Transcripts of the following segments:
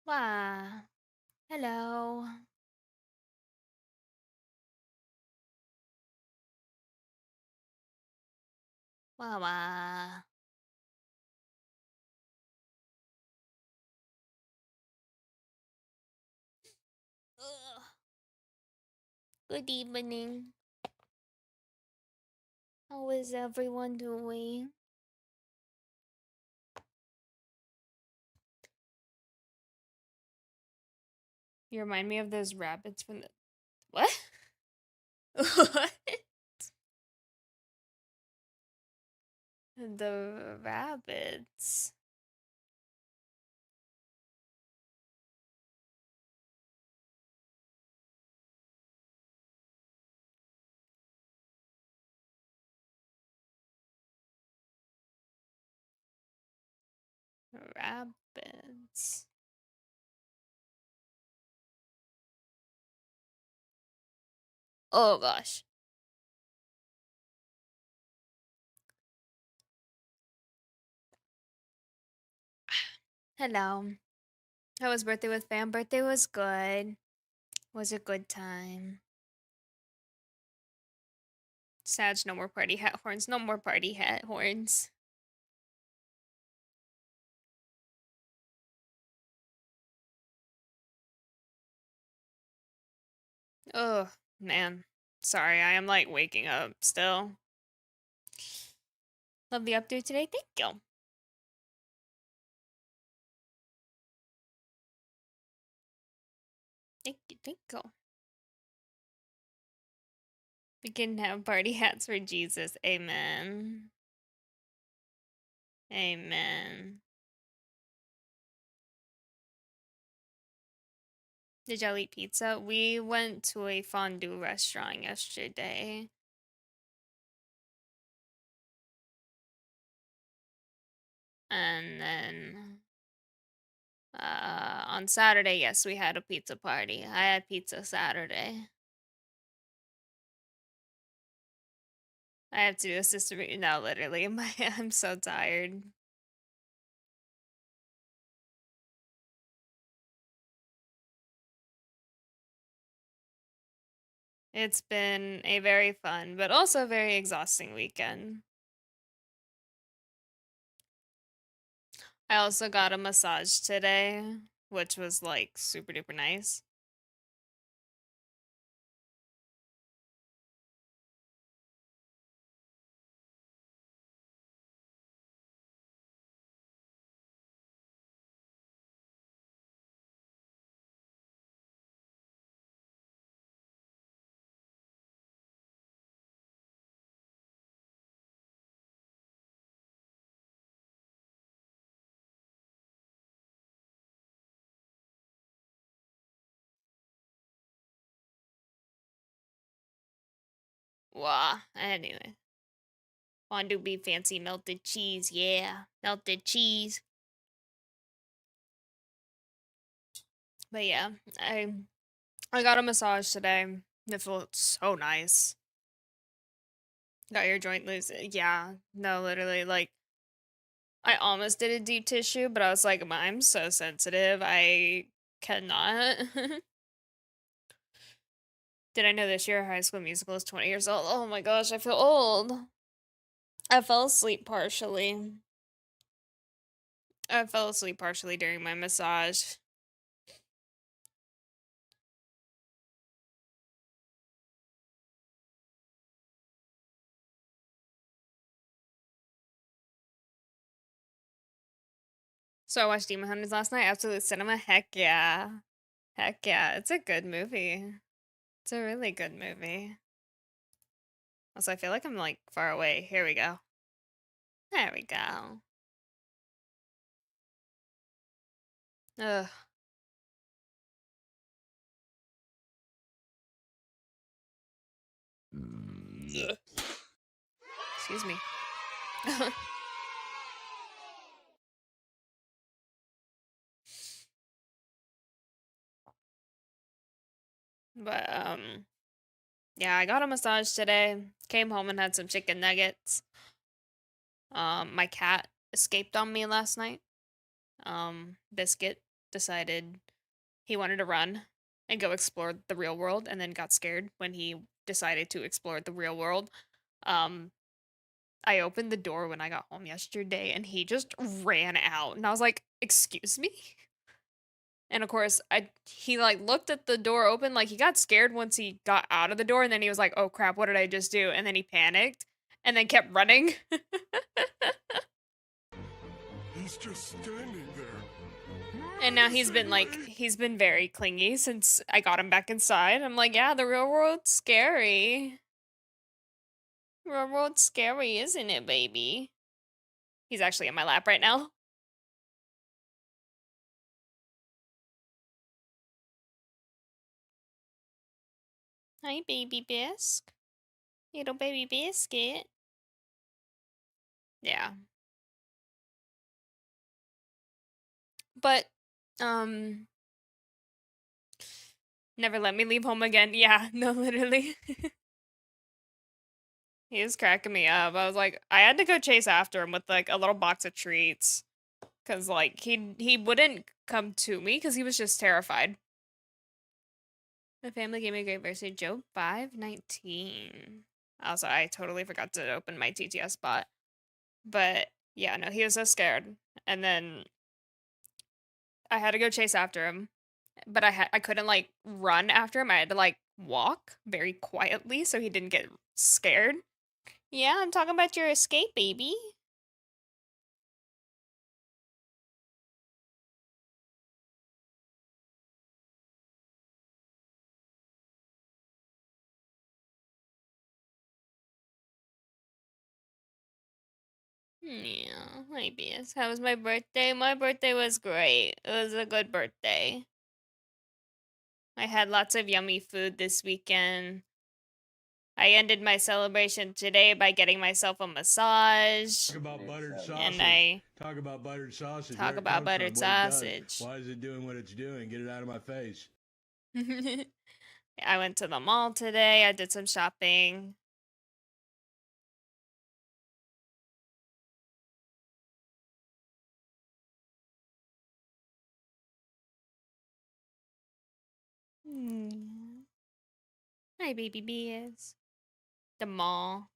Wow. Hello. Wow. Wow. Ugh. Good evening. How is everyone doing? You remind me of those rabbits from the what? What? The rabbits. Rabbits. Oh gosh. Hello. How was birthday with fam? Birthday was good. Was a good time. Sad, no more party hat horns. No more party hat horns. Oh man. Sorry, I am like waking up still. Love the update today. Thank you. Thank you. Thank you. We can have party hats for Jesus. Amen. Amen. Did y'all eat pizza? We went to a fondue restaurant yesterday. And then on Saturday, yes, we had a pizza party. I had pizza Saturday. I have to do a sister meeting now, literally. I'm so tired. It's been a very fun, but also very exhausting weekend. I also got a massage today, which was like super duper nice. Wow. Anyway, fondue beef fancy melted cheese. Yeah, melted cheese. But yeah, I got a massage today. It felt so nice. Got your joint loose. Yeah, no, literally, like I almost did a deep tissue, but I was like, I'm so sensitive. I cannot. Did I know this year High School Musical is 20 years old? Oh my gosh, I feel old. I fell asleep partially. I fell asleep partially during my massage. So I watched Demon Hunters last night. Absolute cinema. Heck yeah. Heck yeah. It's a good movie. It's a really good movie. Also, I feel like I'm like far away. Here we go. There we go. Ugh. Ugh. Excuse me. But yeah, I got a massage today. Came home and had some chicken nuggets. My cat escaped on me last night. Biscuit. decided he wanted to run and go explore the real world and then got scared when he decided to explore the real world. Um, I opened the door when I got home yesterday and he just ran out and I was like, "Excuse me?" And of course, he like looked at the door open like he got scared once he got out of the door and then he was like, "Oh crap, what did I just do?" And then he panicked and then kept running. He's just standing there. And now he's been very clingy since I got him back inside. I'm like, "Yeah, the real world's scary. Real world's scary, isn't it, baby?" He's actually in my lap right now. Hi, baby bisque. Little baby biscuit. Yeah. But, um, never let me leave home again. Yeah, no, literally. He was cracking me up. I was like, I had to go chase after him with like a little box of treats. Cause like he wouldn't come to me because he was just terrified. The family gave me a great birthday. Joe 519. Also, I totally forgot to open my TTS bot. But yeah, no, he was so scared. And then I had to go chase after him. But I couldn't like run after him. I had to like walk very quietly so he didn't get scared. Yeah, I'm talking about your escape, baby. Yeah, hi, BS. How was my birthday? My birthday was great. It was a good birthday. I had lots of yummy food this weekend. I ended my celebration today by getting myself a massage. Talk about buttered sausage. And I Talk about buttered sausage. talk Where it about comes buttered from, what it does. sausage. Why is it doing what it's doing? Get it out of my face. I went to the mall today. I did some shopping. Mm. Hi, baby bees. The mall.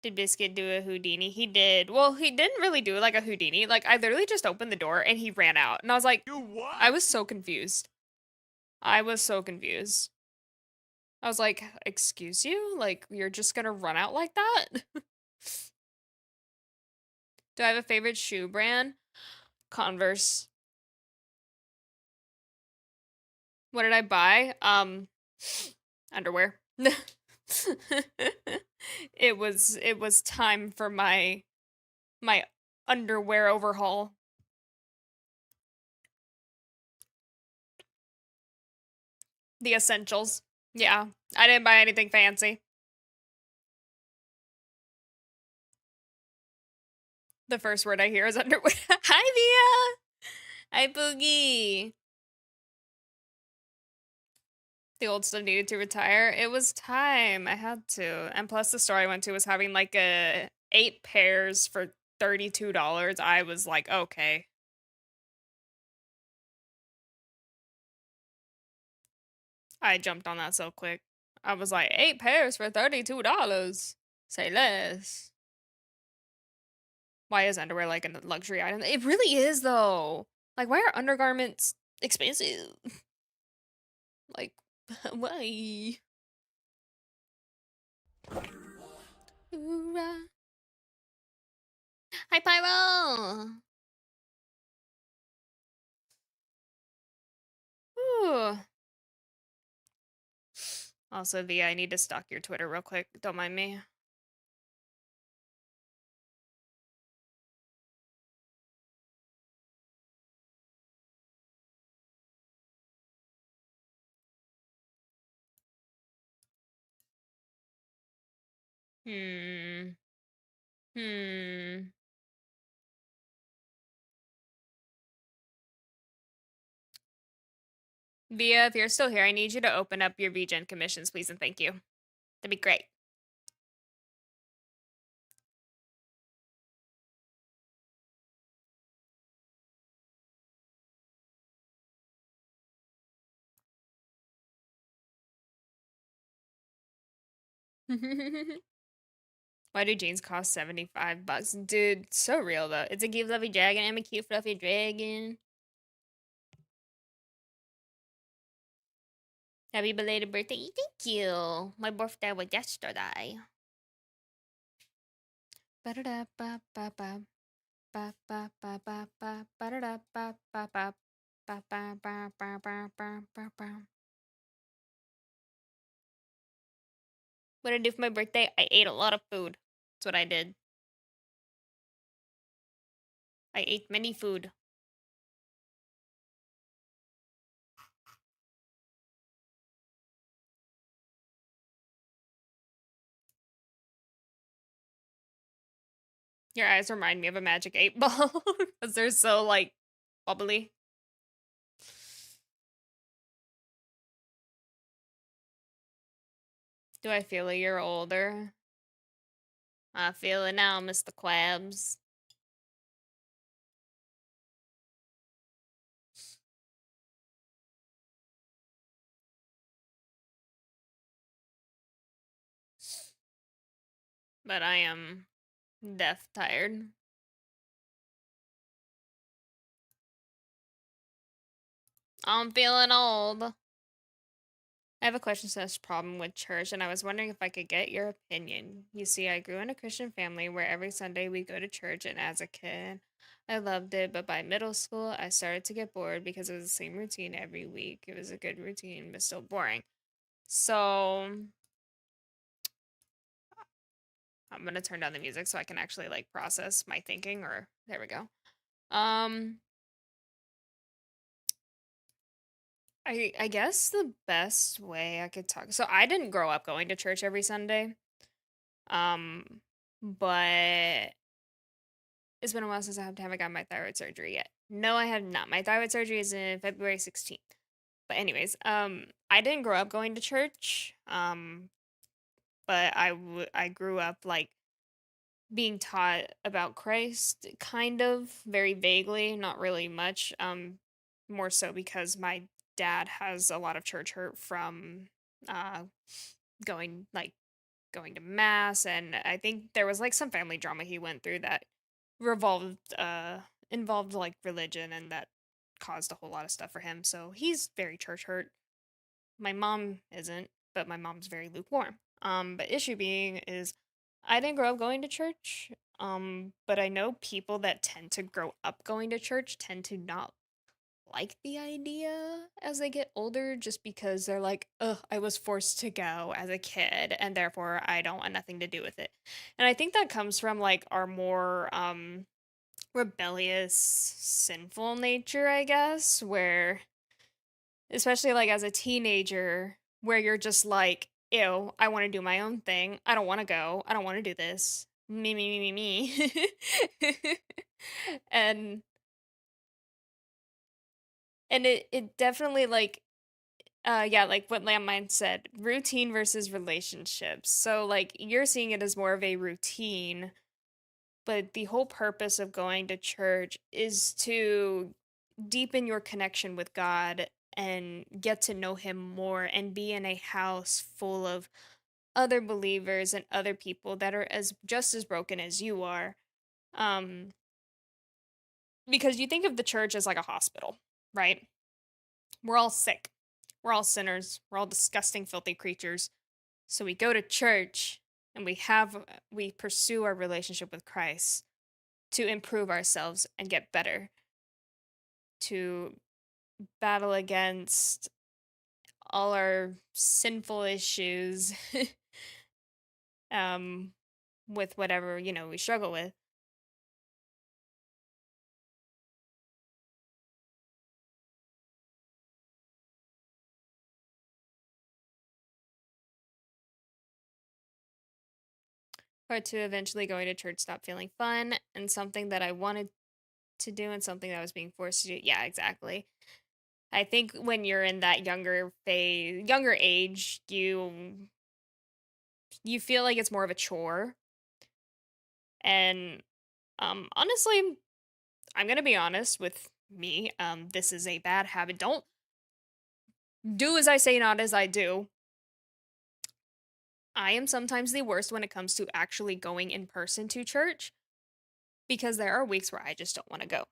Did Biscuit do a Houdini? He did. Well, he didn't really do like a Houdini. Like, I literally just opened the door and he ran out. And I was like, You what? I was so confused. I was so confused. I was like, excuse you? Like, you're just gonna run out like that? Do I have a favorite shoe brand? Converse. What did I buy? Underwear. It was time for my underwear overhaul. The essentials. Yeah, I didn't buy anything fancy. The first word I hear is underwear. Hi, Via. Hi, Boogie. The old stuff needed to retire. It was time. I had to. And plus, the store I went to was having like a 8 pairs for $32. I was like, okay. I jumped on that so quick. I was like, 8 pairs for $32. Say less. Why is underwear like a luxury item? It really is, though. Like, why are undergarments expensive? Like, why? Hoorah. Hi, Pyro! Ooh. Also, V, I need to stalk your Twitter real quick. Don't mind me. Hmm. Hmm. Via, if you're still here, I need you to open up your VGen commissions, please, and thank you. That'd be great. Why do jeans cost $75? Dude, so real though. It's a cute fluffy dragon. I'm a cute fluffy dragon. Happy belated birthday. Thank you. My birthday was yesterday. Ba-da-da-ba-ba-ba. Ba-ba-ba-ba-ba. Ba-da-da-ba-ba-ba. Ba-ba-ba-ba-ba-ba-ba. What did I do for my birthday? I ate a lot of food. That's what I did. I ate many food. Your eyes remind me of a magic 8 ball because they're so like bubbly. Do I feel a year older? I feel it now, Mr. Quabs. But I am death tired. I'm feeling old. I have a question slash problem with church, and I was wondering if I could get your opinion. You see, I grew in a Christian family where every Sunday we go to church, and as a kid, I loved it, but by middle school, I started to get bored because it was the same routine every week. It was a good routine, but still boring. So, I'm gonna turn down the music so I can actually like process my thinking, or there we go. Um, I guess the best way I could talk. So I didn't grow up going to church every Sunday. But it's been a while since I haven't gotten my thyroid surgery yet. No, I have not. My thyroid surgery is in February 16th. But anyways, I didn't grow up going to church. But I grew up like being taught about Christ, kind of very vaguely, not really much. More so because my dad has a lot of church hurt from uh going like going to mass, and I think there was like some family drama he went through that revolved involved like religion, and that caused a whole lot of stuff for him. So he's very church hurt. My mom isn't, but my mom's very lukewarm. But issue being is I didn't grow up going to church. But I know people that tend to grow up going to church tend to not like the idea as they get older, just because they're like, ugh, I was forced to go as a kid and therefore I don't want nothing to do with it. And I think that comes from like our more rebellious, sinful nature, I guess, where especially like as a teenager, where you're just like, ew, I want to do my own thing. I don't want to go. I don't want to do this. Me. and it definitely like yeah, like what Landmine said, routine versus relationships. So like you're seeing it as more of a routine, but the whole purpose of going to church is to deepen your connection with God and get to know him more and be in a house full of other believers and other people that are as just as broken as you are. Um because you think of the church as like a hospital, right? We're all sick. We're all sinners. We're all disgusting, filthy creatures. So we go to church and we pursue our relationship with Christ to improve ourselves and get better, to battle against all our sinful issues um with whatever, we struggle with. Or to eventually going to church stop feeling fun and something that I wanted to do and something that I was being forced to do. Yeah, exactly. I think when you're in that younger age, you feel like it's more of a chore. And honestly, I'm going to be honest with me. This is a bad habit. Don't do as I say, not as I do. I am sometimes the worst when it comes to actually going in person to church because there are weeks where I just don't want to go.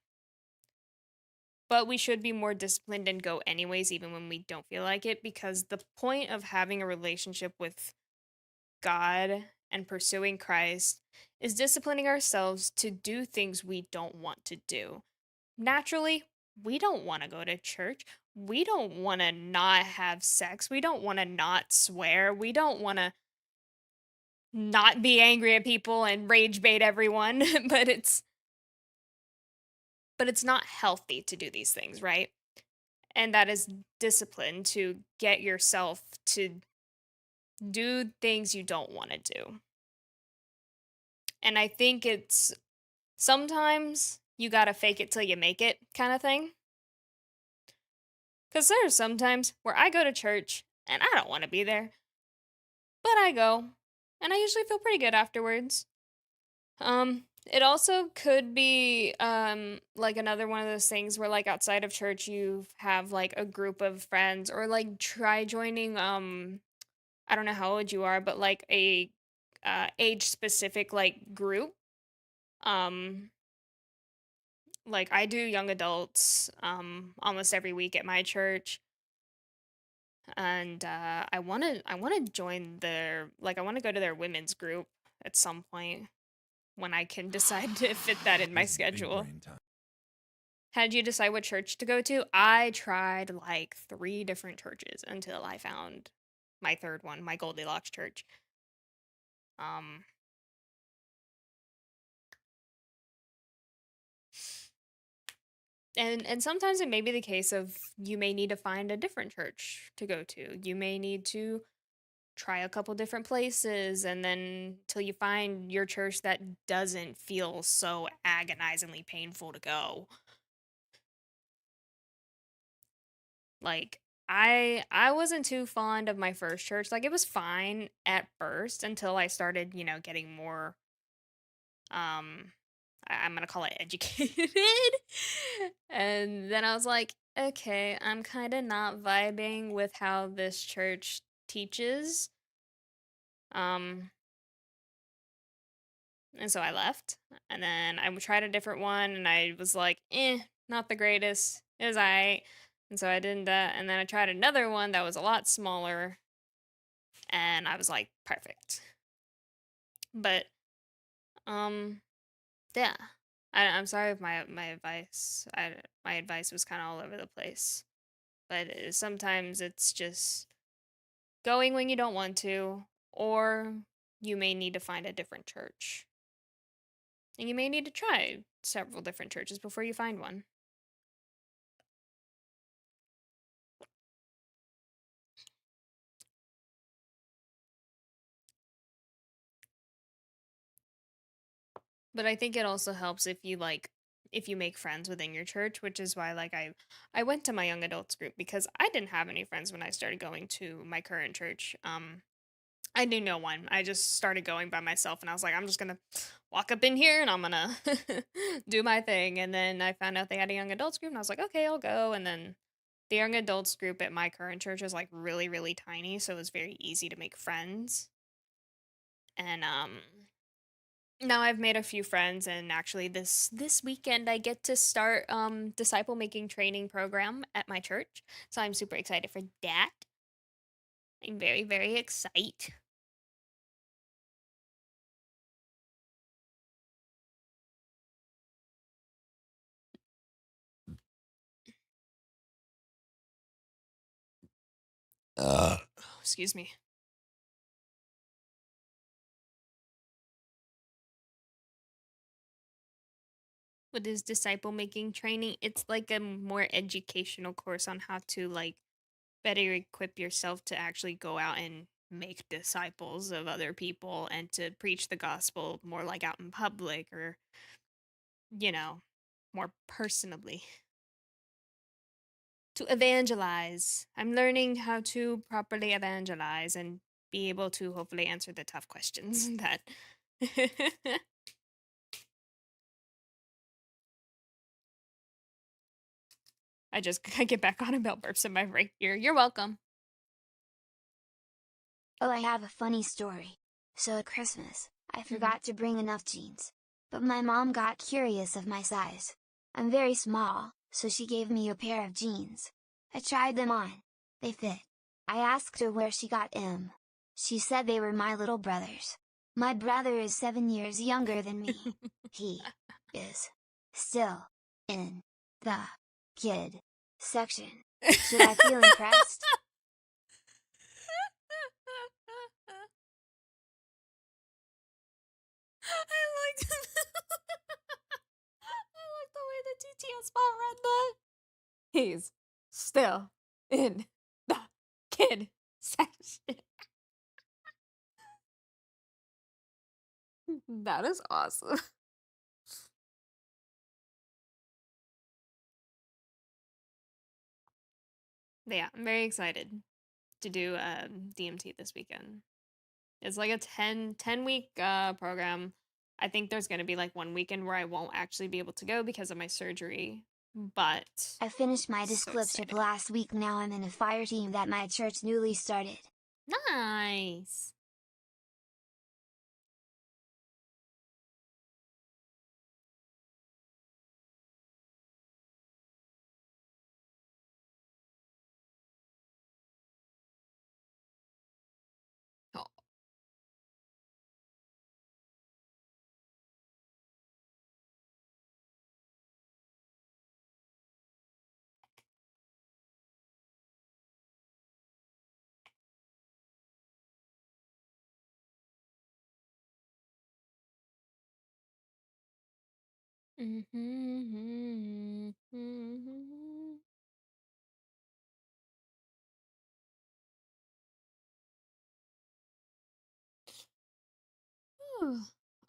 But we should be more disciplined and go anyways, even when we don't feel like it, because the point of having a relationship with God and pursuing Christ is disciplining ourselves to do things we don't want to do. Naturally, we don't want to go to church. We don't want to not have sex. We don't want to not swear. We don't want to not be angry at people and rage bait everyone, but it's not healthy to do these things, right? And that is discipline to get yourself to do things you don't want to do. And I think it's sometimes you got to fake it till you make it kind of thing. Cuz there's sometimes where I go to church and I don't want to be there, but I go and I usually feel pretty good afterwards. It also could be like another one of those things where like outside of church you have like a group of friends, or like try joining I don't know how old you are, but like a age specific like group. Um like I do young adults almost every week at my church, and I want to join their, like I want to go to their women's group at some point when I can decide to fit that in my This is big schedule. brain time. How did you decide what church to go to? I tried like 3 different churches until I found my third one, my Goldilocks church. Um, and sometimes it may be the case of you may need to find a different church to go to. You may need to try a couple different places, and then till you find your church that doesn't feel so agonizingly painful to go. Like I wasn't too fond of my first church. Like it was fine at first until I started, getting more I'm gonna call it educated. And then I was like, okay, I'm kind of not vibing with how this church teaches. Um, and so I left. And then I tried a different one and I was like, not the greatest. It was alright. And so I did that. And then I tried another one that was a lot smaller. And I was like, perfect. But, um, yeah. I'm sorry if my advice my advice was kind of all over the place, but sometimes it's just going when you don't want to, or you may need to find a different church, and you may need to try several different churches before you find one. But I think it also helps if you if you make friends within your church, which is why like I went to my young adults group because I didn't have any friends when I started going to my current church. I knew no one. I just started going by myself and I was like, I'm just gonna walk up in here and I'm gonna do my thing. And then I found out they had a young adults group and I was like, okay, I'll go. And then the young adults group at my current church is like really, really tiny, so it was very easy to make friends. And now I've made a few friends, and actually this weekend I get to start disciple making training program at my church. So I'm super excited for that. I'm very, very excited. Uh, Oh, excuse me. What is disciple making training? It's like a more educational course on how to like better equip yourself to actually go out and make disciples of other people and to preach the gospel more like out in public, or you know, more personally. To evangelize. I'm learning how to properly evangelize and be able to hopefully answer the tough questions that I just I get back on about burps in my right ear. You're welcome. Oh, I have a funny story. So at Christmas, I Mhm. forgot to bring enough jeans. But my mom got curious of my size. I'm very small, so she gave me a pair of jeans. I tried them on. They fit. I asked her where she got them. She said they were my little brother's. My brother is 7 years younger than me. He is still in the kid section. Should I feel impressed? I liked I like the way the TTS spot read that. He's still in the kid section. That is awesome. But yeah, I'm very excited to do DMT this weekend. It's like a 10 week program. I think there's going to be like one weekend where I won't actually be able to go because of my surgery, but I finished my so discipleship excited. last week. Now I'm in a fire team that my church newly started. Nice. Oh.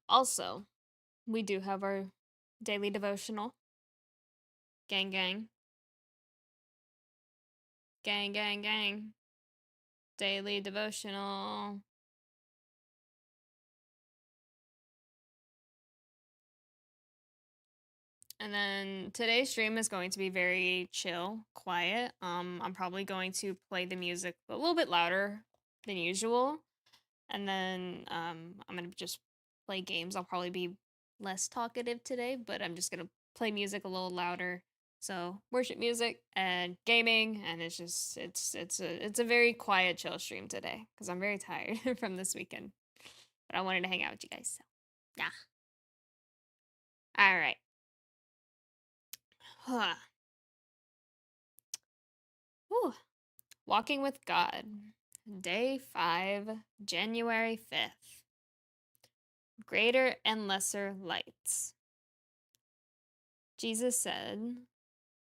Also, we do have our daily devotional. Gang, gang. Gang, gang, gang. Daily devotional. And then today's stream is going to be very chill, quiet. I'm probably going to play the music a little bit louder than usual. And then I'm gonna just play games. I'll probably be less talkative today, but I'm just gonna play music a little louder. So worship music and gaming, and it's a very quiet, chill stream today because I'm very tired from this weekend. But I wanted to hang out with you guys. So yeah. All right. Whew. Walking with God. Day 5, January 5th. Greater and lesser lights. Jesus said,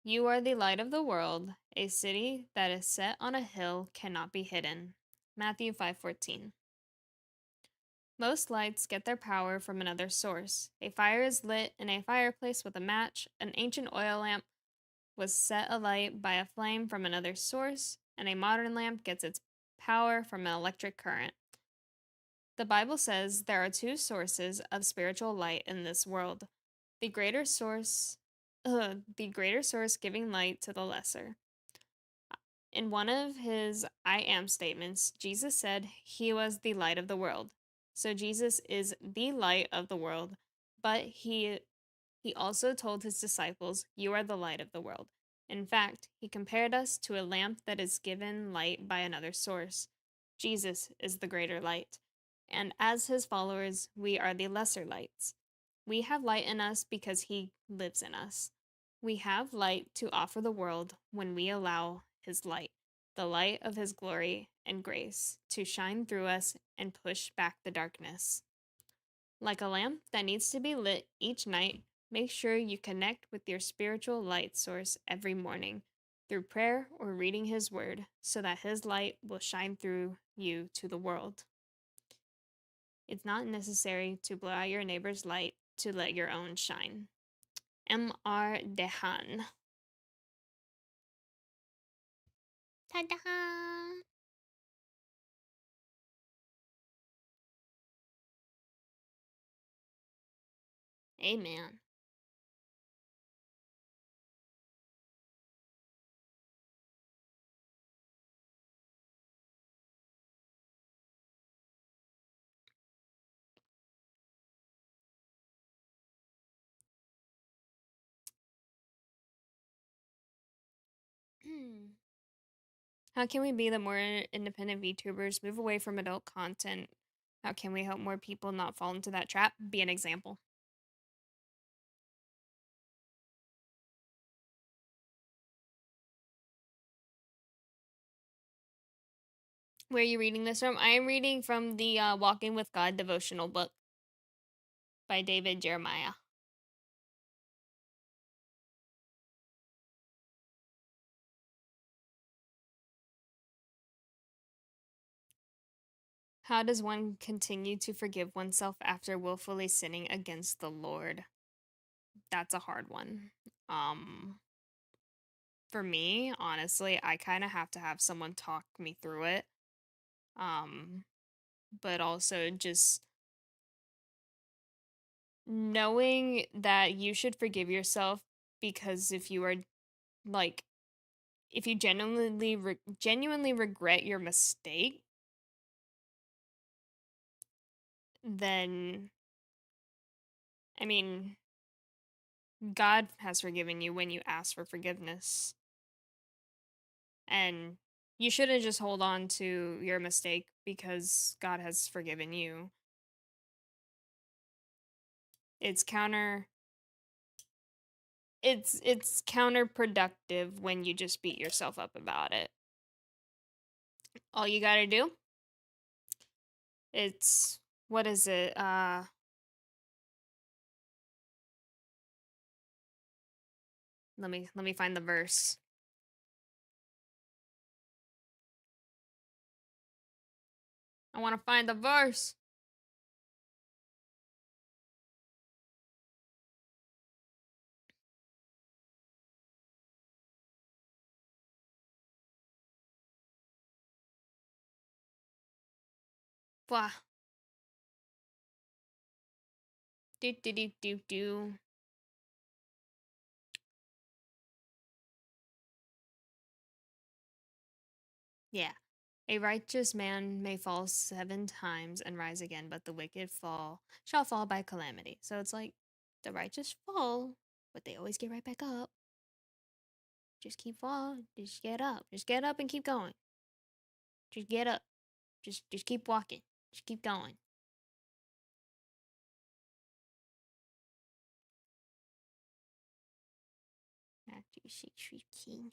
"You are the light of the world. A city that is set on a hill cannot be hidden." Matthew 5:14. Most lights get their power from another source. A fire is lit in a fireplace with a match. An ancient oil lamp was set alight by a flame from another source, and a modern lamp gets its power from an electric current. The Bible says there are two sources of spiritual light in this world. The greater source, the greater source giving light to the lesser. In one of his I am statements, Jesus said he was the light of the world. So Jesus is the light of the world, but he also told his disciples, "You are the light of the world." In fact, he compared us to a lamp that is given light by another source. Jesus is the greater light, and as his followers, we are the lesser lights. We have light in us because he lives in us. We have light to offer the world when we allow his light, the light of his glory and grace, to shine through us and push back the darkness. Like a lamp that needs to be lit each night, make sure you connect with your spiritual light source every morning through prayer or reading his word so that his light will shine through you to the world. It's not necessary to blow out your neighbor's light to let your own shine. M.R. Dehan. Ta-da! Amen. How can we be the more independent VTubers? Move away from adult content. How can we help more people not fall into that trap? Be an example. Where are you reading this from? I am reading from the Walking with God devotional book by David Jeremiah. How does one continue to forgive oneself after willfully sinning against the Lord? That's a hard one. For me, honestly, I kind of have to have someone talk me through it. But also just knowing that you should forgive yourself, because if you are like if you genuinely regret your mistake, then I mean, God has forgiven you when you ask for forgiveness. And you shouldn't just hold on to your mistake because God has forgiven you. It's counterproductive when you just beat yourself up about it. All you got to do, it's what is it? Let me find the verse. I want to find the verse. Blah. Do do do do do. Yeah. A righteous man may fall 7 times and rise again, but the wicked shall fall by calamity. So it's like the righteous fall, but they always get right back up. Just keep falling. Just get up. Just get up and keep going. Just get up. Just keep walking. Just keep going. Matthew 6:15.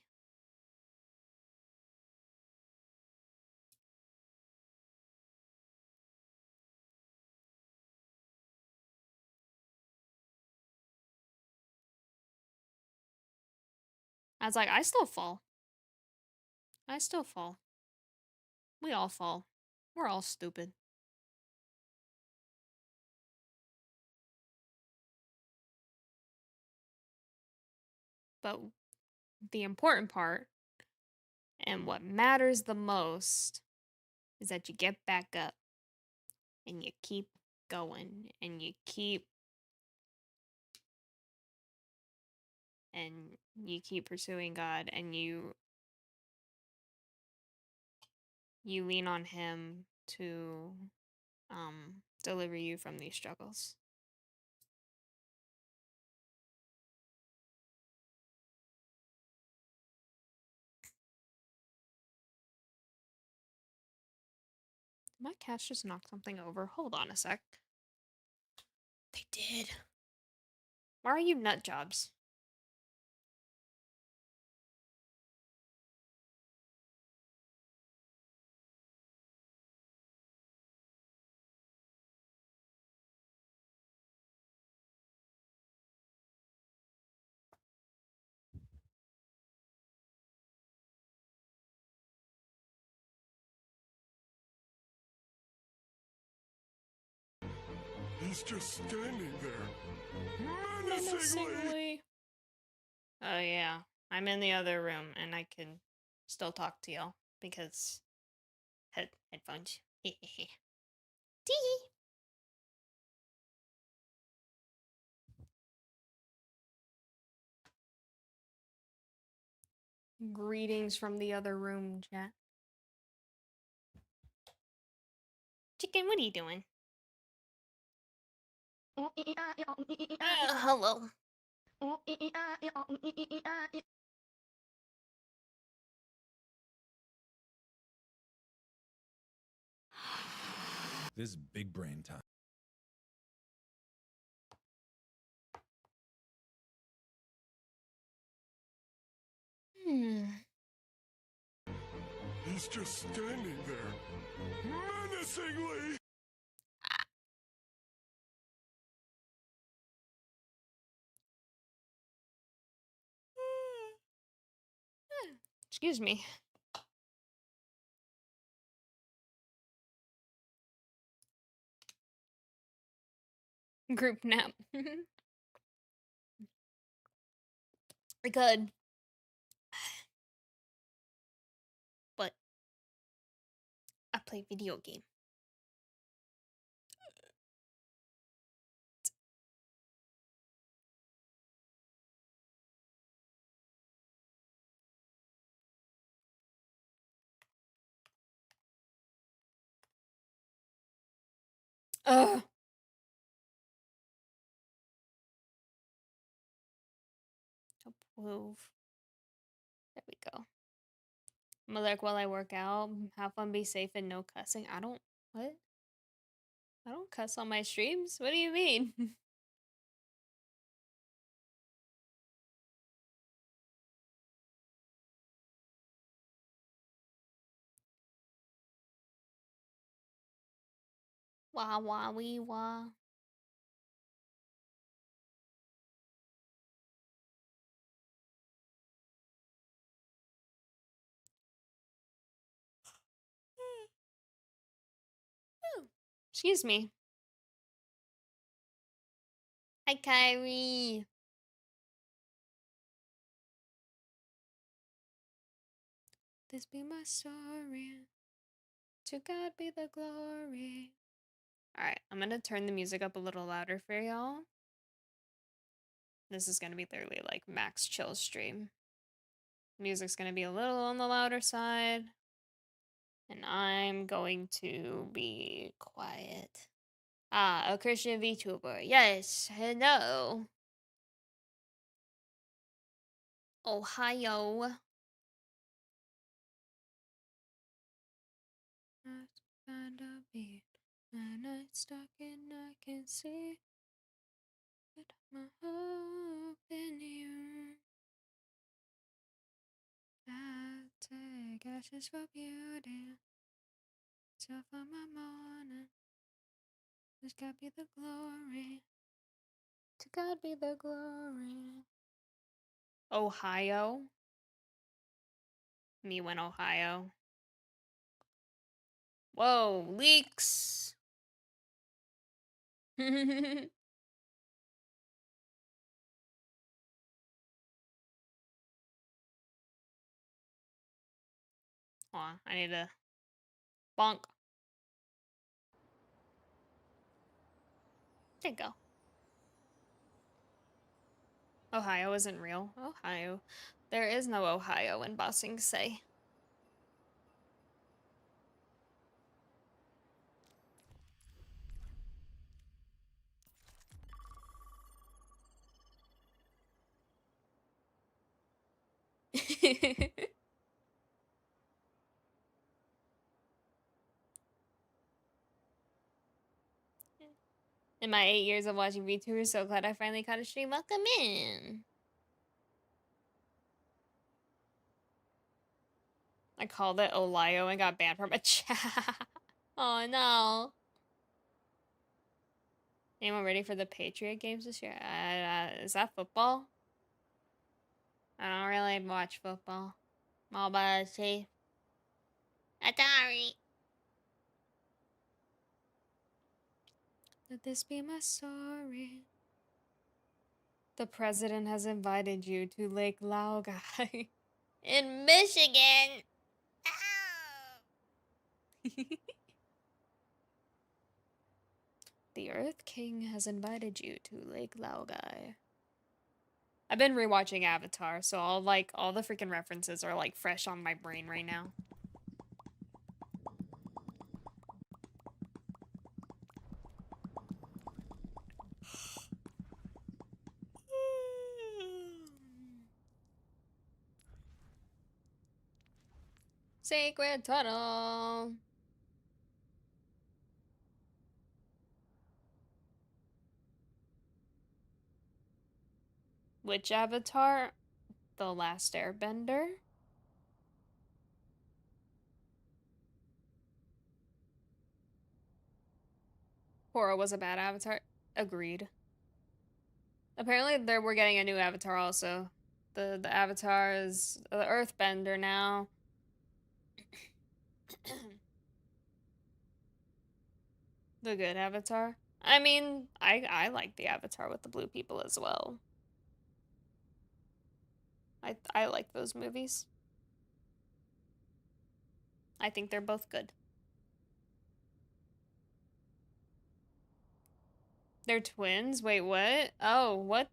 I was like, I still fall. I still fall. We all fall. We're all stupid. But the important part and what matters the most is that you get back up and you keep going and you keep pursuing God, and you lean on him to deliver you from these struggles. Did my cats just knock something over? Hold on a sec. They did. Why are you nut jobs? He's just standing there, Menacingly. Oh yeah, I'm in the other room and I can still talk to y'all because headphones. Tee. Greetings from the other room, chat. Chicken, what are you doing? Hello. This is big brain time. He's just standing there, menacingly. Excuse me. Group nap. I could. But I play video game. Ugh. Approve. There we go. I'm gonna lurk while I work out. Have fun, be safe, and no cussing. What? I don't cuss on my streams? What do you mean? Wah wah wee wah. Excuse me. Hi, Kyrie. This be my story. To God be the glory. Alright, I'm gonna turn the music up a little louder for y'all. This is gonna be literally like max chill stream. Music's gonna be a little on the louder side. And I'm going to be quiet. Ah, a Christian VTuber. Yes, hello. Ohio. Find a beat, and I stuck and I can see that my hope in you. I take ashes for beauty, so for my morning. To God be the glory. To God be the glory. Ohio. Me went Ohio. Whoa, leaks. Hold on, I need to bonk. There you go. Ohio isn't real. Ohio. There is no Ohio in Bossing Say. In my 8 years of watching VTubers, so glad I finally caught a stream. Welcome in. I called it Olio and got banned from a chat. Oh no. Anyone ready for the Patriot games this year? Is that football? I don't really watch football. Mobile safe. Atari. Let this be my story. The president has invited you to Lake Laogai in Michigan. The Earth King has invited you to Lake Laogai. I've been rewatching Avatar, so all the freaking references are like fresh on my brain right now. Sacred Tunnel. Which Avatar? The Last Airbender? Korra was a bad Avatar. Agreed. Apparently, we're getting a new Avatar also. The Avatar is the Earthbender now. The good Avatar. I mean, I like the Avatar with the blue people as well. I like those movies. I think they're both good. They're twins? Wait, what? Oh, what?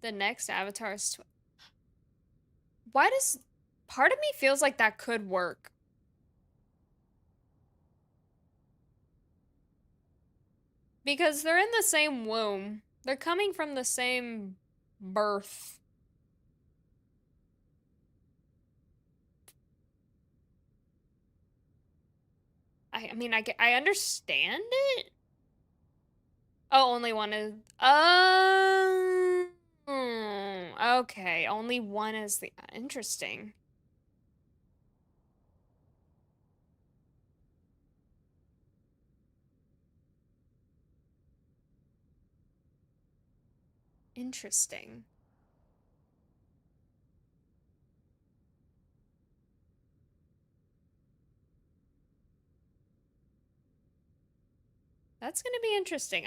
The next Avatar is why does part of me feels like that could work? Because they're in the same womb. They're coming from the same birth. I mean, I understand it. Oh, only one is. Okay. Only one is the. Interesting. Interesting. That's gonna be interesting.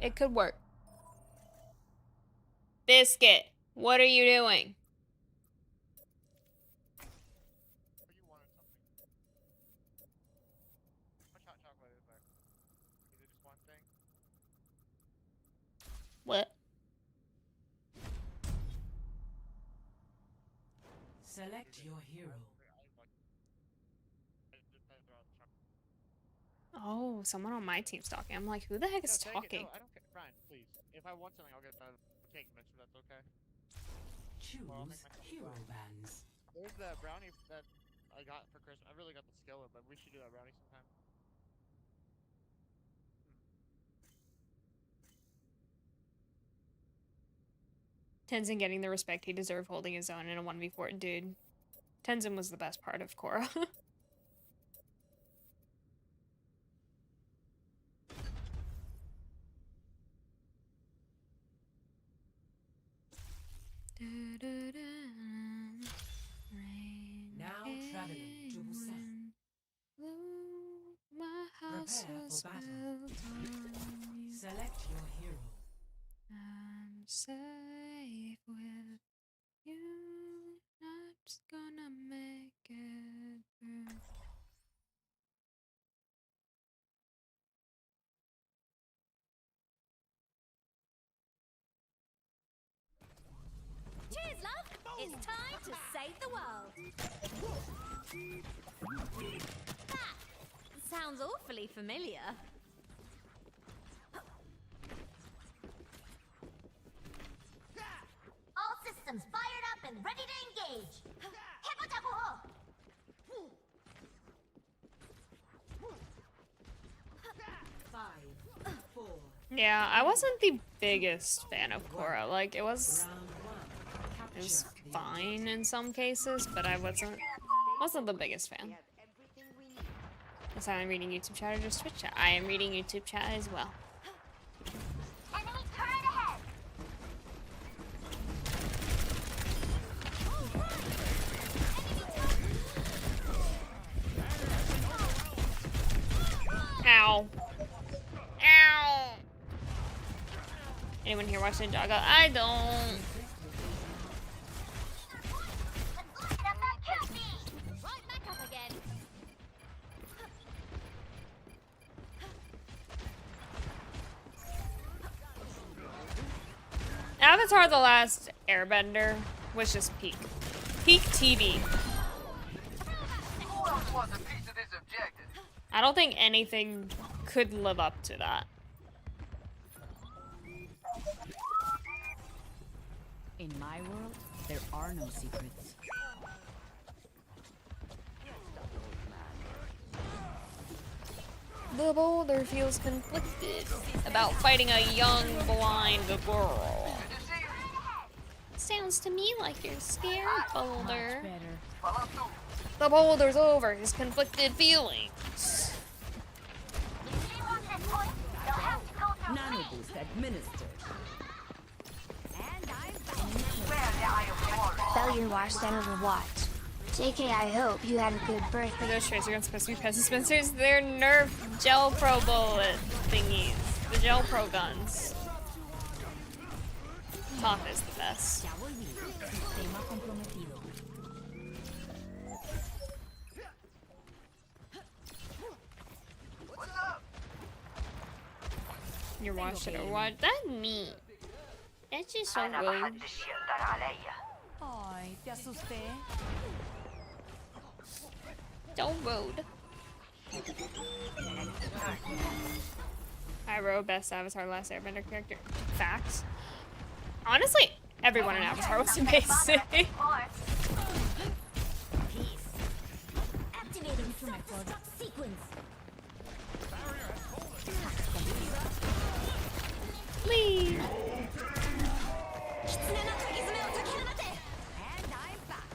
It could work. Biscuit, what are you doing? You wanted something. How much hot chocolate is there? Is it just one thing? What? Select your hero. Oh, someone on my team's talking. I'm like, who the heck is talking? No, I don't care. Brian, please. If I want something, I'll get the cake mix if that's okay. Choose Well, I'll make my hero bands. There's the brownie that I got for Christmas. I really got the skillet, but we should do that brownie sometime. Tenzin getting the respect he deserved holding his own in a 1v4. Dude, Tenzin was the best part of Korra. Now traveling to Busan. My house Prepare was for battle. built on you. Select your hero. I'm safe with you. I'm just gonna make it through. Cheers, love! It's time to save the world! That sounds awfully familiar. All systems fired up and ready to engage! 해보자고! Five, four. Yeah, I wasn't the biggest fan of Korra. Like, it was Round one. it was Capture the fine in some cases, but I wasn't the biggest fan. Is I'm reading YouTube chat or just Twitch chat? I am reading YouTube chat as well. Enemy turret ahead! Ow. Ow. Anyone here watch Ninjago? I don't. Let's light up that kill feed! Right back up again! Avatar: The Last Airbender was just peak. Peak TV. I don't think anything could live up to that. In my world, there are no secrets. The boulder feels conflicted about fighting a young, blind girl. Sounds to me like you're scared, Boulder. Better. The boulder's over his conflicted feelings. Nano boost administered. Failure washed out of the watch. JK, I hope you had a good For birthday. those tracer guns supposed to be pest dispensers, they're Nerf Gel Pro bullet thingies. The Gel Pro guns. Top is the best. Ya volví. Sistema comprometido. You're watching or what? That's me. That's just so rude. Ay, te asusté. So rude. I wrote best Avatar Last Airbender character. Facts. Honestly, everyone in Avatar was amazing. Activating self-destruct sequence. Please. And I'm back.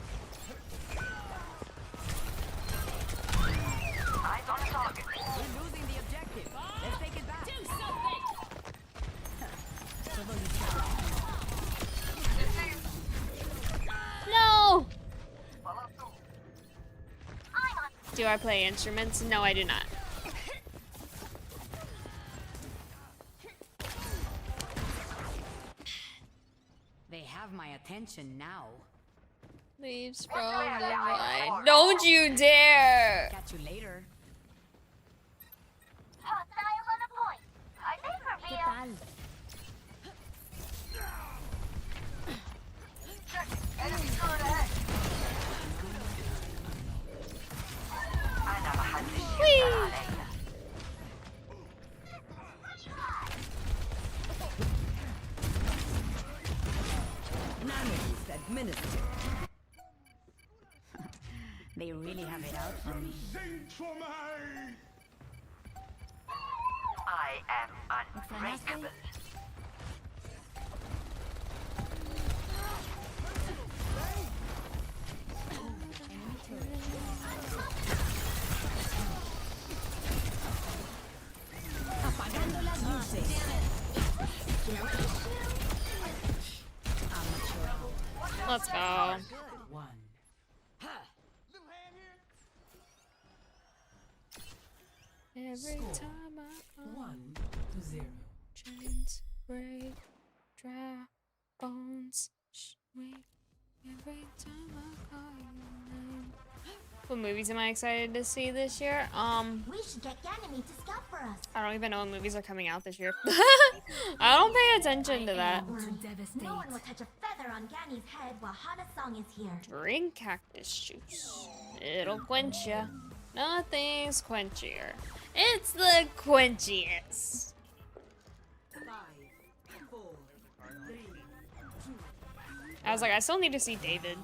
We're losing the objective. Let's take it back. Do something. No! Do I play instruments? No, I do not. They have my attention now. Leaves from the vine. Don't you dare! Catch you later. Hostiles on a point. Are they for ¿Qué real? tal? Whee! Nano boost administered. They really have it out for me. Sing for me! I am ¿Extrañaste? unbreakable. Apagando las luces. Let's go. One. Every time I come, 1-0. chains break, dry bones shake. Every time I call your name. What movies am I excited to see this year? We should get Ganymede to scout for us. I don't even know what movies are coming out this year. I don't pay attention to that. To devastate. No one will touch a feather on Ganny's head while Hana's song is here. Drink cactus juice. It'll quench ya. Nothing's quenchier. It's the quenchiest. 5, 4, 3, 2. I was like, I still need to see David.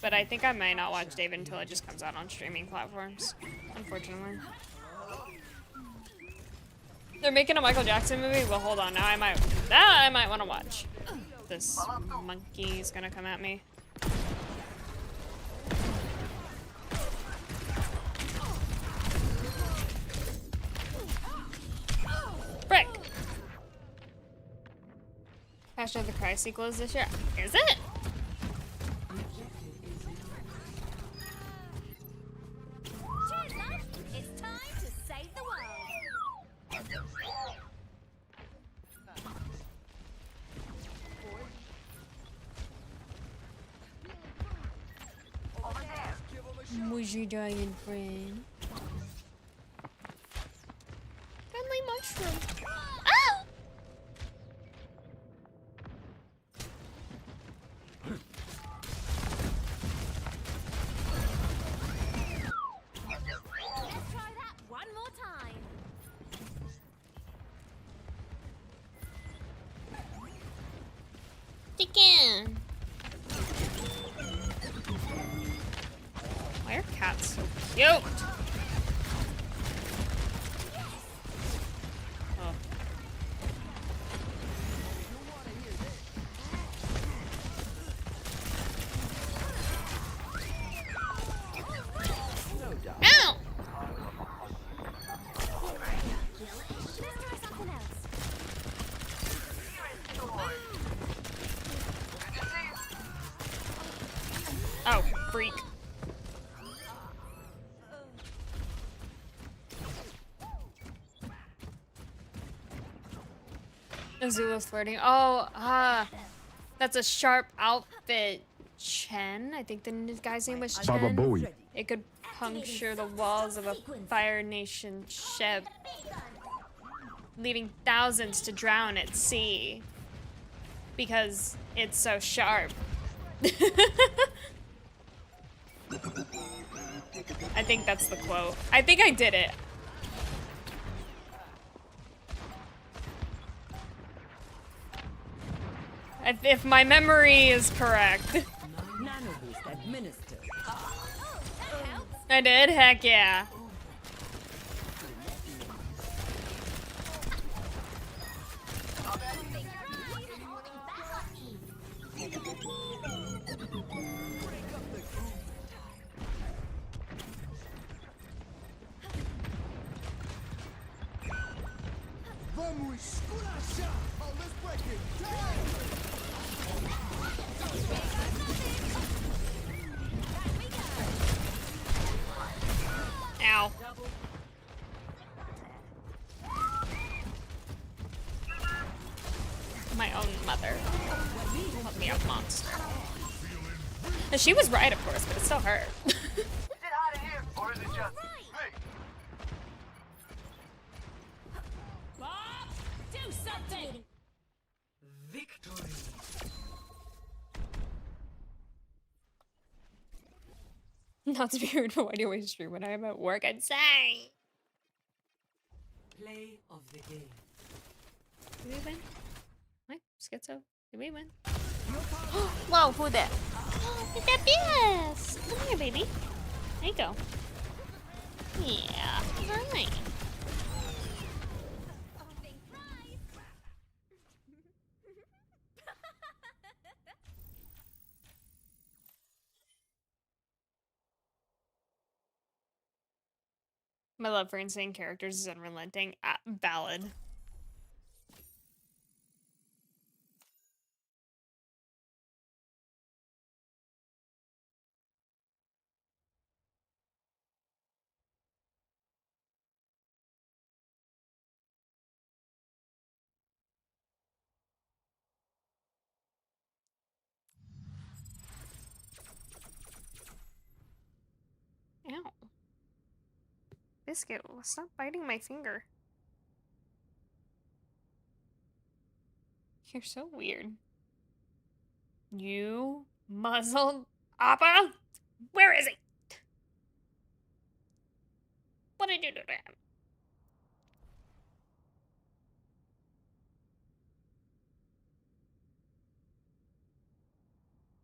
But I think I might not watch David until it just comes out on streaming platforms. Unfortunately. They're making a Michael Jackson movie? Well, hold on. Now I might want to watch. This monkey's gonna come at me. Frick! Passion of the Christ sequel is this year. Is it? Cheers, love! It's time to save the world. Who's your giant friend? Friendly mushroom. Oh! Let's try that one more time. Chicken. Why are cats so cute? freak. Azula's flirting. Oh, that's a sharp outfit. Chen, I think the guy's name was Baba Chen. Bowie. It could puncture the walls of a Fire Nation ship, leaving thousands to drown at sea. Because it's so sharp. I think that's the quote. I think I did it. If my memory is correct. Nano boost administered. I did? Heck yeah. Vamos esculachar all this wicked Ow. My own mother. Let me up, monster. And she was right, of course, but it still hurt. Is it hot in here, or is it just me? Bob, do something. Victory. Not to be rude, but why do you always stream when I am at work? I'd say. Play of the game. Did we win? What? Schizo? Did we win? Whoa, who that? It's that BS! Come here, baby. There you go. Yeah. Hi. My love for insane characters is unrelenting. Valid. Ow. Biscuit, stop biting my finger. You're so weird. You muzzled Appa? Where is he? What did you do to him?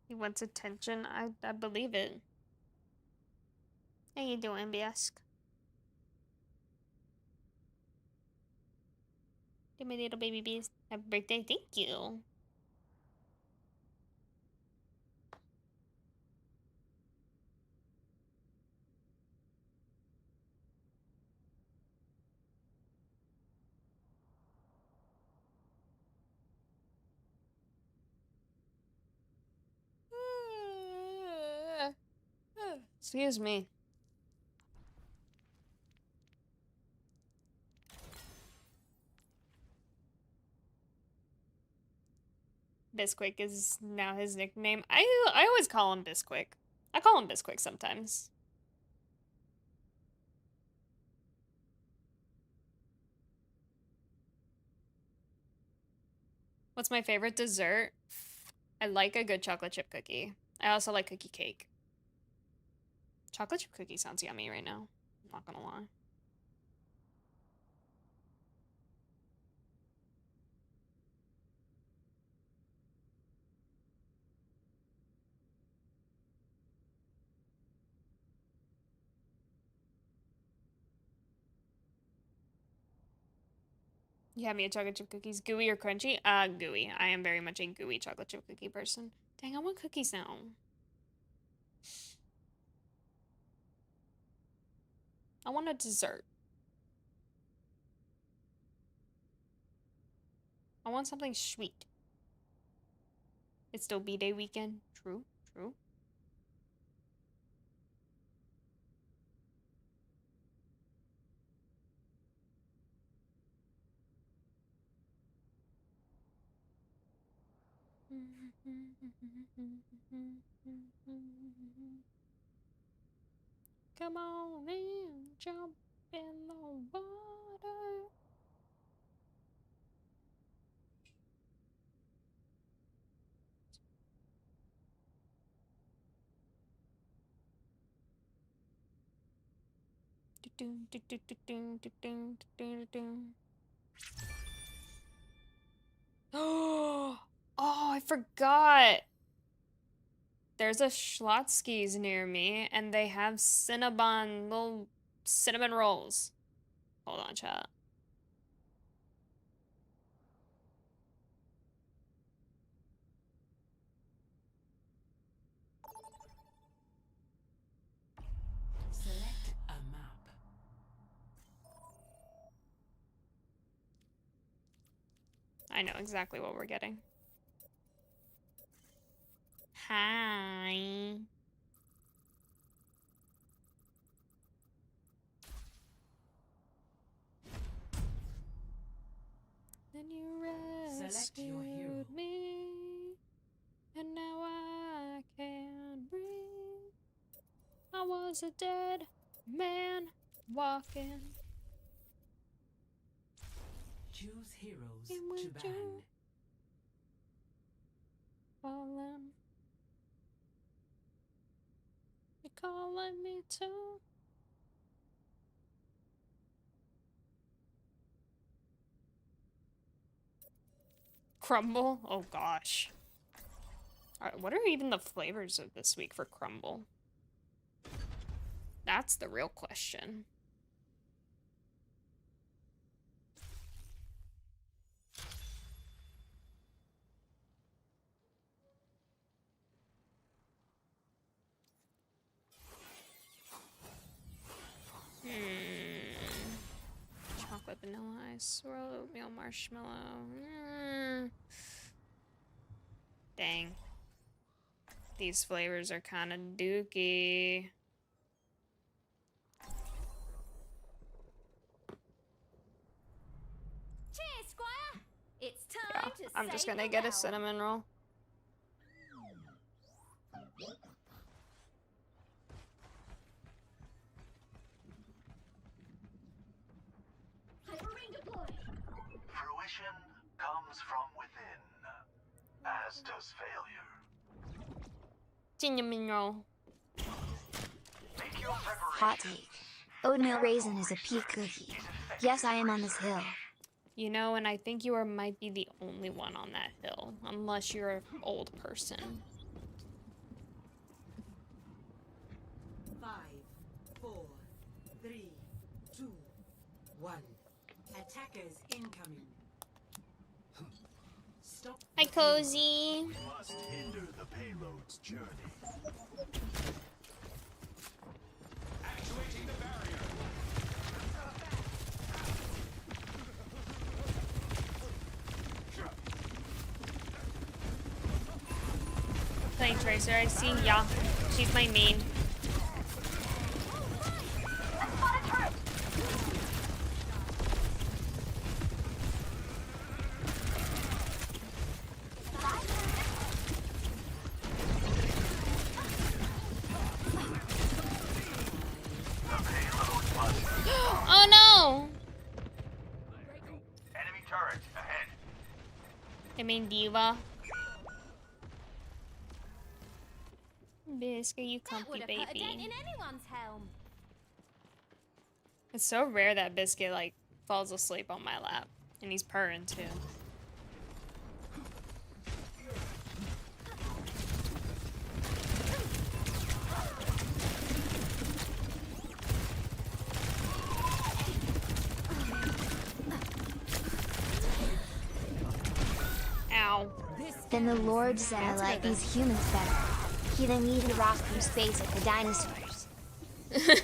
He wants attention. I believe it. How you doing, Biask? Did my little baby bees have a birthday? Thank you. Excuse me. Bisquick is now his nickname. I always call him Bisquick. I call him Bisquick sometimes. What's my favorite dessert? I like a good chocolate chip cookie. I also like cookie cake. Chocolate chip cookie sounds yummy right now. I'm not gonna lie. You have me a chocolate chip cookies, gooey or crunchy? Gooey. I am very much a gooey chocolate chip cookie person. Dang, I want cookies now. I want a dessert. I want something sweet. It's still B-Day weekend. True, true. Come on in, jump in the water. Oh, I forgot. There's a Schlotzsky's near me, and they have Cinnabon, little cinnamon rolls. Hold on, chat. Select a map. I know exactly what we're getting. Hi. Then you Select your hero. rescued me, and now I can breathe. I was a dead man walking. Choose heroes And to would ban. you- Falling. You're calling me too. Crumble? Oh gosh. Alright, what are even the flavors of this week for Crumble? That's the real question. Chocolate, vanilla ice, swirl, oatmeal, marshmallow. Dang. These flavors are kind of dookie. Cheers, Squire. It's time Yeah, to I'm just save gonna the get a world. cinnamon roll. Fruition comes from within, as does failure. Cinnamon roll. Make your preparations. Hot take. Oatmeal raisin is a peak cookie. Yes, I am on this hill. You know, and I think you might be the only one on that hill, unless you're an old person. 5, 4, 3, 2, 1. Attackers incoming. Stop. Hi, Cozy. Must hinder the payload's journey. Actuating the barrier. Playing Tracer, I see. Yeah, she's my main. Oh no! Enemy turret ahead. I mean diva. Biscuit, you That comfy would have put a dent baby. in anyone's helm. It's so rare that Biscuit like falls asleep on my lap, and he's purring too. Ow. Then the Lord said I like these humans better. He then needed to rock from space at the dinosaurs. Payload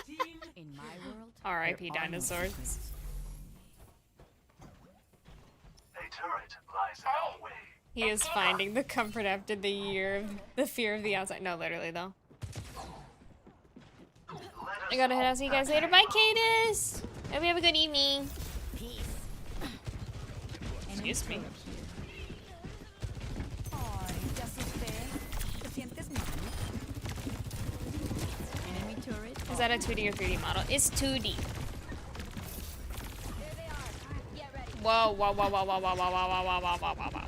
team. In my world, R.I.P. there are no dinosaurs. secrets. A turret lies in our way. He is finding the comfort after the year of the fear of the outside. No, literally though. Let I us gotta head out. hope See you that guys later. Bye, Cadis. Hope you have a good evening. Peace. Excuse me. Is that a 2D or 3D model? It's 2D. Whoa, whoa, whoa, whoa, whoa, whoa, whoa, whoa, whoa, whoa, whoa, whoa, whoa.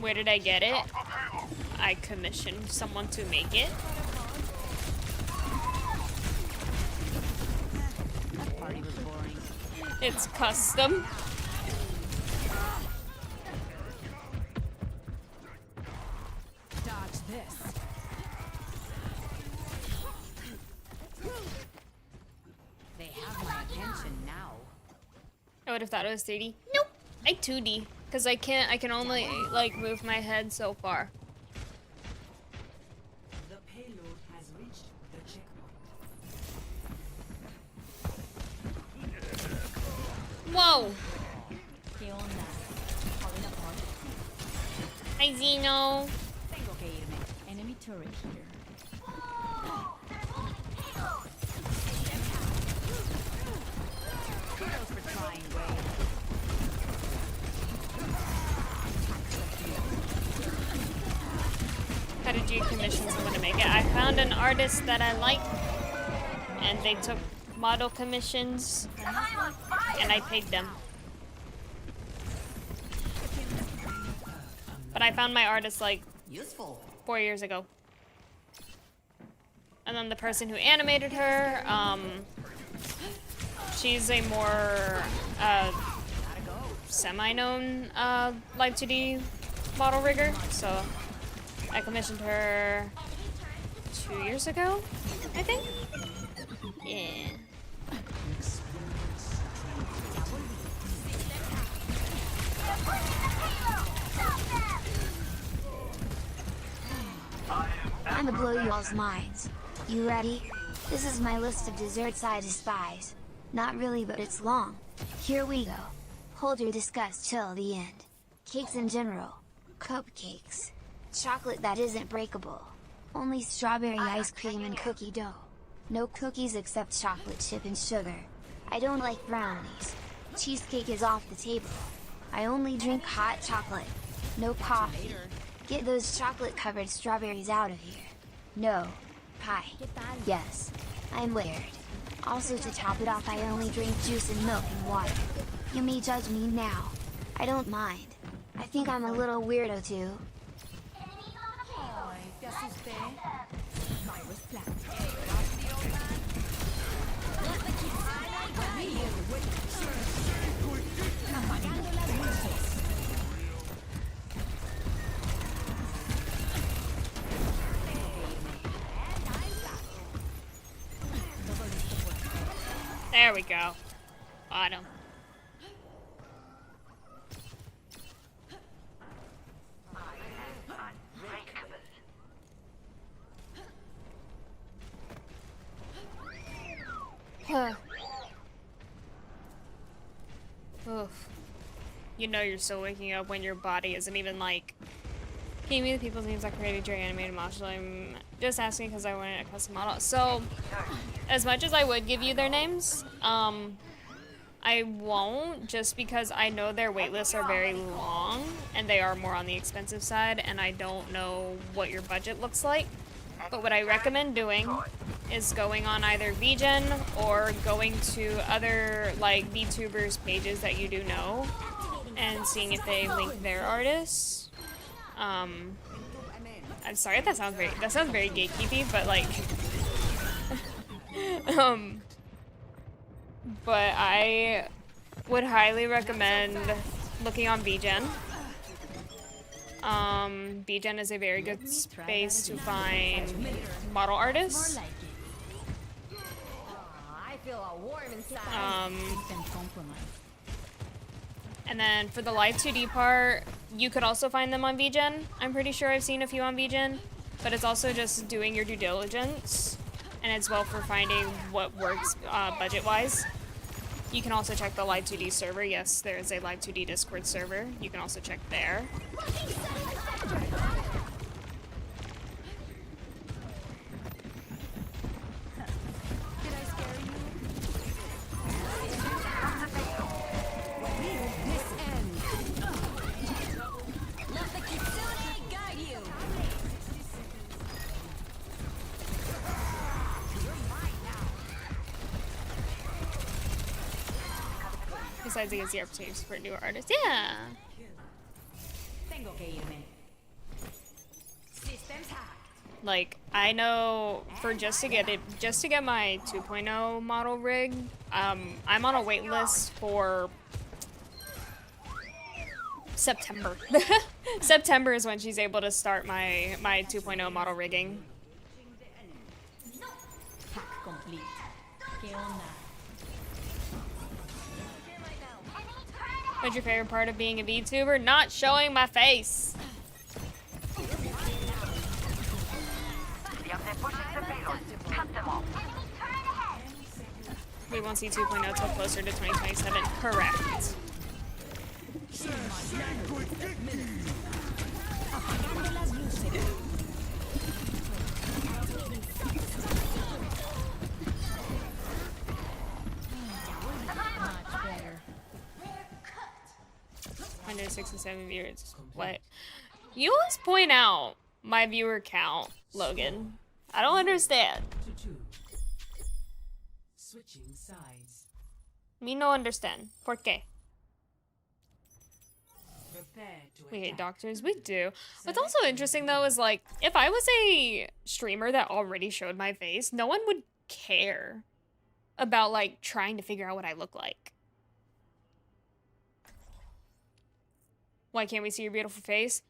Where did I get it? I commissioned someone to make it. That party was boring. It's custom. Dodge this. They have my attention now. I would have thought it was 3D. Nope. I 2D. Because I can only, like, move my head so far. The payload has reached the checkpoint. Whoa! ¿Qué onda? Falling apart. Hi, Zeno. Tengo que irme. Enemy turret here. Kudos for trying, Wade. How did you commission someone to make it? I found an artist that I like, and they took model commissions, and I paid them. But I found my artist like Useful. 4 years ago. And then the person who animated her, she's a more semi-known live 2D model rigger, so I commissioned her 2 years ago, I think. Yeah. I'm gonna blow you all's minds. You ready? This is my list of desserts I despise. Not really, but it's long. Here we go. Hold your disgust till the end. Cakes in general. Cupcakes. Chocolate that isn't breakable. Only strawberry ice cream and cookie dough. No cookies except chocolate chip and sugar. I don't like brownies. Cheesecake is off the table. I only drink hot chocolate. No coffee. Get those chocolate-covered strawberries out of here. No. Pie. Yes. I'm weird. Also, to top it off, I only drink juice and milk and water. You may judge me now. I don't mind. I think I'm a little weirdo too. Ay, te asusté. Virus plant. Apagando las luces. There we go. Autumn. Huh. Oof. You know you're still waking up when your body isn't even like. Can you give me the people's names I created your animated model? I'm just asking because I wanted a custom model. So, as much as I would give you their names, I won't, just because I know their waitlists are very long and they are more on the expensive side, and I don't know what your budget looks like. But what I recommend doing is going on either VGen or going to other like VTubers pages that you do know and seeing if they link their artists. I'm sorry if that sounds very gatekeepy, but like but I would highly recommend looking on VGen. VGen is a very good space to find model artists. I feel all warm inside. And then for the live 2D part, you could also find them on VGen. I'm pretty sure I've seen a few on VGen, but it's also just doing your due diligence, and it's well for finding what works budget-wise. You can also check the live 2D server. Yes, there is a live 2D Discord server. You can also check there. Besides, it gives the opportunities for newer artists. Yeah. Tengo que irme. Systems hacked. Like, I know for just to get my 2.0 model rig, I'm on a wait list for September. September is when she's able to start my 2.0 model rigging. Hack complete. ¿Qué onda? What's your favorite part of being a VTuber? Not showing my face. We won't see 2.0 till closer to 2027. Correct. Much better. 167 viewers. What? You always point out my viewer count, Logan. I don't understand. To 2. Switching sides. Me no understand. ¿Por qué? Prepare to We hate attack. doctors. We do. What's also interesting though is like, if I was a streamer that already showed my face, no one would care about like trying to figure out what I look like. Why can't we see your beautiful face?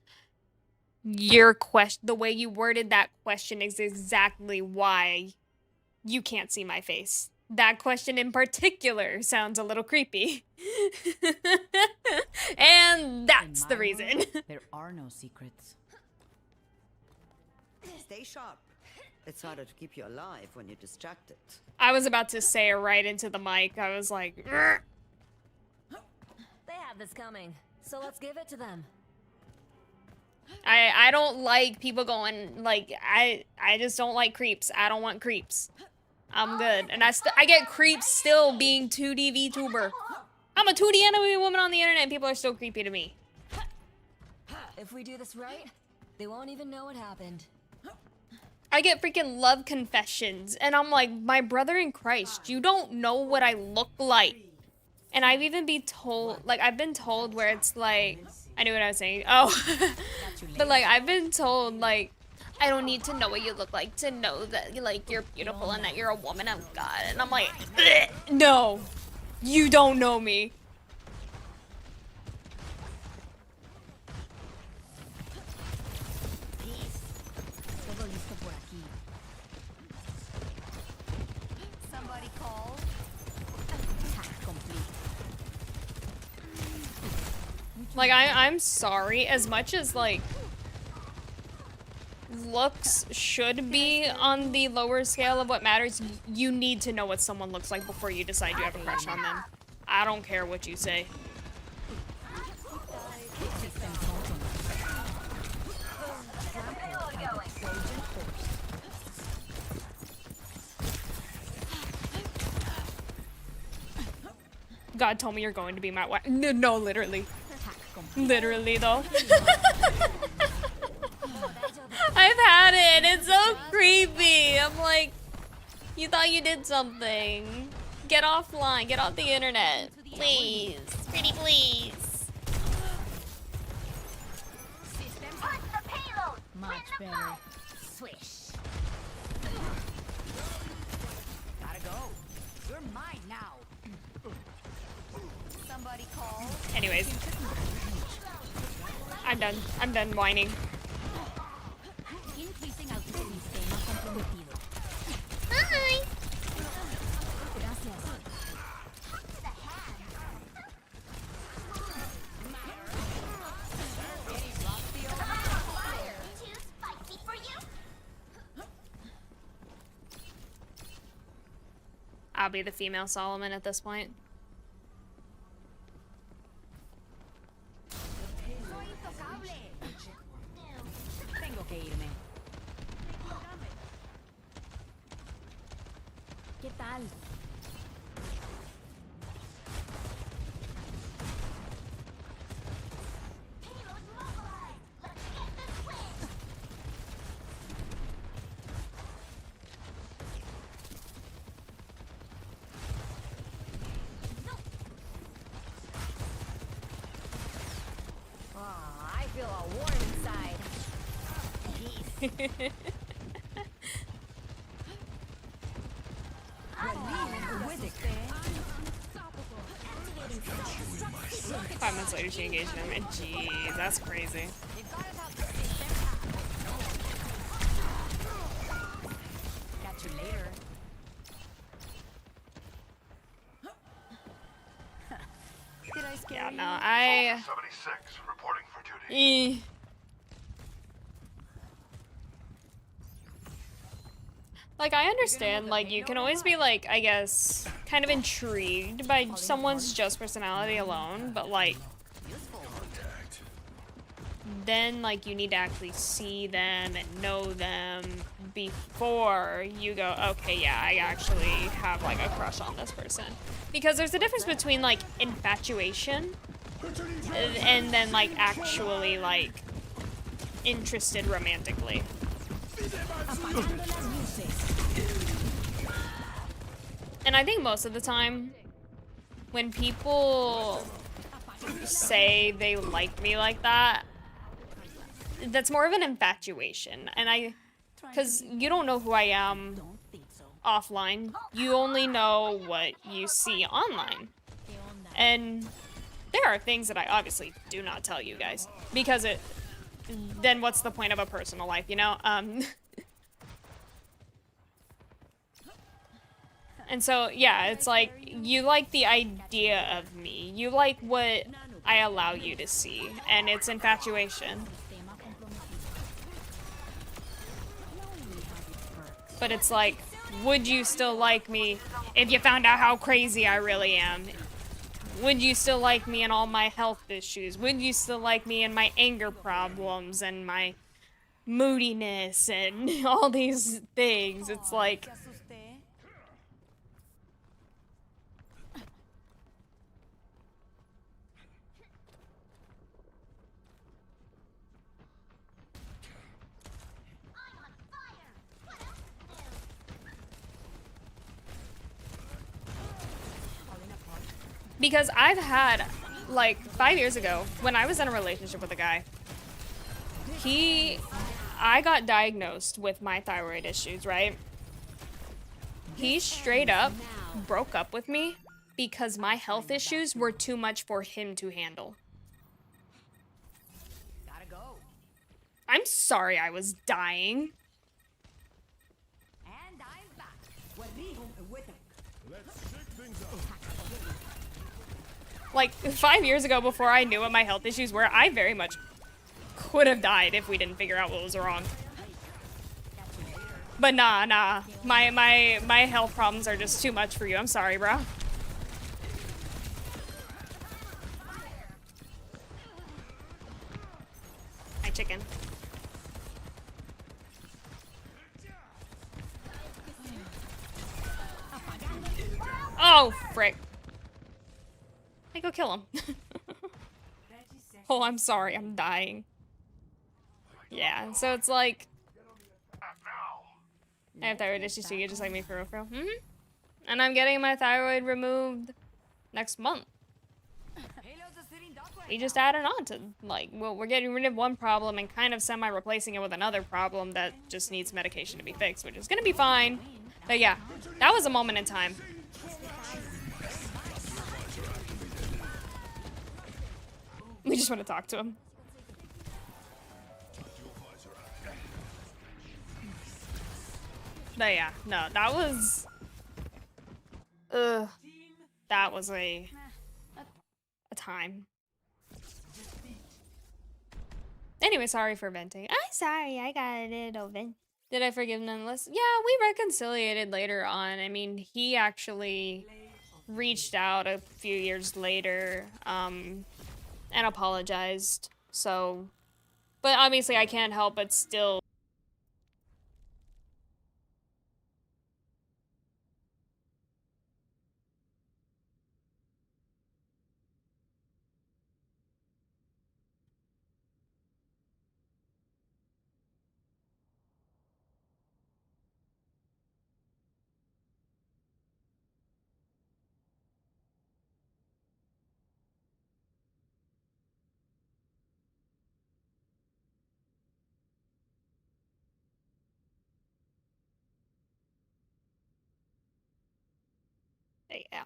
Your question, the way you worded that question is exactly why you can't see my face. That question in particular sounds a little creepy. And that's In the my reason. world, there are no secrets. Stay sharp. It's harder to keep you alive when you're distracted. I was about to say it right into the mic. I was like, "Grr." They have this coming, so let's give it to them. I don't like people going like I just don't like creeps. I don't want creeps. I'm good. And I get creeps still being 2D VTuber. I'm a 2D anime woman on the internet and people are still creepy to me. If we do this right, they won't even know what happened. I get freaking love confessions and I'm like, my brother in Christ, you don't know what I look like. And I've even been told, like I've been told where it's like, I knew what I was saying. Oh, but like I've been told like, I don't need to know what you look like to know that like you're beautiful and that you're a woman of God. And I'm like, "Bleh, no, you don't know me. Somebody call. Hack complete. Like I'm sorry, as much as like looks should be on the lower scale of what matters, you need to know what someone looks like before you decide you have a crush on them. I don't care what you say. Systems open. God told me you're going to be my wife. No, literally. Literally though. I've had it. It's so creepy. I'm like, you thought you did something. Get offline. Get off the internet. Please. Pretty please. Much better. Swish. Gotta go. You're mine now. Somebody call. Anyways. I'm done. I'm done whining. Increasing autosistema comprometido. Hi. Gracias. I'll be the female Solomon at this point. Tengo que irme. ¿Qué tal? all warm inside. Activating self-destruct. 5 months later, she engaged him. And jeez, that's crazy. They've got us out to save their path. Catch you later. Did I scare Yeah, you? no, I. 76 reporting for duty. Eh. Like, I understand, like, you can always be, like, I guess, kind of intrigued by someone's just personality alone, but, like, then, like, you need to actually see them and know them before you go, okay, yeah, I actually have, like, a crush on this person. Because there's a difference between, like, infatuation and then, like, actually, like, interested romantically. And I think most of the time, when people say they like me like that, that's more of an infatuation. And because you don't know who I am offline, you only know what you see online. And there are things that I obviously do not tell you guys, because then what's the point of a personal life, you know? And so, yeah, it's like, you like the idea of me. You like what I allow you to see, and it's infatuation. But it's like, would you still like me if you found out how crazy I really am? Would you still like me in all my health issues? Would you still like me in my anger problems and my moodiness and all these things? It's like, because I've had, like, 5 years ago, when I was in a relationship with a guy, I got diagnosed with my thyroid issues, right? He straight up broke up with me because my health issues were too much for him to handle. Gotta go. I'm sorry I was dying. And I'm back. Like, 5 years ago, before I knew what my health issues were, I very much could have died if we didn't figure out what was wrong. But nah. My health problems are just too much for you. I'm sorry, bro. Hi, chicken. Oh, frick. Hey, go kill him. Oh, I'm sorry. I'm dying. Yeah, so it's like, I have thyroid issues too, just like me, for real. And I'm getting my thyroid removed next month. We just added on to, like, well, we're getting rid of one problem and kind of semi-replacing it with another problem that just needs medication to be fixed, which is gonna be fine. But yeah, that was a moment in time. We just want to talk to him. But yeah, no, that was... that was a time. Anyway, sorry for venting. I'm sorry, I got a little vent. Did I forgive nonetheless? Yeah, we reconciliated later on. I mean, he actually reached out a few years later, and apologized. So, but obviously I can't help but still Yeah.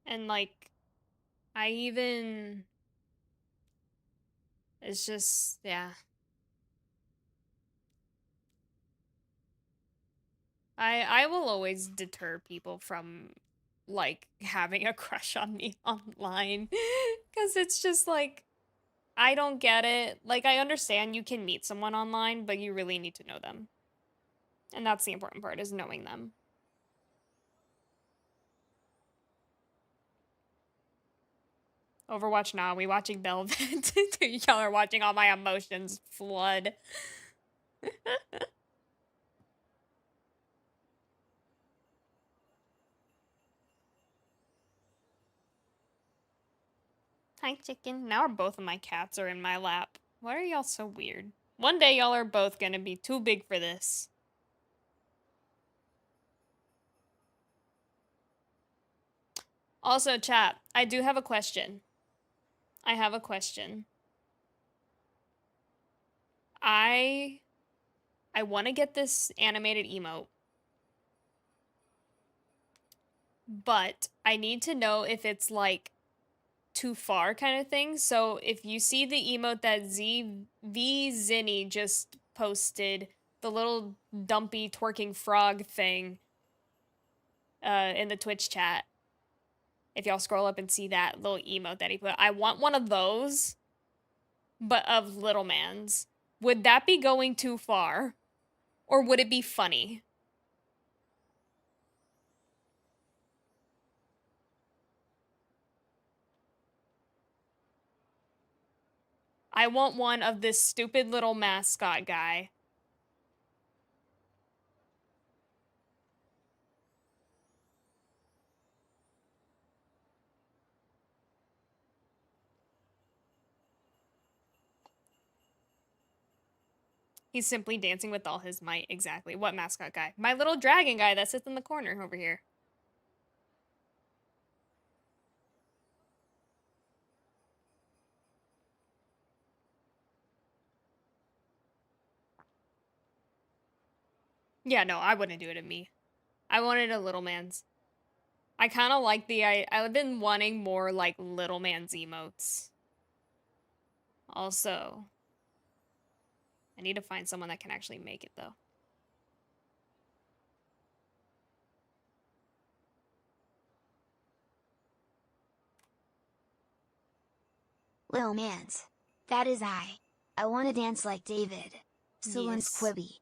And like, I even, it's just, yeah. I will always deter people from like having a crush on me online because it's just like I don't get it. Like I understand you can meet someone online, but you really need to know them. And that's the important part is knowing them. Overwatch now, we watching Velvet. Y'all are watching all my emotions flood. Hi, chicken. Now both of my cats are in my lap. Why are y'all so weird? One day y'all are both gonna be too big for this. Also, chat, I do have a question. I have a question. I want to get this animated emote. But I need to know if it's like too far kind of thing. So if you see the emote that Zinny just posted, the little dumpy twerking frog thing in the Twitch chat, if y'all scroll up and see that little emote that he put, I want one of those, but of Little Man's. Would that be going too far? Or would it be funny? I want one of this stupid little mascot guy. He's simply dancing with all his might. Exactly. What mascot guy? My little dragon guy that sits in the corner over here. Yeah, no, I wouldn't do it to me. I wanted a little man's. I kind of like the I've been wanting more like little man's emotes. Also, I need to find someone that can actually make it though. Lil Mans. That is I. I wanna dance like David. Someone's Yes. Quibby.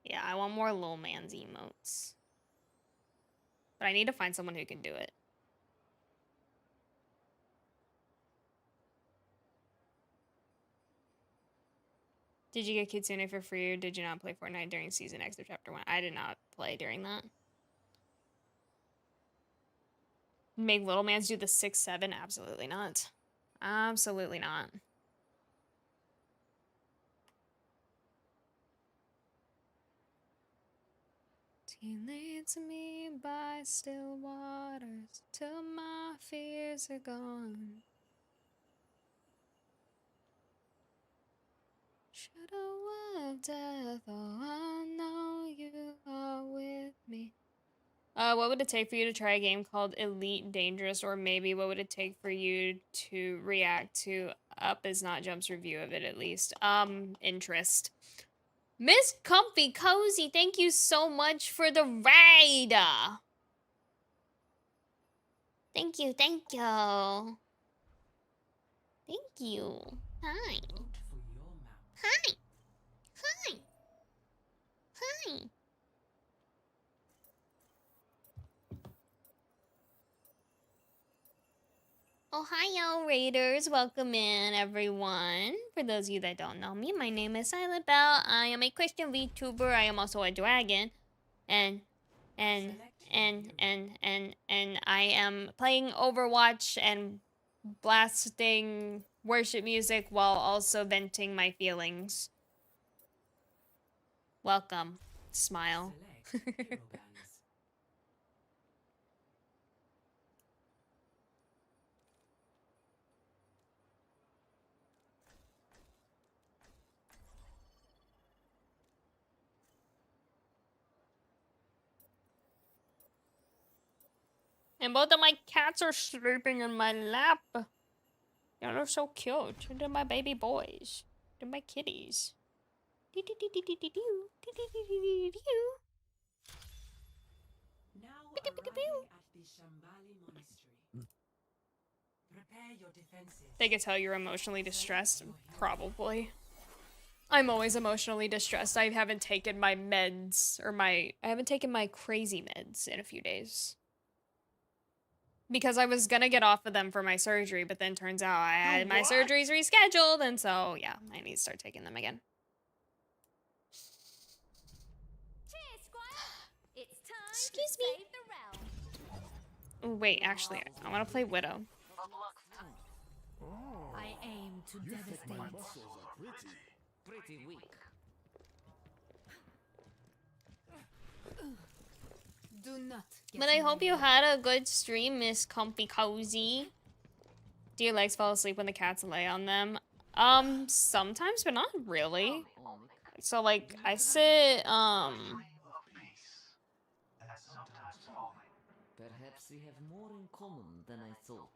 Yeah, I want more little man's emotes. But I need to find someone who can do it. Did you get Kitsune for free or did you not play Fortnite during Season X or Chapter 1? I did not play during that. Make little mans do the 6-7? Absolutely not. Absolutely not. He leads me by still waters till my fears are gone. Shadow of death, oh, I know you are with me. What would it take for you to try a game called Elite Dangerous, or maybe what would it take for you to react to Up Is Not Jump's review of it at least? Interest. Miss Comfy Cozy, thank you so much for the raid! Thank you, thank you. Thank you. Hi. Hi. Hi. Hi. Ohio Raiders, welcome in everyone. For those of you that don't know me, my name is Silent Bell. I am a Christian VTuber. I am also a dragon. And I am playing Overwatch and blasting worship music while also venting my feelings. Welcome. Smile. And both of my cats are sleeping in my lap. Yeah, they're so cute. They're my baby boys. They're my kitties. Now arriving at the Shambhali Monastery. Prepare your defenses. They could tell you're emotionally distressed. Probably. I'm always emotionally distressed. I haven't taken my meds, or I haven't taken my crazy meds in a few days. Because I was gonna get off of them for my surgery, but then turns out I had my surgeries rescheduled, and so, yeah, I need to start taking them again. Cheers, Squire. It's time Excuse to me. save the realm. Oh, wait, actually, I want to play Widow. I aim to devastate. Muscles are pretty weak. Do not. Get But I in my hope you way. had a good stream, Miss Comfy Cozy. Do your legs fall asleep when the cats lay on them? Sometimes, but not really. So, like, I sit, Of peace. And sometimes falling. Perhaps we have more in common than I thought.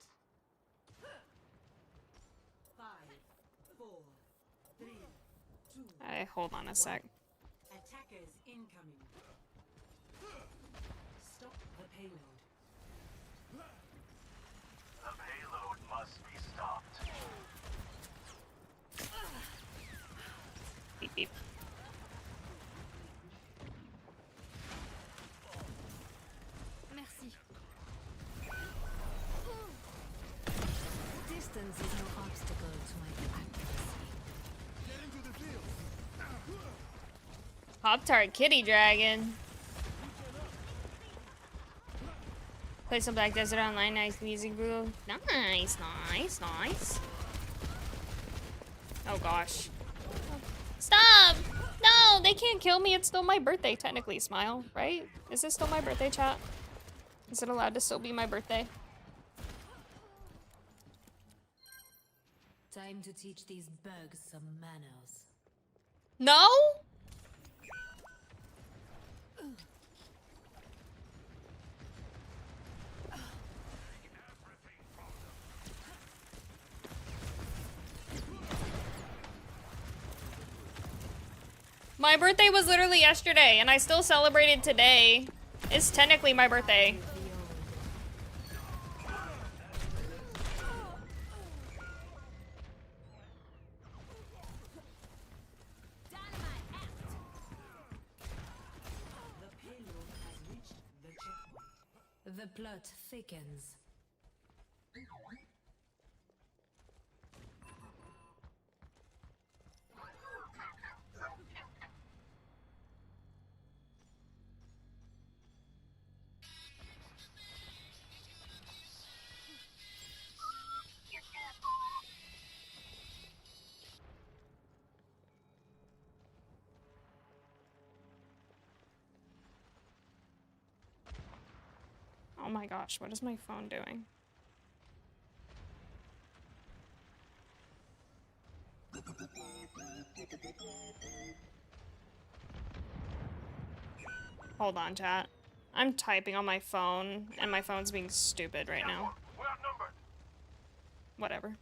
5, 4, 3, 2. hold on a sec. Attackers incoming. Stop the payload. The payload must be stopped. Beep beep. Merci. Distance is no obstacle to my accuracy. Pop-Tart Kitty Dragon. Play some Black Desert Online, nice music groove. Nice, nice, nice. Oh gosh. Stop! No, they can't kill me. It's still my birthday, technically, Smile, right? Is this still my birthday, chat? Is it allowed to still be my birthday? Time to teach these bugs some manners. No? My birthday was literally yesterday, and I still celebrated today. It's technically my birthday. Dynamite out. The payload has reached the checkpoint. The plot thickens. Oh my gosh, what is my phone doing? Hold on, chat. I'm typing on my phone, and my phone's being stupid right now. We're outnumbered. Whatever.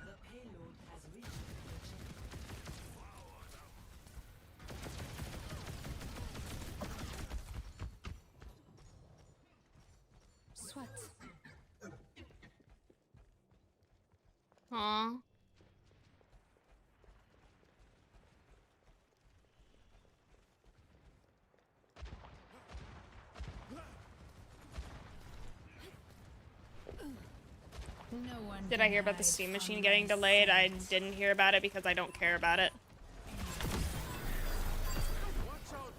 The payload has reached the checkpoint. Swat. Aw. No one Did can I hear about the hide steam from machine my getting delayed? I sight. didn't hear about it because I don't care about it.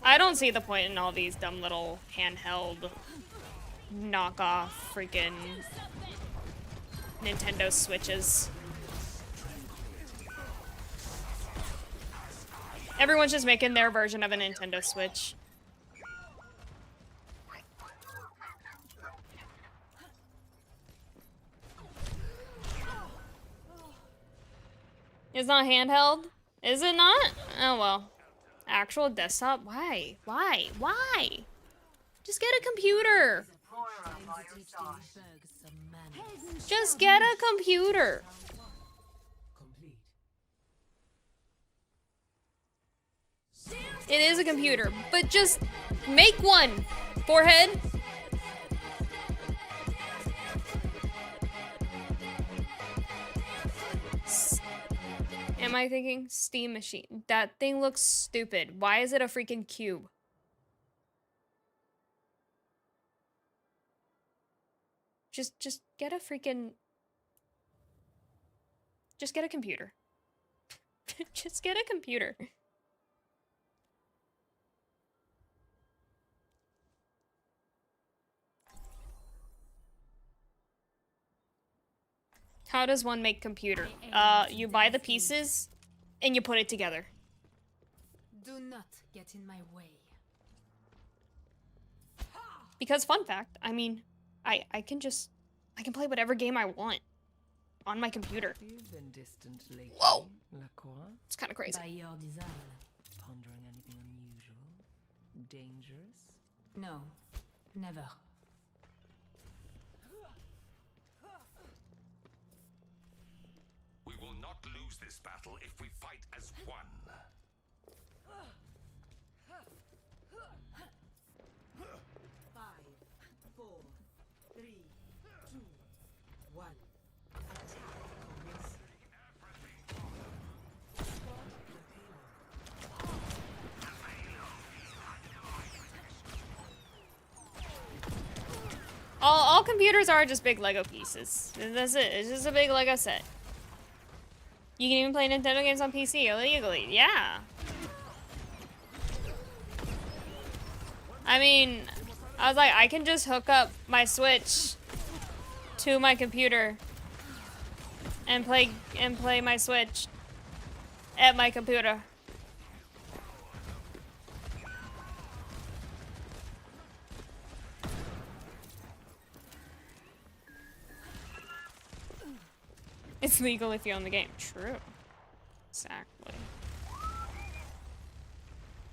I don't see the point in all these dumb little handheld knockoff freaking Nintendo Switches. Everyone's just making their version of a Nintendo Switch. It's not handheld? Is it not? Oh well. Actual desktop? Why? Why? Why? Just get a computer. Just get a computer. Complete. It is a computer, but just make one. Forehead. Am I thinking Steam machine? That thing looks stupid. Why is it a freaking cube? Just get a freaking... Just get a computer. Just get a computer. How does one make computer? You buy the pieces and you put it together. Do not get in my way. Because fun fact, I mean, I can play whatever game I want on my computer. You've been distant lately. Whoa! Lacroix? It's kind of crazy. By your design. Pondering anything unusual? Dangerous? No, never. We will not lose this battle if we fight as one. 5, 4, 3, 2, 1. Attack commence. All computers are just big Lego pieces. That's it. It's just a big Lego set. You can even play Nintendo games on PC illegally. Yeah. I mean, I was like, I can just hook up my Switch to my computer and play my Switch at my computer. It's legal if you own the game. True. Exactly.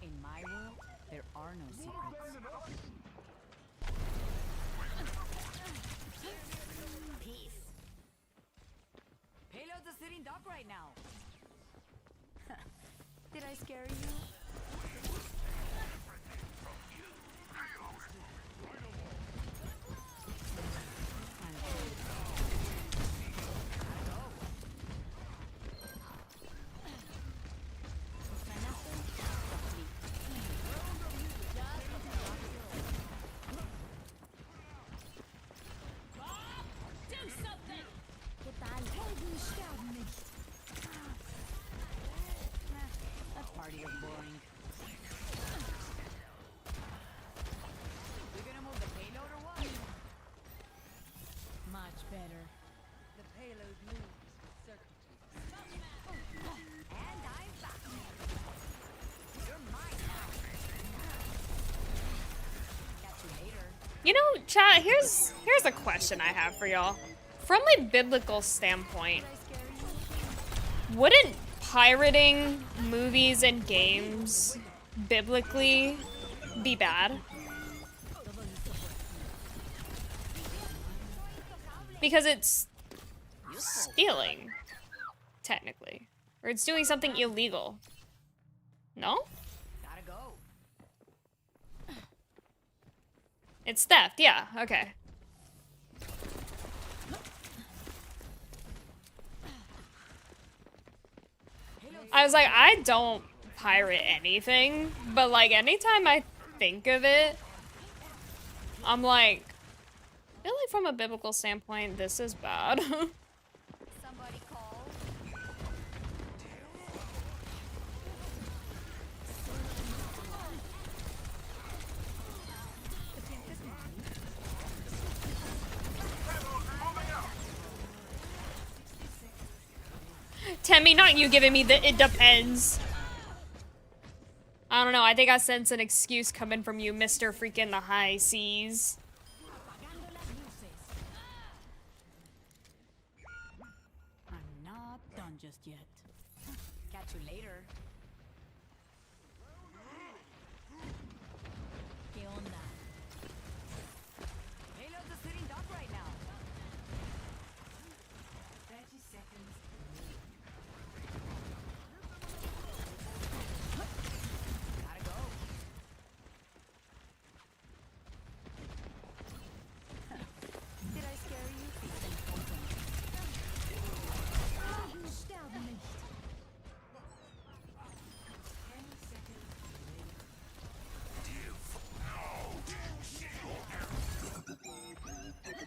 In my world, there are no secrets. Peace. Payload's a sitting duck right now. Did I scare you? That party was boring. We're gonna move the payload or what? Much better. The payload moves with circuitry. And I'm back. You're mine now. Catch you later. You know, chat, here's a question I have for y'all. From a biblical standpoint, wouldn't pirating movies and games biblically be bad? Because it's stealing, technically. Or it's doing something illegal. No? Gotta go. It's theft, yeah, okay. I was like, I don't pirate anything, but like anytime I think of it, I'm like, I feel like from a biblical standpoint, this is bad. Somebody call. Temmie, not you giving me the it depends. I don't know, I think I sense an excuse coming from you, Mr. Freaking the High Seas. I'm not done just yet. Catch you later. ¿Qué onda? Payloads are sitting duck right now. 30 seconds. Gotta go. Did I scare you? Sterben nicht. 10 seconds.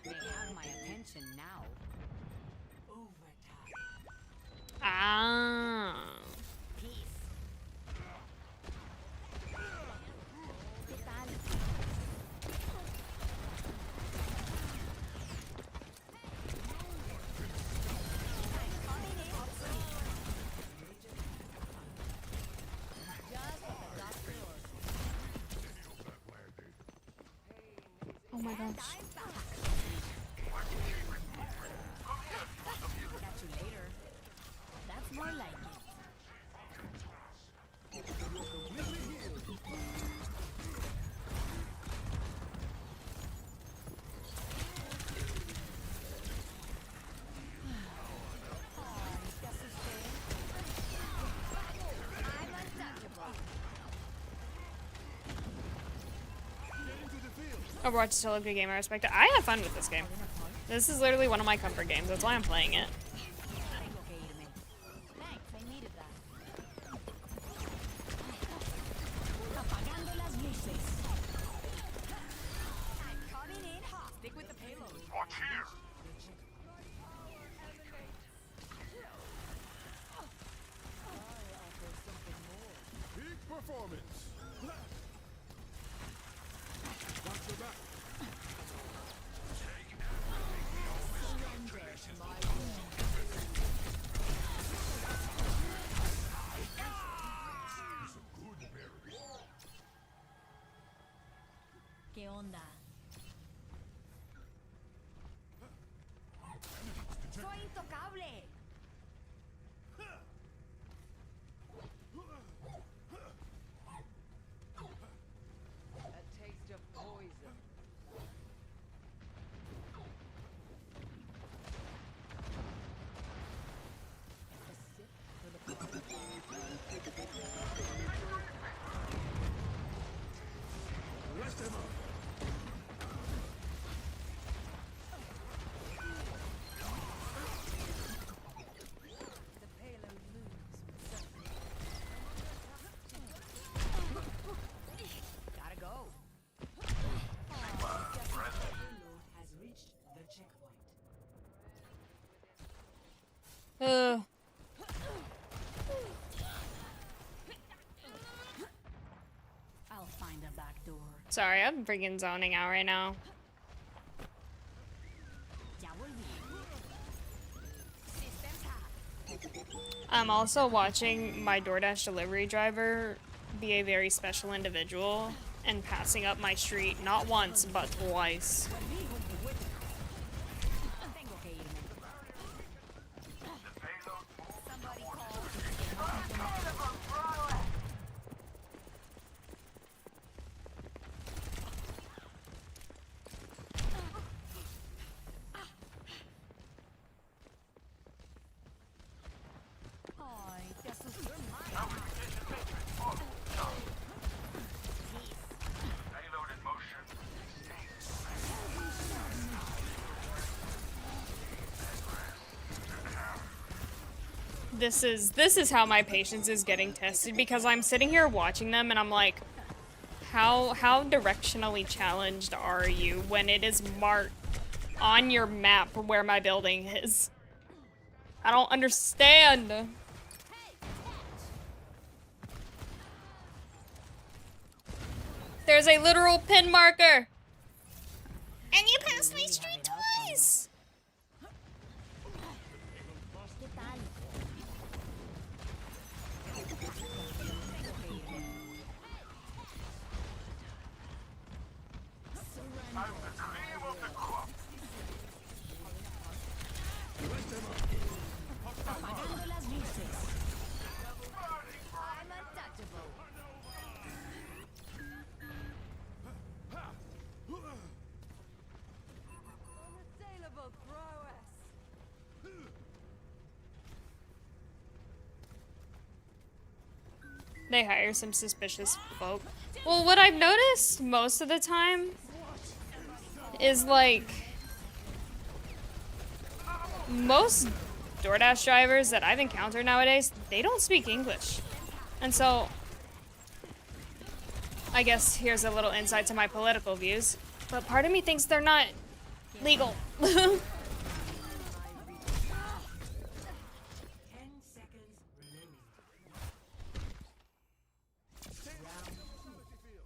They have my attention now. Overtime. Ah. Peace. ¿Qué tal? Oh my gosh. Catch you later. That's more like it. I'm untouchable. Overwatch is still a good game. I respect it. I have fun with this game. This is literally one of my comfort games. That's why I'm playing it. Tengo que irme. Thanks, I needed that. Apagando las luces. I'm coming in hot. Stick with the payload. Watch here. Peak performance. Watch your back. ¿Qué onda? ¡Soy intocable! A taste of poison. Rest him up. The payload moves. Gotta go. Payload has reached the checkpoint. Ugh. I'll find a back door. Sorry, I'm freaking zoning out right now. Ya volví. System tap. I'm also watching my DoorDash delivery driver be a very special individual and passing up my street not once but twice. Tengo que irme. Somebody call. Ay, te asusté. Payload in motion. This is how my patience is getting tested because I'm sitting here watching them and I'm like, how directionally challenged are you when it is marked on your map where my building is? I don't understand. There's a literal pin marker. And you passed my street twice. ¿Qué tal? Apagando las luces. They hire some suspicious folk. Well, what I've noticed most of the time is like most DoorDash drivers that I've encountered nowadays, they don't speak English. And so I guess here's a little insight to my political views, but part of me thinks they're not legal. 10 seconds remaining. Round 2. Complete.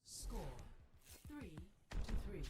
Score 3-3.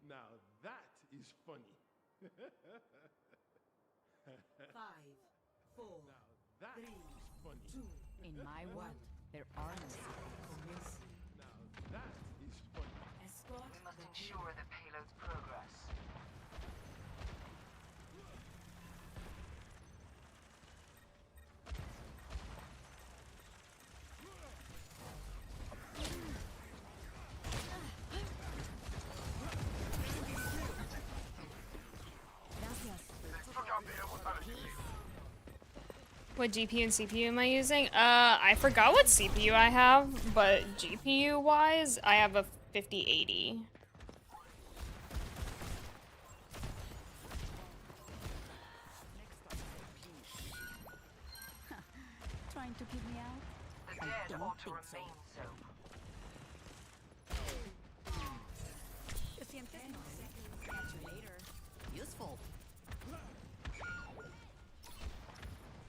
Now that is funny. 5, 4, Now that 3, is funny. 2, In my world, there are no secrets. commence. Now that is funny. Escort the Ensure the payload's progress. What GPU and CPU am I using? I forgot what CPU I have, but GPU wise, I have a 5080. Trying to keep me out? The I dead don't ought to think so. remain so. Lo sientes? Catch you later. Useful.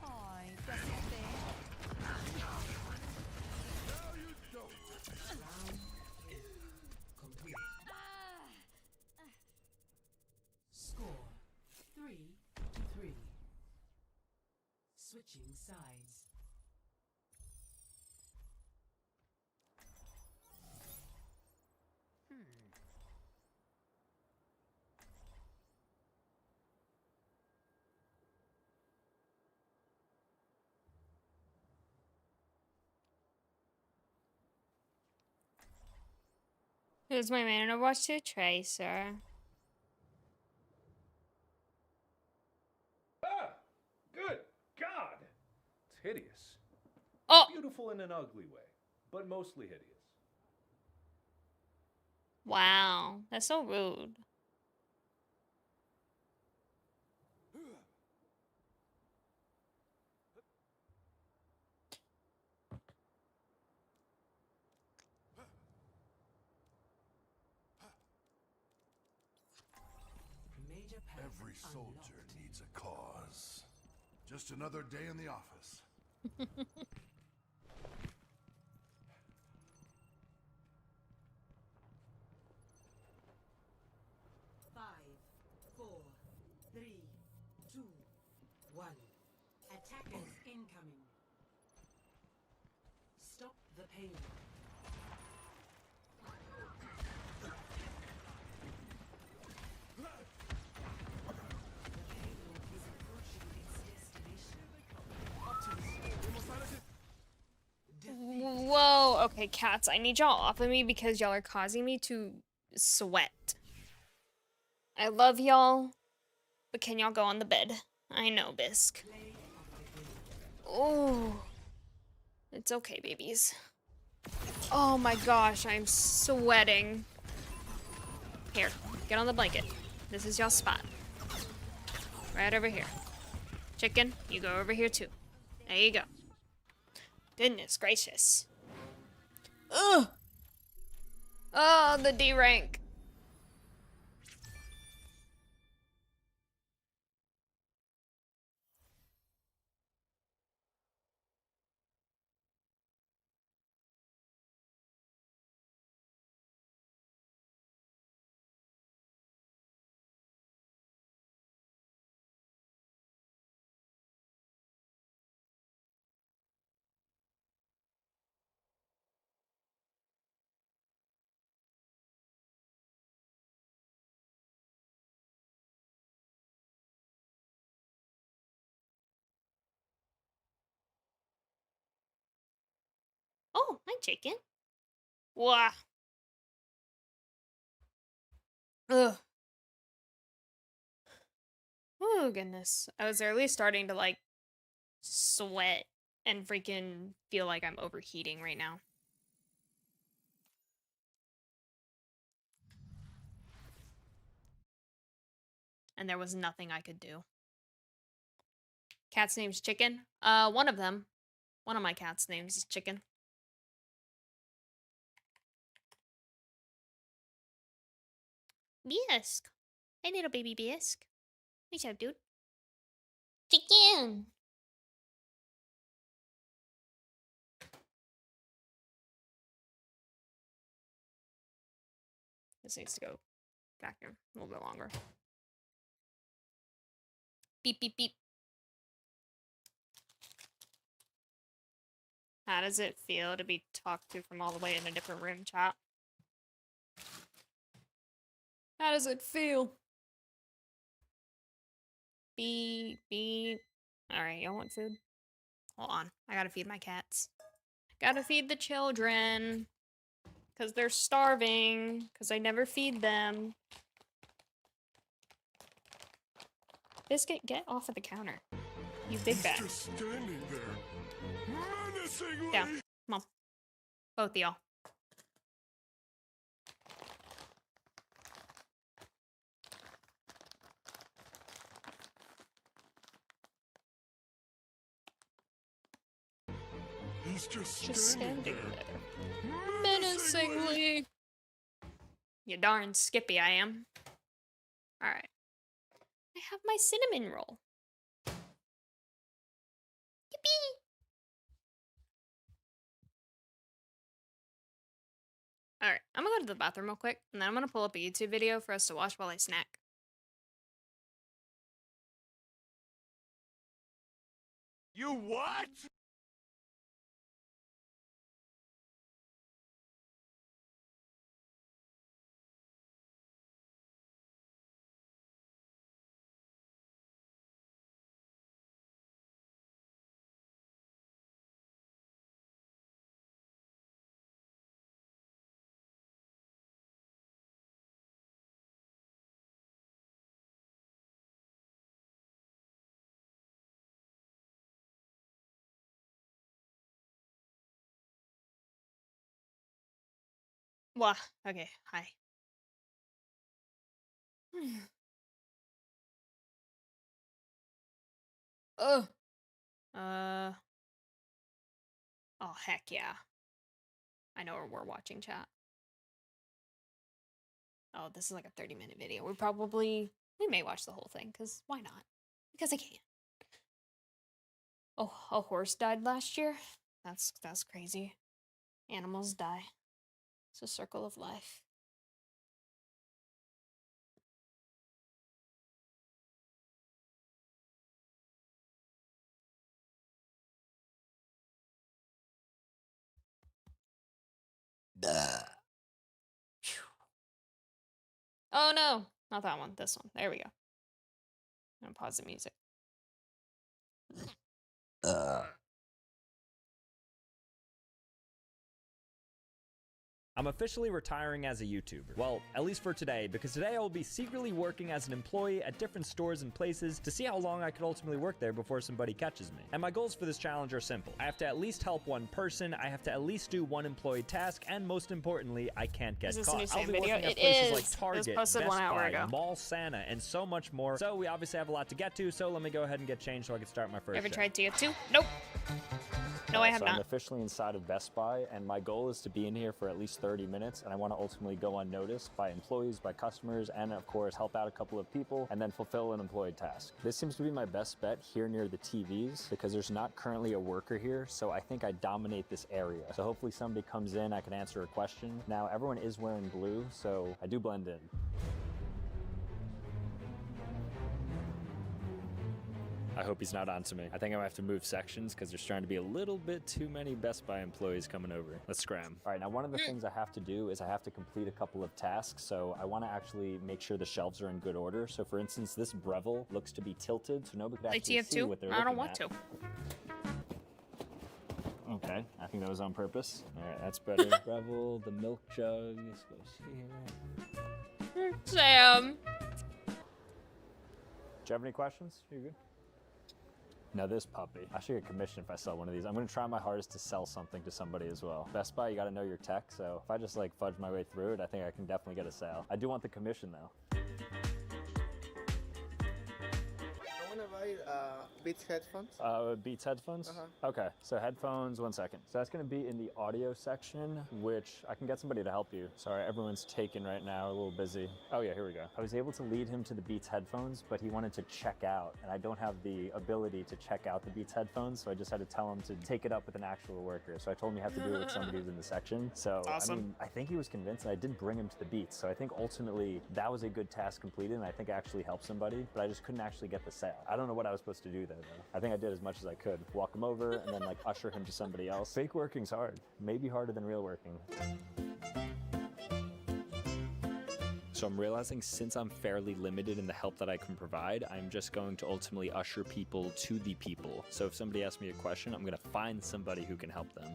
Ay, te asusté. complete. Score 3-3. Switching sides. Who's my man in Overwatch 2? Tracer. Ah! Good God! It's hideous. Oh! Beautiful in an ugly way, but mostly hideous. Wow. That's so rude. Major pass Every soldier unlocked. needs a cause. Just another day in the office. 5, 4, 3, 2, 1. Attackers incoming. Stop the payload. The payload is approaching its destination. Whoa. Okay, cats, I need y'all off of me because y'all are causing me to sweat. I love y'all, but can y'all go on the bed? I know, Bisque. Oh. It's okay, babies. Oh my gosh, I'm sweating. Here, get on the blanket. This is your spot. Right over here. Chicken, you go over here too. There you go. Goodness gracious. Ugh! Oh, the D rank. Oh, hi, chicken. Wow. Ugh. Oh, goodness. I was early starting to, like, sweat and freaking feel like I'm overheating right now. And there was nothing I could do. Cat's name's Chicken? One of them. One of my cat's names is Chicken. Bisque. Hey, little baby Bisque. What's up, dude? Chicken! This needs to go back here a little bit longer. Beep, beep, beep. How does it feel to be talked to from all the way in a different room, chat? How does it feel? Beep, beep. Alright, y'all want food? Hold on. I gotta feed my cats. Gotta feed the children. Because they're starving. Because I never feed them. Biscuit, get off of the counter. You big bag. Just standing there, menacingly. Down. Come on. Both of y'all. He's just Standing standing there. there, Menacingly. You darn Skippy I am. Alright. I have my cinnamon roll. Yippee! Alright, I'm gonna go to the bathroom real quick, and then I'm gonna pull up a YouTube video for us to watch while I snack. You what? Wah, okay, hi. Ugh. Oh, heck yeah. I know we're watching, chat. Oh, this is like a 30-minute video. We may watch the whole thing, because why not? Because I can. Oh, a horse died last year? That's crazy. Animals die. It's a circle of life. Oh no, not that one. This one. There we go. I'm gonna pause the music. I'm officially retiring as a YouTuber. Well, at least for today, because today I will be secretly working as an employee at different stores and places to see how long I could ultimately work there before somebody catches me. And my goals for this challenge are simple. I have to at least help one person, I have to at least do one employee task, and most importantly, I can't get Is this a caught. new I'll same be video? working at It places is. like It was Target, posted Best 1 hour Buy, ago. Mall, Santa, and so much more. So we obviously have a lot to get to, so let me go ahead and get changed so I can start my first Ever shift. tried TF2? Nope. No, I have So not. I'm officially inside of Best Buy, and my goal is to be in here for at least 30 minutes, and I want to ultimately go unnoticed by employees, by customers, and of course help out a couple of people, and then fulfill an employee task. This seems to be my best bet here near the TVs, because there's not currently a worker here, so I think I dominate this area. So hopefully somebody comes in, I can answer a question. Now, everyone is wearing blue, so I do blend in. I hope he's not onto me. I think I'm gonna have to move sections because there's trying to be a little bit too many Best Buy employees coming over. Let's scram. All right, now one of the things I have to do is I have to complete a couple of tasks. So I want to actually make sure the shelves are in good order. So for instance, this Breville looks to be tilted, so nobody could Like actually see TF2? what they're I don't looking want at. to. Okay, I think that was on purpose. All right, that's better. Breville, the milk jug. This goes here. Sam. Do you have any questions? You good? Now this puppy, I should get commission if I sell one of these. I'm gonna try my hardest to sell something to somebody as well. Best Buy, you gotta know your tech, so if I just like fudge my way through it, I think I can definitely get a sale. I do want the commission though. I want to buy Beats headphones. Beats headphones? Okay, so headphones, 1 second. So that's gonna be in the audio section, which I can get somebody to help you. Sorry, everyone's taken right now, a little busy. Oh yeah, here we go. I was able to lead him to the Beats headphones, but he wanted to check out, and I don't have the ability to check out the Beats headphones, so I just had to tell him to take it up with an actual worker. So I told him you have to do it with somebody who's in the section. So, Awesome. I mean, I think he was convinced, and I did bring him to the Beats. So I think ultimately that was a good task completed, and I think I actually helped somebody, but I just couldn't actually get the sale. I don't know what I was supposed to do there, though. I think I did as much as I could. Walk him over and then like usher him to somebody else. Fake working's hard. Maybe harder than real working. So I'm realizing since I'm fairly limited in the help that I can provide, I'm just going to ultimately usher people to the people. So if somebody asks me a question, I'm gonna find somebody who can help them.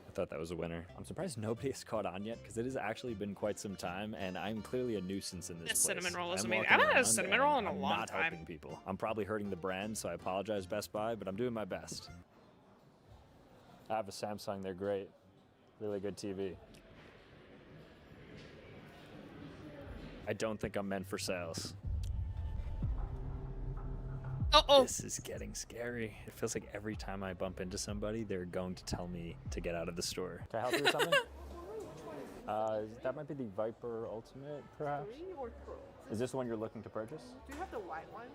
I thought that was a winner. I'm surprised nobody has caught on yet because it has actually been quite some time and I'm clearly a nuisance in this This place. cinnamon roll is I'm amazing. walking I haven't had a around cinnamon and roll in a I'm long not time. helping people. I'm probably hurting the brand, so I apologize, Best Buy, but I'm doing my best. I have a Samsung, they're great. Really good TV. I don't think I'm meant for sales. Uh-oh. This is getting scary. It feels like every time I bump into somebody, they're going to tell me to get out of the store. Can I help you with something? That might be the Viper Ultimate, perhaps? 3 or Pro? Is this the one you're looking to purchase? Do you have the white one?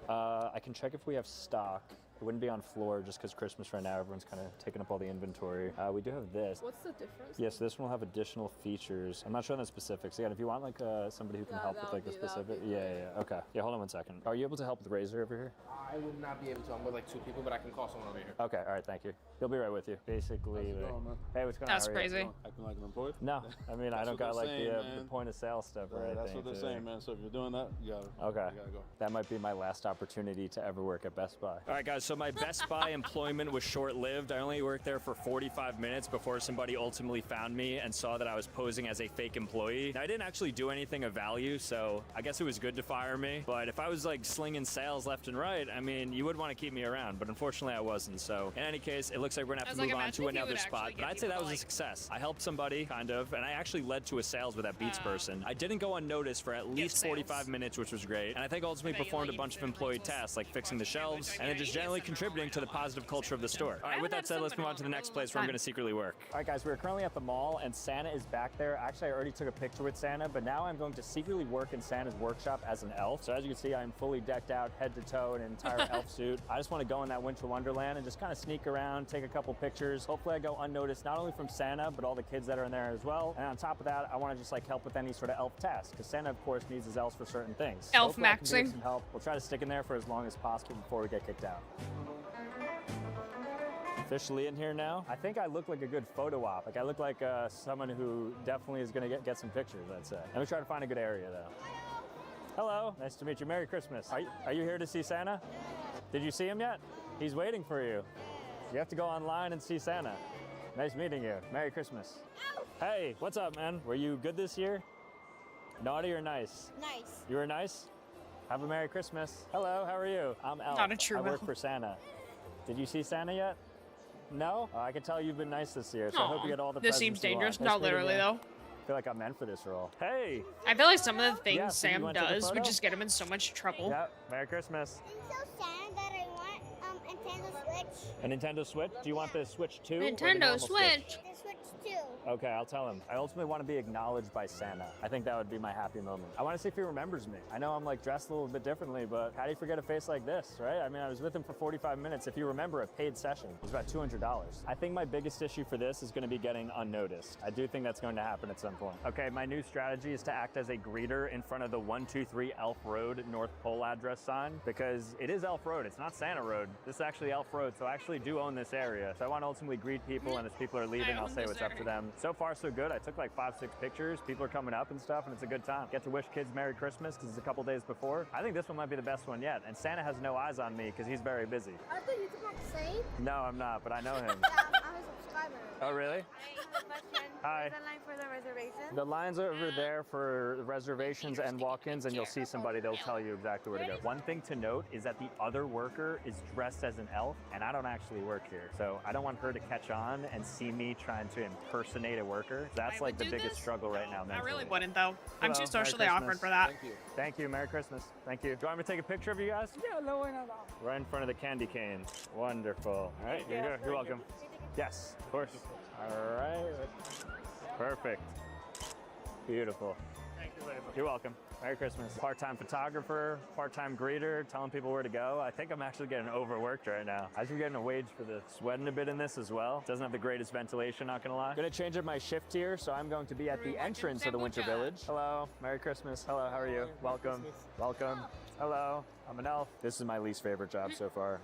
I can check if we have stock. It wouldn't be on floor just because Christmas right now, everyone's kind of taking up all the inventory. We do have this. What's the difference? Yes, this one will have additional features. I'm not sure on the specifics. Again, if you want like somebody who can help with like the specific. Yeah. Okay. Yeah, hold on 1 second. Are you able to help with Razor over here? I would not be able to. I'm with like 2 people, but I can call someone over here. Okay, all right, thank you. He'll be right with you. Basically, How's it going, man? hey, what's going That's on? How are you? crazy. Acting like an employee? No, I mean, I That's don't what got they're like saying, the man. point of sale stuff or anything. That's what they're saying, man. So if you're doing that, you gotta. Okay. You gotta go. That might be my last opportunity to ever work at Best Buy. All right, guys, so my Best Buy employment was short-lived. I only worked there for 45 minutes before somebody ultimately found me and saw that I was posing as a fake employee. Now, I didn't actually do anything of value, so I guess it was good to fire me. But if I was like slinging sales left and right, I mean, you would want to keep me around, but unfortunately I wasn't. So in any case, it looks like we're gonna have to move on to another spot, but I'd say that was a success. I helped somebody, kind of, and I actually led to a sales with that Beats person. I didn't go unnoticed for at least 45 minutes, which was great, and I think ultimately performed a bunch of employee tasks, like fixing the shelves, and then just generally contributing to the positive culture of the store. All right, with that said, let's move on to the next place where I'm gonna secretly work. All right, guys, we're currently at the mall, and Santa is back there. Actually, I already took a picture with Santa, but now I'm going to secretly work in Santa's workshop as an elf. So as you can see, I'm fully decked out, head to toe, in an entire elf suit. I just want to go in that Winter Wonderland and just kind of sneak around, take a couple pictures. Hopefully I go unnoticed, not only from Santa, but all the kids that are in there as well. And on top of that, I want to just like help with any sort of elf task, because Santa, of course, needs his elves for certain things. Elf Hopefully I can give maxing. some help. We'll try to stick in there for as long as possible before we get kicked out. Officially in here now. I think I look like a good photo op. Like I look like someone who definitely is gonna get some pictures, I'd say. Let me try to find a good area though. Hello, nice to meet you. Merry Christmas. Are you here to see Santa? Did you see him yet? He's waiting for you. You have to go online and see Santa. Nice meeting you. Merry Christmas. Hey, what's up, man? Were you good this year? Naughty or nice? Nice. You were nice? Have a Merry Christmas. Hello, how are you? I'm Elf. Not a true I work elf. for Santa. Did you see Santa yet? No? I can tell you've been nice this year, so I hope Aw, you get all the this presents seems you want. dangerous. Nice Not meeting literally you. though. I feel like I'm meant for this role. Hey! I feel like some of the things Yeah, so you Sam wanna take a does would photo? just get him in so much trouble. Yep, Merry Christmas. I'm so sad that I want Nintendo Switch. A Nintendo Switch? Do you want the Switch 2? or the Nintendo normal Switch. The Switch 2. Okay, I'll tell him. I ultimately want to be acknowledged by Santa. I think that would be my happy moment. I want to see if he remembers me. I know I'm like dressed a little bit differently, but how do you forget a face like this, right? I mean, I was with him for 45 minutes. If you remember, a paid session was about $200. I think my biggest issue for this is going to be getting unnoticed. I do think that's going to happen at some point. Okay, my new strategy is to act as a greeter in front of the 123 Elf Road North Pole address sign, because it is Elf Road. It's not Santa Road. This is actually Elf Road, so I actually do own this area. So I want to ultimately greet people, and as people are leaving, I'll say what's up to them. So far, so good. I took like 5-6 pictures. People are coming up and stuff, and it's a good time. Get to wish kids Merry Christmas because it's a couple days before. I think this one might be the best one yet. And Santa has no eyes on me because he's very busy. I thought you took the same. No, I'm not, but I know him. I'm a subscriber. Oh, really? I have a question. Hi. Is the line for the reservation? The lines are over there for reservations and walk-ins, and you'll see somebody. They'll tell you exactly where to go. One thing to note is that the other worker is dressed as an elf, and I don't actually work here. So I don't want her to catch on and see me trying to impersonate a worker. That's I like would the do biggest this? struggle right now I mentally. really wouldn't though. I'm Hello, too Merry socially awkward Christmas. for that. Thank you. Thank you. Merry Christmas. Thank you. Do you want me to take a picture of you guys? Yeah, no, right in front of the candy cane. Wonderful. All right, here you go. You're welcome. Yes, of course. All right. Perfect. Beautiful. Thank you very much. You're welcome. Merry Christmas. Part-time photographer, part-time greeter, telling people where to go. I think I'm actually getting overworked right now. I should be getting a wage for this. Sweating a bit in this as well. Doesn't have the greatest ventilation, not gonna lie. Gonna change up my shift here, so I'm going to be at the entrance of the Winter Village. Hello, Merry Christmas. Hello, how are you? Welcome. Welcome. Hello, I'm an elf. This is my least favorite job so far.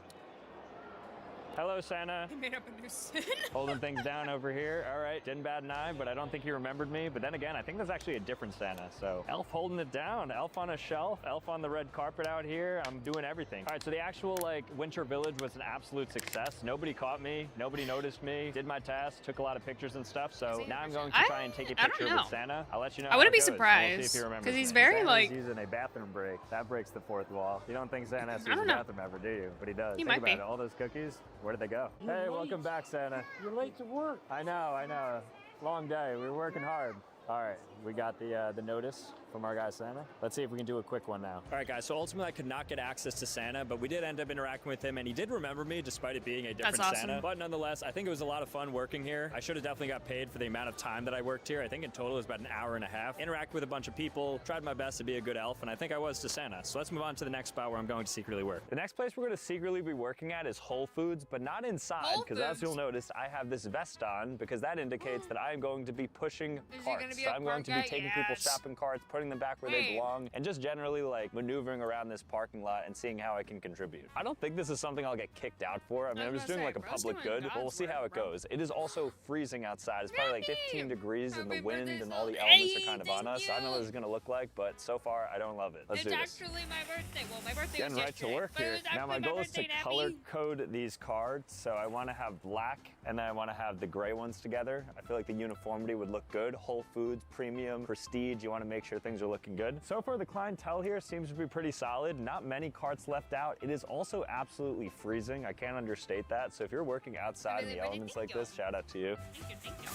Hello, Santa. He made up a new sin. Holding things down over here. All right, didn't bat an eye, but I don't think he remembered me. But then again, I think that's actually a different Santa. So elf holding it down, elf on a shelf, elf on the red carpet out here. I'm doing everything. All right, so the actual like Winter Village was an absolute success. Nobody caught me, nobody noticed me, did my task, took a lot of pictures and stuff. So now I'm going to try and take a I don't picture know. with Santa. I'll let you know. I wouldn't how it be goes. We'll surprised, see if he remembers 'cause he's me. very, Santa's like- using a bathroom break. That breaks the fourth wall. You don't think Santa has to I use don't the know. bathroom ever, do you? But he does. He Think might about be. it. All those cookies, where did they go? Hey, welcome back, Santa. You're late to work. I know. Long day. We were working hard. All right, we got the notice from our guy Santa. Let's see if we can do a quick one now. All right, guys, so ultimately I could not get access to Santa, but we did end up interacting with him, and he did remember me despite it being a different That's awesome. Santa. But nonetheless, I think it was a lot of fun working here. I should have definitely got paid for the amount of time that I worked here. I think in total it was about an hour and a half. Interacted with a bunch of people, tried my best to be a good elf, and I think I was to Santa. So let's move on to the next spot where I'm going to secretly work. The next place we're going to secretly be working at is Whole Foods, but not inside, Whole because as Foods? you'll notice, I have this vest on because that indicates that I am going to be pushing Is he carts. gonna be So a I'm going cart to be guy? taking people's Yes. shopping carts, putting them back where they Wait. belong, and just generally like maneuvering around this parking lot and seeing how I can contribute. I don't think this is something I'll get kicked out for. I mean, I'm was just gonna doing like say, a bro's public doing good, but we'll God's see how work, it bro. goes. It is also freezing outside. It's probably like Randy! 15 degrees and the Happy wind birthday, and all the Sal. elements are Hey, kind of on us. thank I don't know what you. this is gonna look like, but so far I don't love it. Let's It's do this. actually my birthday. Well, my birthday Getting was right to yesterday, work but it here. was Now my actually goal is to birthday, color Abby. code these cards. So I want to have black and then I want to have the gray ones together. I feel like the uniformity would look good. Whole Foods, premium, prestige. You want to make sure things are looking good. So far the clientele here seems to be pretty solid. Not many carts left out. It is also absolutely freezing. I can't understate that. So if you're working outside in the elements like this, shout out to you. Thank you.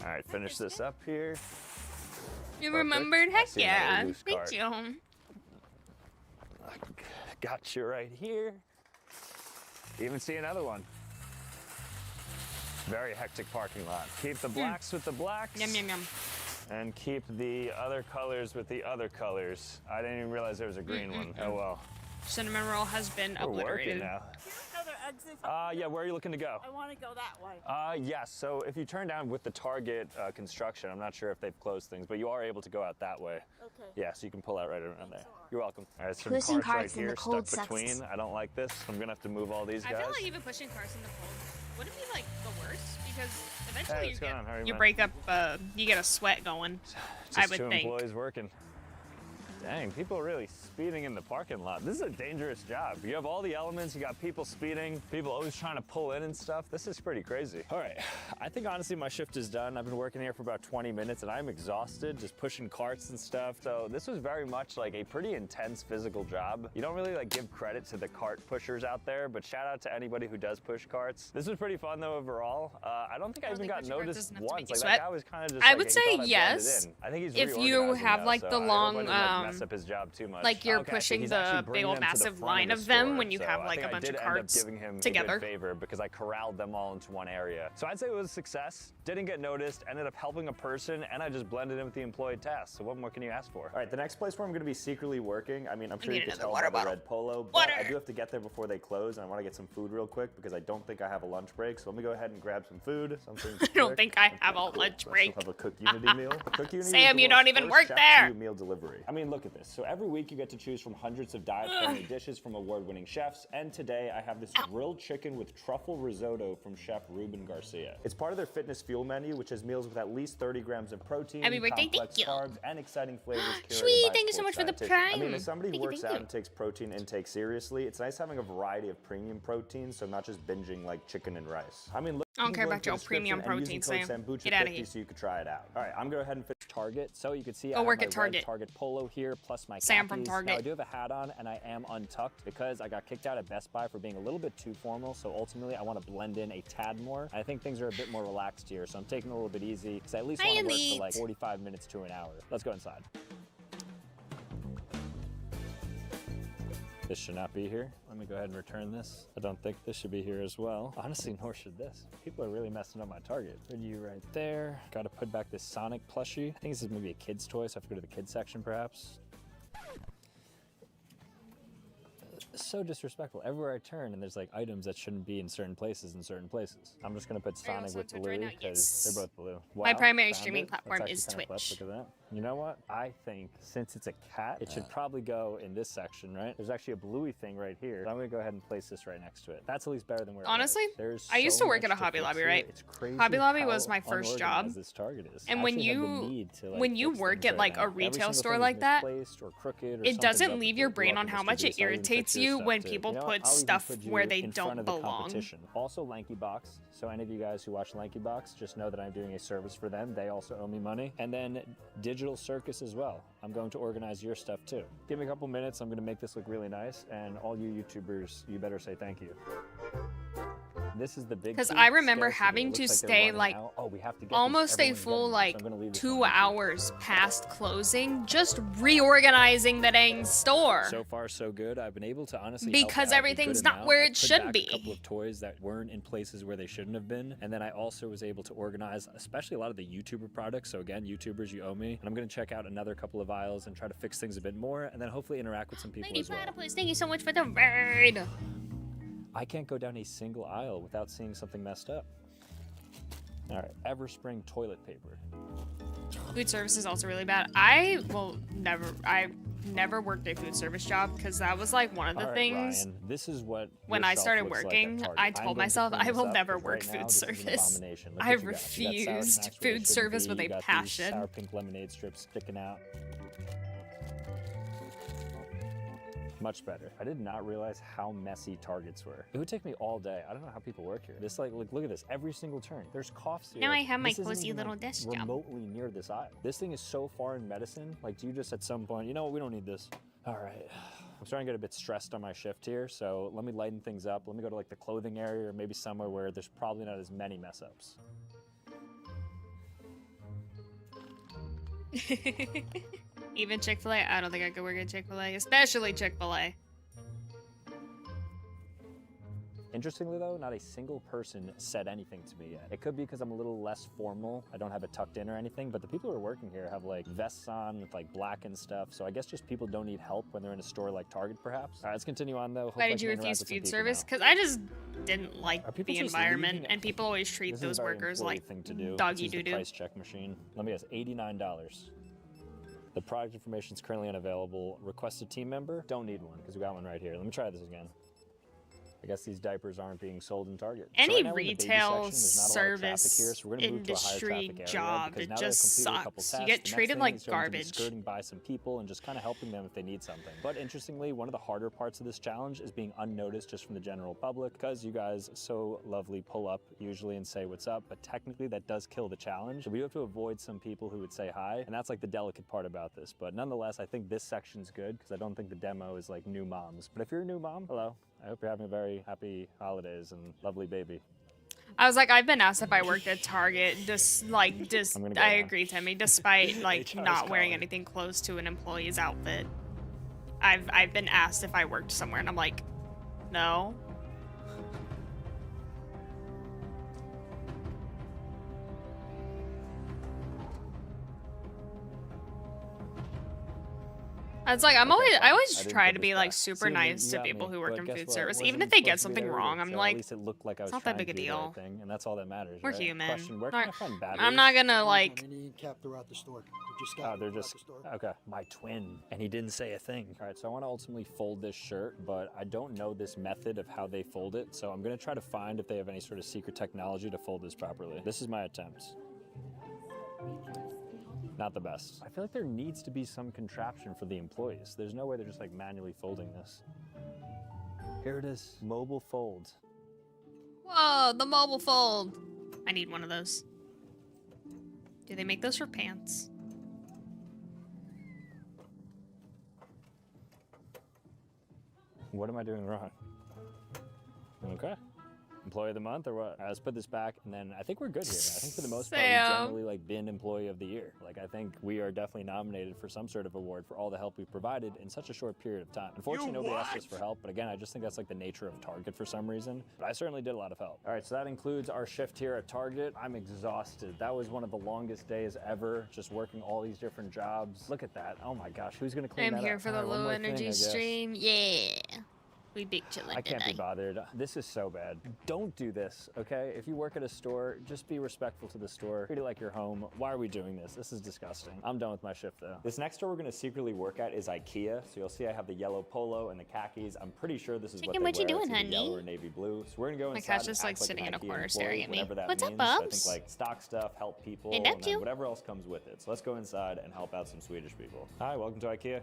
All right, finish this up here. You Perfect. remembered? I Heck see another yeah. loose Thank card. you. Got you right here. Even see another one. Very hectic parking lot. Keep the blacks with the blacks. Yum, yum, yum. And keep the other colors with the other colors. I didn't even realize there was a green one. Oh well. Cinnamon roll has been We're working obliterated. now. Other exit. Yeah, where are you looking to go? I want to go that way. Yes, so if you turn down with the Target construction, I'm not sure if they've closed things, but you are able to go out that way. Okay. Yeah, so you can pull out right around there. You're welcome. All right, some Pushing carts right carts in the here cold stuck sucks. between. I don't like this. I'm gonna have to move all these I guys. feel like even pushing cars in the cold wouldn't be like the worst because eventually Hey, you what's going on? How are you, you man? break up, you get a sweat going. Just I would two think. employees working. Dang, people are really speeding in the parking lot. This is a dangerous job. You have all the elements, you got people speeding, people always trying to pull in and stuff. This is pretty crazy. All right, I think honestly my shift is done. I've been working here for about 20 minutes and I'm exhausted just pushing carts and stuff. So this was very much like a pretty intense physical job. You don't really like give credit to the cart pushers out there, but shout out to anybody who does push carts. This was pretty fun though overall. I don't think I even got noticed once. Like that guy was kind of just I like, would he say thought I yes. blended in. I think he's If you reorganizing have now, like so the I hope I long, didn't, like, mess up his job too much. like you're Okay, so pushing he's the actually big bringing old them to the massive front line the of them store, when you so have I like think a I bunch did of end up carts giving him together. a good favor because I corralled them all into one area. So I'd say it was a success. Didn't get noticed, ended up helping a person, and I just blended in with the employee task. So what more can you ask for? All right, the next place where I'm gonna be secretly working, I mean, I'm sure you can tell by the red polo, but I do have to get there before they close, and I wanna get some food real quick because I don't think I have a lunch break. So let me go ahead and grab some food, something I don't think I have a lunch break. Have a Cook Unity meal. Cook Unity Sam, is the you don't world's even first work chef there. to do meal delivery. I mean, look at this. So every week you get to choose from hundreds of diet-friendly dishes from award-winning chefs, and today I have this grilled chicken with truffle risotto from Chef Ruben Garcia. It's part of their fitness fuel menu, which has meals with at least 30 grams of protein, Happy birthday, complex thank you. carbs, and exciting flavors. Sweet, curated by thank you so sports much for the dietitian. prime. I mean, as somebody who Thank you, works thank out you. and takes protein intake seriously, it's nice having a variety of premium proteins, so I'm not just binging like chicken and rice. I mean, look. I don't care about your premium protein, Sam. Get out of here. So you could try it out. All right, I'm going to go ahead and finish Target. So you can see I Go have work my at Target. red Target polo here, plus my Sam from khakis. Target. Now I do have a hat on, and I am untucked because I got kicked out at Best Buy for being a little bit too formal. So ultimately, I want to blend in a tad more. I think things are a bit more relaxed here, so I'm taking it a little bit easy because I at least want to work for like 45 minutes to an hour. Let's go inside. This should not be here. Let me go ahead and return this. I don't think this should be here as well. Honestly, nor should this. People are really messing up my Target. Put you right there. Got to put back this Sonic plushie. I think this is maybe a kid's toy, so I have to go to the kids section perhaps. So disrespectful. Everywhere I turn, and there's like items that shouldn't be in certain places. I'm just gonna put Are you Sonic also with on Twitch right Bluey now? because Yes. they're both blue. My Wow, primary found streaming it. platform That's is actually kinda clutch. Twitch. Look at that. You know what? I think since it's a cat, it should probably go in this section, right? There's actually a Bluey thing right here. So I'm gonna go ahead and place this right next to it. That's at least better than where Honestly, it was. There's I used so to work at much a Hobby fix Lobby, here. right? It's crazy Hobby Lobby how was my first job. unorganized this Target is. And I when actually have the you need to, like, when you fix work things at right like now. a Every retail single store thing is like that, misplaced or crooked or it something's doesn't up leave with your the brain on glove how and much just it I'll even fix irritates your you stuff when too. people You know put what? I'll even stuff put you where they in front don't of the belong. competition. Also, Lanky Box. So any of you guys who watch Lanky Box, just know that I'm doing a service for them. They also owe me money. And then Digital Circus as well. I'm going to organize your stuff too. Give me a couple minutes. I'm going to make this look really nice. And all you YouTubers, you better say thank you. This is the big Because key. I remember Scarcity. It having looks to like they're stay running like out. Oh, we have to get these. almost a Everyone's full getting them, like so I'm gonna leave this 2 on. hours past closing just reorganizing the dang store. So far, so good. I've been able to honestly Because help out a everything's good not amount. where I it put should back be. A couple of toys that weren't in places where they shouldn't have been, and then I also was able to organize, especially a lot of the YouTuber products. So again, YouTubers, you owe me, and I'm gonna check out another couple of aisles and try to fix things a bit more, and then hopefully interact with some people Lady as well. Platypus, thank you so much for the raid. I can't go down a single aisle without seeing something messed up. All right, Everspring toilet paper. Food service is also really bad. I never worked a food service job because that was like one of the All right, things. Ryan, this is what When your I shelf started looks like at working, Target. I I'm told going to myself clean I this will up, never 'cause work right now, food this is an service. abomination. Look I what you got. You got sour refused snacks where they food shouldn't service be. with You a got these passion. sour pink lemonade strips sticking out. Much better. I did not realize how messy Targets were. It would take me all day. I don't know how people work here. This like look at this. Every single turn. There's coughs here. Now I have my This isn't cozy even, little like, desk job. remotely near this aisle. This thing is so far in medicine. Like, do you just at some point, you know what, we don't need this. All right. I'm starting to get a bit stressed on my shift here, so let me lighten things up. Let me go to like the clothing area or maybe somewhere where there's probably not as many mess ups. Even Chick-fil-A? I don't think I could work at Chick-fil-A, especially Chick-fil-A. Interestingly though, not a single person said anything to me yet. It could be because I'm a little less formal. I don't have it tucked in or anything, but the people who are working here have like vests on with like black and stuff. So I guess just people don't need help when they're in a store like Target perhaps. All right, let's continue on though. Why did you refuse food service? Because I just didn't like people the just environment, leaving? and people always treat This is a those very workers employee like thing to do. doggy Let's use the doo-doo. price check machine. Let me guess, $89. The product information is currently unavailable. Request a team member. Don't need one because we got one right here. Let me try this again. I guess these diapers aren't being sold in Target. So Any right now we're in the baby retail section. There's not a lot of traffic service here, so we're gonna move to a higher industry traffic area job, because it now that I've just completed a couple sucks. tests, You get the next treated thing like is going to be garbage. skirting by some people and just kind of helping them if they need something. But interestingly, one of the harder parts of this challenge is being unnoticed just from the general public because you guys so lovely pull up usually and say what's up, but technically that does kill the challenge. So we have to avoid some people who would say hi, and that's like the delicate part about this. But nonetheless, I think this section's good because I don't think the demo is like new moms. But if you're a new mom, hello. I hope you're having a very happy holidays and lovely baby. I was like, I've been asked if I worked at Target, I now. agree, Timmy, despite like HR is not wearing calling. anything close to an employee's outfit. I've been asked if I worked somewhere, and I'm like, no. It's like I always didn't try put to this be like back. super See, I mean, nice you to got people me, who work but in guess food what? service, It even wasn't if they get supposed to be something that wrong. rude, I'm so like, at least it looked like I was it's not that trying big a to do the deal. right thing, and that's all that matters. We're right? human. Question, where can I find batteries? I'm not gonna like. Any cap throughout the store. They're just Oh, scattered they're throughout just the store. okay. My twin, and he didn't say a thing. All right, so I want to ultimately fold this shirt, but I don't know this method of how they fold it, so I'm gonna try to find if they have any sort of secret technology to fold this properly. This is my attempt. Not the best. I feel like there needs to be some contraption for the employees. There's no way they're just like manually folding this. Here it is, mobile fold. Whoa, the mobile fold. I need one of those. Do they make those for pants? What am I doing wrong? Okay. Employee of the month or what? All right, let's put this back, and then I think we're good here. I think for the most part, we've generally like been employee of the year. Like I think we are definitely nominated for some sort of award for all the help we've provided in such a short period of time. Unfortunately, nobody asked us for help, but again, I just think that's like the nature of Target for some reason. But I certainly did a lot of help. All right, so that includes our shift here at Target. I'm exhausted. That was one of the longest days ever, just working all these different jobs. Look at that. Oh my gosh, who's gonna clean I'm that here up? for the All right, one low more thing, I energy guess. stream. Yeah. We big chillin' I can't be tonight. bothered. This is so bad. Don't do this, okay? If you work at a store, just be respectful to the store. Treat it like your home. Why are we doing this? This is disgusting. I'm done with my shift though. This next store we're gonna secretly work at is IKEA. So you'll see I have the yellow polo and the khakis. I'm pretty sure this is Chicken, what what they you wear. doing, It's either yellow honey? or navy blue. So we're gonna go My inside cat's just, and like, act sitting an in a IKEA corner employee, staring at me. whatever that What's up, means. So I Bubs? think like stock stuff, help people, Hey, and Neptune. then whatever else comes with it. So let's go inside and help out some Swedish people. Hi, welcome to IKEA.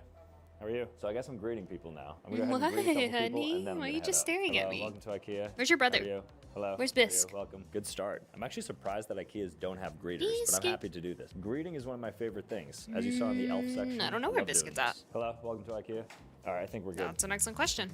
How are you? So I guess I'm greeting people now. I'm gonna go ahead and greet a couple What, people, honey? and then I'm Why are gonna you head just out. staring at Hello, me? Welcome to IKEA. Where's your brother? How are you? Hello. Where's How are you? Bisk? Welcome. Good start. I'm actually surprised that IKEAs don't have greeters, but Biscuit. I'm happy to do this. Greeting is one of my favorite things. As you saw in the elf section. I don't know where love doing Biscuit's at. this. Hello, welcome to IKEA. All right, I think we're good. That's an excellent question.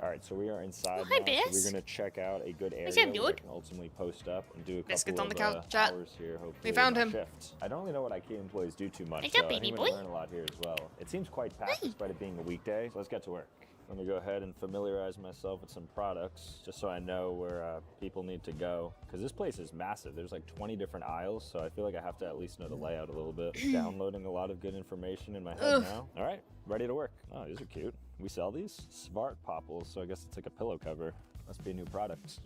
All right, so we are inside hi, now. So Bis. we're gonna check out a good area What's up, where dude? we can ultimately post up and do a Biscuit's couple on the of couch, chat. hours here. Hopefully, We found in him. my shift. I don't really know what IKEA employees do too much. What's up, so I baby think we're gonna boy? learn a lot here as well. It seems quite packed despite it being a weekday. So let's get to work. Let me go ahead and familiarize myself with some products just so I know where people need to go. Because this place is massive. There's like 20 different aisles, so I feel like I have to at least know the layout a little bit. Downloading a lot of good information in my head now. All right, ready to work. Oh, these are cute. We sell these? Svart Popples, so I guess it's like a pillow cover. Must be a new product.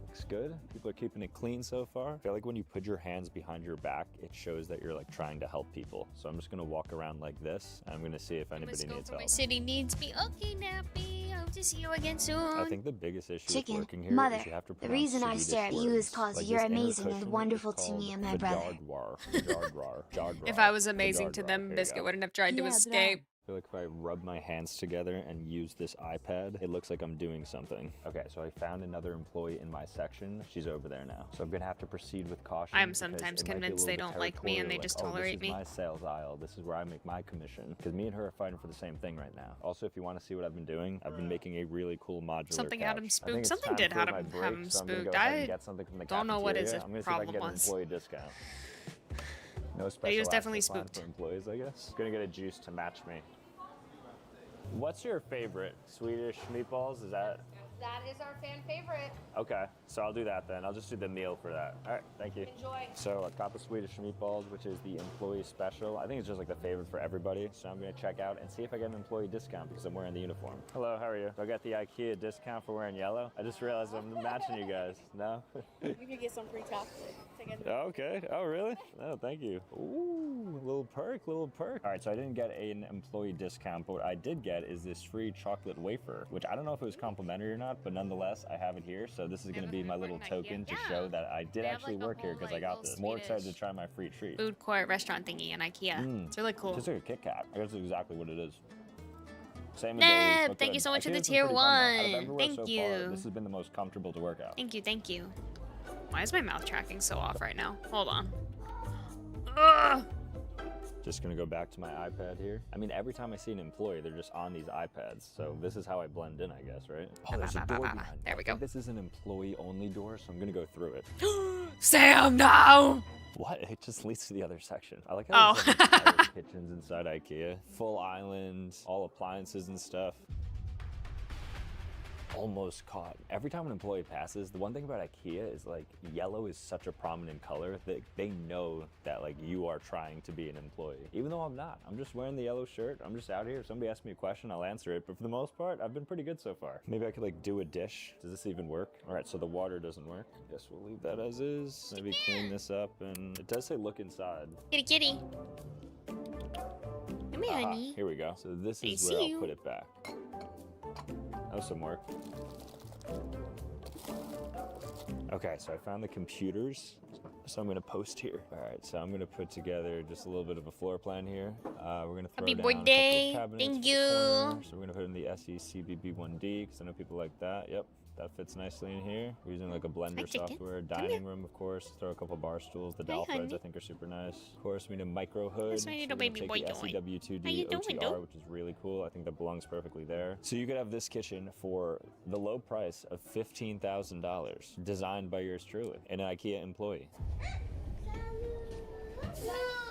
Looks good. People are keeping it clean so far. I feel like when you put your hands behind your back, it shows that you're like trying to help people. So I'm just gonna walk around like this, and I'm gonna see if anybody needs help. My city needs me. Okay, Nappy. Hope to see you again soon. I think the biggest issue with Chicken, working here mother, is you have to the pronounce reason I Swedish stare at you is words. cause Like you're this inner amazing and cushion wonderful is to me called and my the brother. Jaguar. Jaguar. Jaguar. If I was The amazing to Jaguar. them, Here you Biscuit go. wouldn't have tried to Yeah, escape. I feel like if I rub my hands together and use this iPad, it looks like I'm doing something. Okay, so I found another employee in my section. She's over there now. So I'm gonna have to proceed with caution. I'm because sometimes it might be a convinced they little bit don't like me and they territorial, just like, oh, tolerate me. This is my sales aisle. This is where I make my commission. Because me and her are fighting for the same thing right now. Also, if you want to see what I've been doing, I've been making a really cool modular Something couch. had him I think spooked. it's Something time did for have my him- break, have him so I'm gonna spooked. go ahead I and get something from the don't know what his cafeteria. I'm gonna see if I can problem get an was. employee discount. No But special he was definitely access line spooked. for employees, I guess. Gonna get a juice to match me. What's your favorite? Swedish meatballs? Is that? That is our fan favorite. Okay, so I'll do that then. I'll just do the meal for that. All right, thank you. Enjoy. So a cup of Swedish meatballs, which is the employee special. I think it's just like the favorite for everybody. So I'm gonna check out and see if I get an employee discount because I'm wearing the uniform. Hello, how are you? Do I got the IKEA discount for wearing yellow? I just realized I'm matching you guys. No? You can get some free chocolate. tickets. Okay. Oh, really? Oh, thank you. Ooh, little perk, little perk. All right, so I didn't get an employee discount, but what I did get is this free chocolate wafer, which I don't know if it was complimentary or not, but nonetheless, I have it here. So this is going to be my little token to show that I did actually work here because I got this. More excited to try my free treat. Food court restaurant thingy in IKEA. It's really cool. Just like a Kit Kat. I guess that's exactly what it is. Same as Neb, always. thank you so much for the IKEA's been tier pretty fun, though. Out of 1. everywhere Thank so you. far, this has been the most comfortable to work out. Thank you, thank you. Why is my mouth tracking so off right now? Hold on. Ugh. Just gonna go back to my iPad here. I mean, every time I see an employee, they're just on these iPads. So this is how I blend in, I guess, right? Oh, there's a door behind me. There we go. This is an employee-only door, so I'm gonna go through it. Sam, no! What? It just leads to the other section. I like how there's like entire kitchens inside IKEA. Full island, all appliances and stuff. Almost caught. Every time an employee passes, the one thing about IKEA is like yellow is such a prominent color that they know that like you are trying to be an employee. Even though I'm not. I'm just wearing the yellow shirt. I'm just out here. If somebody asks me a question, I'll answer it. But for the most part, I've been pretty good so far. Maybe I could like do a dish. Does this even work? All right, so the water doesn't work. Guess we'll leave that as is. Maybe clean this up, and it does say look inside. Kitty, kitty. Come here, honey. Here we go. So this I is see where you. I'll put it back. That was some work. Okay, so I found the computers, so I'm gonna post here. All right, so I'm gonna put together just a little bit of a floor plan here. We're gonna throw Happy down birthday. a couple of cabinets Thank for the you. corner. So we're gonna put in the SECBB1D, because I know people like that. Yep, that fits nicely in here. We're using like a blender chicken. software. Dining room, of course. Throw a couple bar stools. The Hi, dowel threads honey. I think are super nice. Of course, we need a micro hood. Yes, we need So a we're gonna baby take boy the doing. SEW2D How you doing, OTR, doll? which is really cool. I think that belongs perfectly there. So you could have this kitchen for the low price of $15,000, designed by yours truly, an IKEA employee.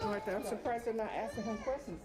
Martha, I'm surprised they're not asking him questions.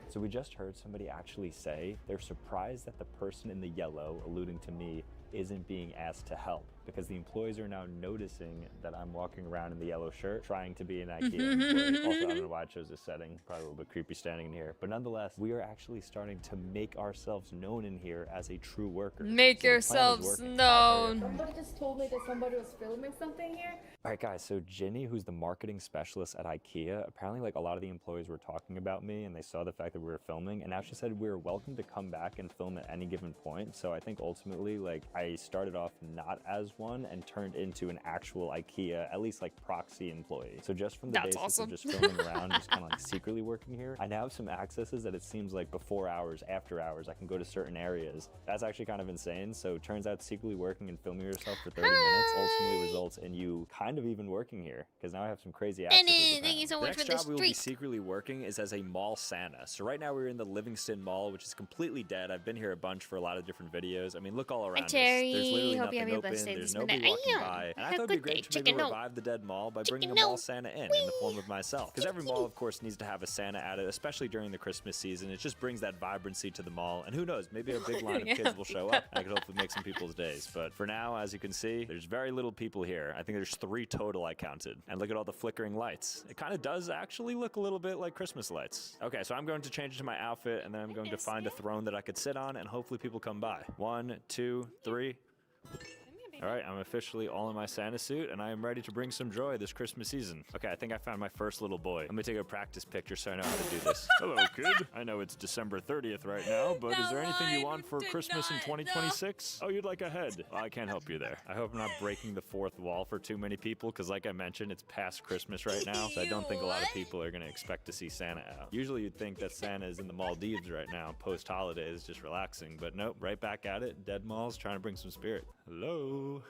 So we just heard somebody actually say they're surprised that the person in the yellow, alluding to me, isn't being asked to help, because the employees are now noticing that I'm walking around in the yellow shirt trying to be an IKEA employee. Also, I don't know why I chose this setting. Probably a little bit creepy standing in here. But nonetheless, we are actually starting to make ourselves known in here as a true worker. Make So the plan is yourselves working. known. Somebody just told me that somebody was filming something here. All right, guys, so Ginny, who's the marketing specialist at IKEA, apparently like a lot of the employees were talking about me and they saw the fact that we were filming, and now she said we were welcome to come back and film at any given point. So I think ultimately, like, I started off not as one and turned into an actual IKEA, at least like proxy employee. So just from the That's basis awesome. of just filming around, just kind of like secretly working here, I now have some accesses that it seems like before hours, after hours, I can go to certain areas. That's actually kind of insane. So it turns out secretly working and filming yourself for 30 minutes ultimately results in you kind of even working here, because now I have some crazy accesses. Dennis, thank you so The much next for the job we will be streak. secretly working is as a mall Santa. So right now we're in the Livingston Mall, which is completely dead. I've been here a bunch for a lot of different videos. I mean, look all around us. Terry. There's literally Hope you nothing have your open. best day There's this nobody minute. walking Aye, by. And I have thought a it'd be good day. great to maybe Chicken no. revive the dead mall by bringing a no. mall Santa in the form of myself. Because every mall, of course, needs to have a Santa at it, especially during the Christmas season. It just brings that vibrancy to the mall. And who knows, maybe a big line of Yeah. kids will show up. I could hopefully make some people's days. But for now, as you can see, there's very little people here. I think there's 3 total I counted. And look at all the flickering lights. It kind of does actually look a little bit like Christmas lights. Okay, so I'm going to change into my outfit, and then I'm going to find a throne that I could sit on, and hopefully people come by. 1, 2, 3. All right, I'm officially all in my Santa suit, and I am ready to bring some joy this Christmas season. Okay, I think I found my first little boy. Let me take a practice picture so I know how to do this. Hello, kid. I know it's December 30th right now, but is there anything you want for Christmas in 2026? Oh, you'd like a head? Well, I can't help you there. I hope I'm not breaking the fourth wall for too many people, because like I mentioned, it's past Christmas right now, so I don't think a lot of people are going to expect to see Santa out. Usually you'd think that Santa is in the Maldives right now, post-holidays, just relaxing, but nope, right back at it. Dead malls, trying to bring some spirit. Hello?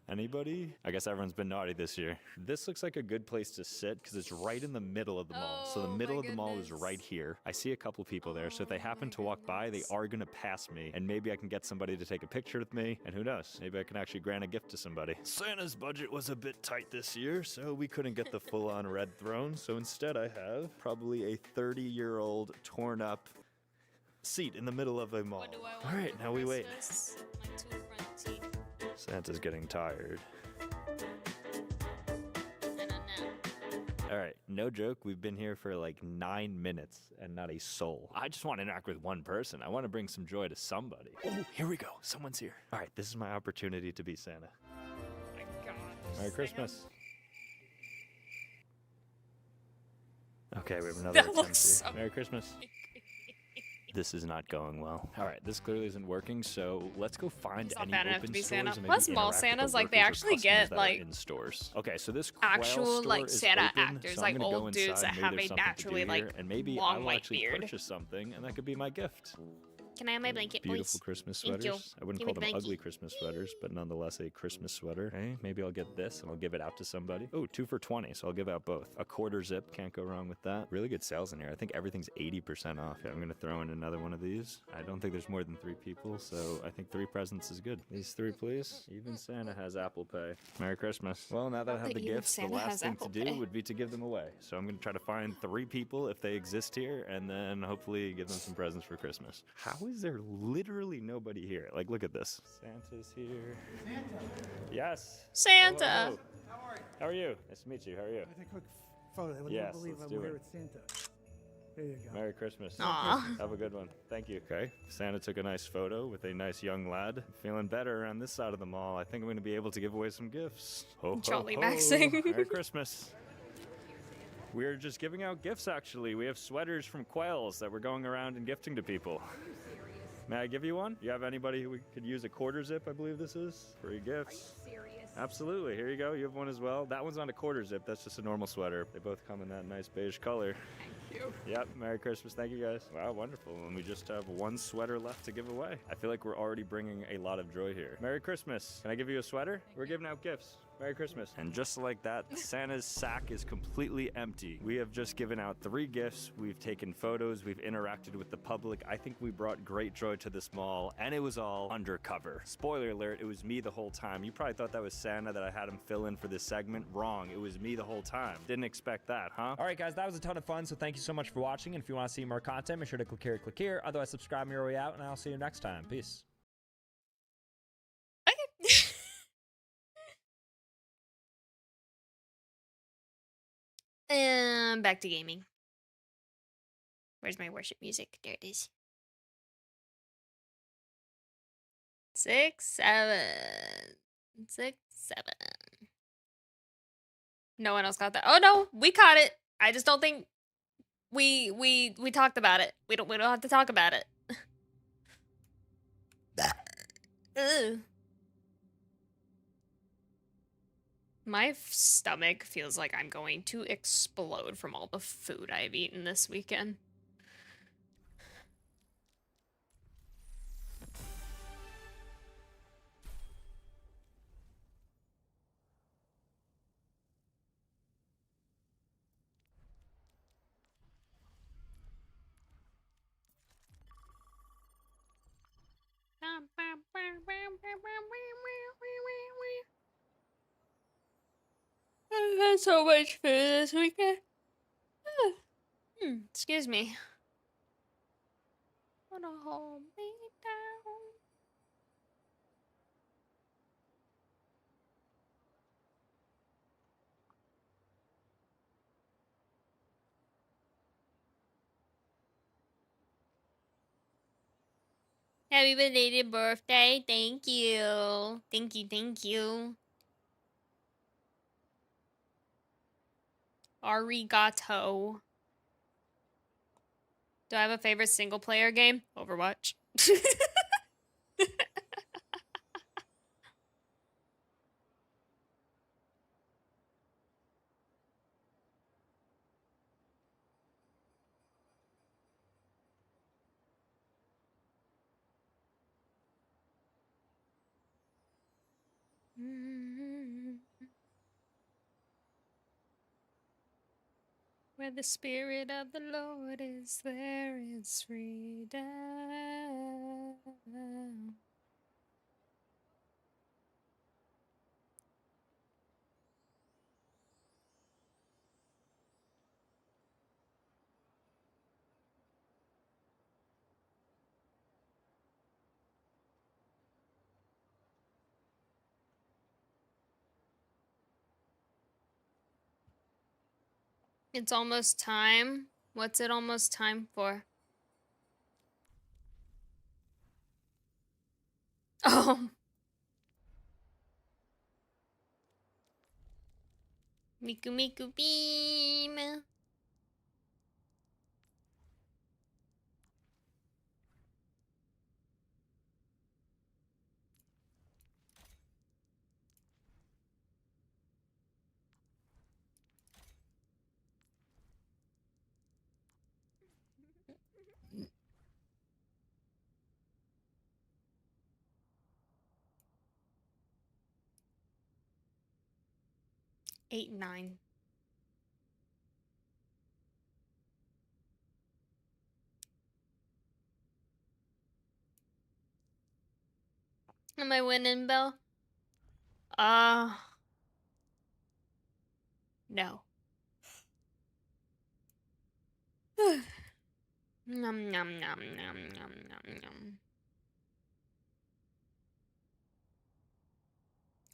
Anybody? I guess everyone's been naughty this year. This looks like a good place to sit because it's right in the middle of the mall. So the middle of the mall is right here. I see a couple people there, so if they happen to walk by, they are gonna pass me, and maybe I can get somebody to take a picture with me, and who knows, maybe I can actually grant a gift to somebody. Santa's budget was a bit tight this year, so we couldn't get the full-on red throne, so instead I have probably a 30-year-old torn up seat in the middle of a mall. All right, now we wait. Santa's getting tired. All right, no joke, we've been here for like 9 minutes and not a soul. I just want to interact with one person. I want to bring some joy to somebody. Oh, here we go. Someone's here. All right, this is my opportunity to be Santa. Oh my god. Merry Christmas. Okay, we have another That attempt looks here. so Merry Christmas. This is not going well. All right, this clearly isn't working, so let's go find It's not any bad enough open to be stores Santa. and maybe Plus, small interact with the Santas, like, they workers or actually customers get, that are like, in stores. Okay, so this actual, Quail store like, is Santa open, actors, so like, I'm gonna go old dudes inside. that Maybe have there's a something to naturally, do like, here, and maybe I long will white actually beard. purchase something, and that could be my gift. Can I have my blanket, Beautiful please? Christmas Thank you. sweaters. I wouldn't Give call me the them blankie. ugly Christmas sweaters, but nonetheless a Christmas sweater. Okay, maybe I'll get this and I'll give it out to somebody. Oh, 2 for $20, so I'll give out both. A quarter zip, can't go wrong with that. Really good sales in here. I think everything's 80% off. Yeah, I'm gonna throw in another one of these. I don't think there's more than 3 people, so I think 3 presents is good. These 3, please. Even Santa has Apple Pay. Merry Christmas. Well, now that I have That the even gifts, the Santa last has thing Apple to do Pay. would be to give them away. So I'm gonna try to find 3 people if they exist here, and then hopefully give them some presents for Christmas. How is there literally nobody here? Like, look at this. Santa's here. Santa. Yes. Santa. Hello, hello. How are you? Nice to meet you. How are you? Take a quick photo. They would Yes, never believe let's I'm do here it. with Santa. There you go. Merry Christmas. Aw. Have a good one. Thank you. Okay. Santa took a nice photo with a nice young lad. Feeling better around this side of the mall. I think I'm going to be able to give away some gifts. Ho, ho, Jolly ho. maxing. Merry Christmas. We're just giving out gifts, actually. We have sweaters from Quails that we're going around and gifting to people. May I give you one? You have anybody who could use a quarter zip, I believe this is? Free gifts. Are you serious? Absolutely. Here you go. You have one as well. That one's on a quarter zip. That's just a normal sweater. They both come in that nice beige color. Thank you. Yep. Merry Christmas. Thank you, guys. Wow, wonderful. And we just have 1 sweater left to give away. I feel like we're already bringing a lot of joy here. Merry Christmas. Can I give you a sweater? We're giving out gifts. Merry Christmas. And just like that, Santa's sack is completely empty. We have just given out 3 gifts. We've taken photos. We've interacted with the public. I think we brought great joy to this mall, and it was all undercover. Spoiler alert, it was me the whole time. You probably thought that was Santa, that I had him fill in for this segment. Wrong. It was me the whole time. Didn't expect that, huh? All right, guys, that was a ton of fun, so thank you so much for watching. And if you want to see more content, make sure to click here. Otherwise, subscribe on your way out, and I'll see you next time. Peace. Back to gaming. Where's my worship music? There it is. 6, 7. 6, 7. No one else got that. Oh no, we caught it. I just don't think we talked about it. We don't have to talk about it. Ugh. My stomach feels like I'm going to explode from all the food I've eaten this weekend. I've had so much food this weekend. Excuse me. Wanna hold me down? Happy belated birthday. Thank you. Thank you, thank you. Arigato. Do I have a favorite single player game? Overwatch. Where the spirit of the Lord is, there is freedom. It's almost time. What's it almost time for? Oh. Miku Miku beam. Eight, 9. Am I winning, Belle? No. Nom nom nom nom nom nom nom.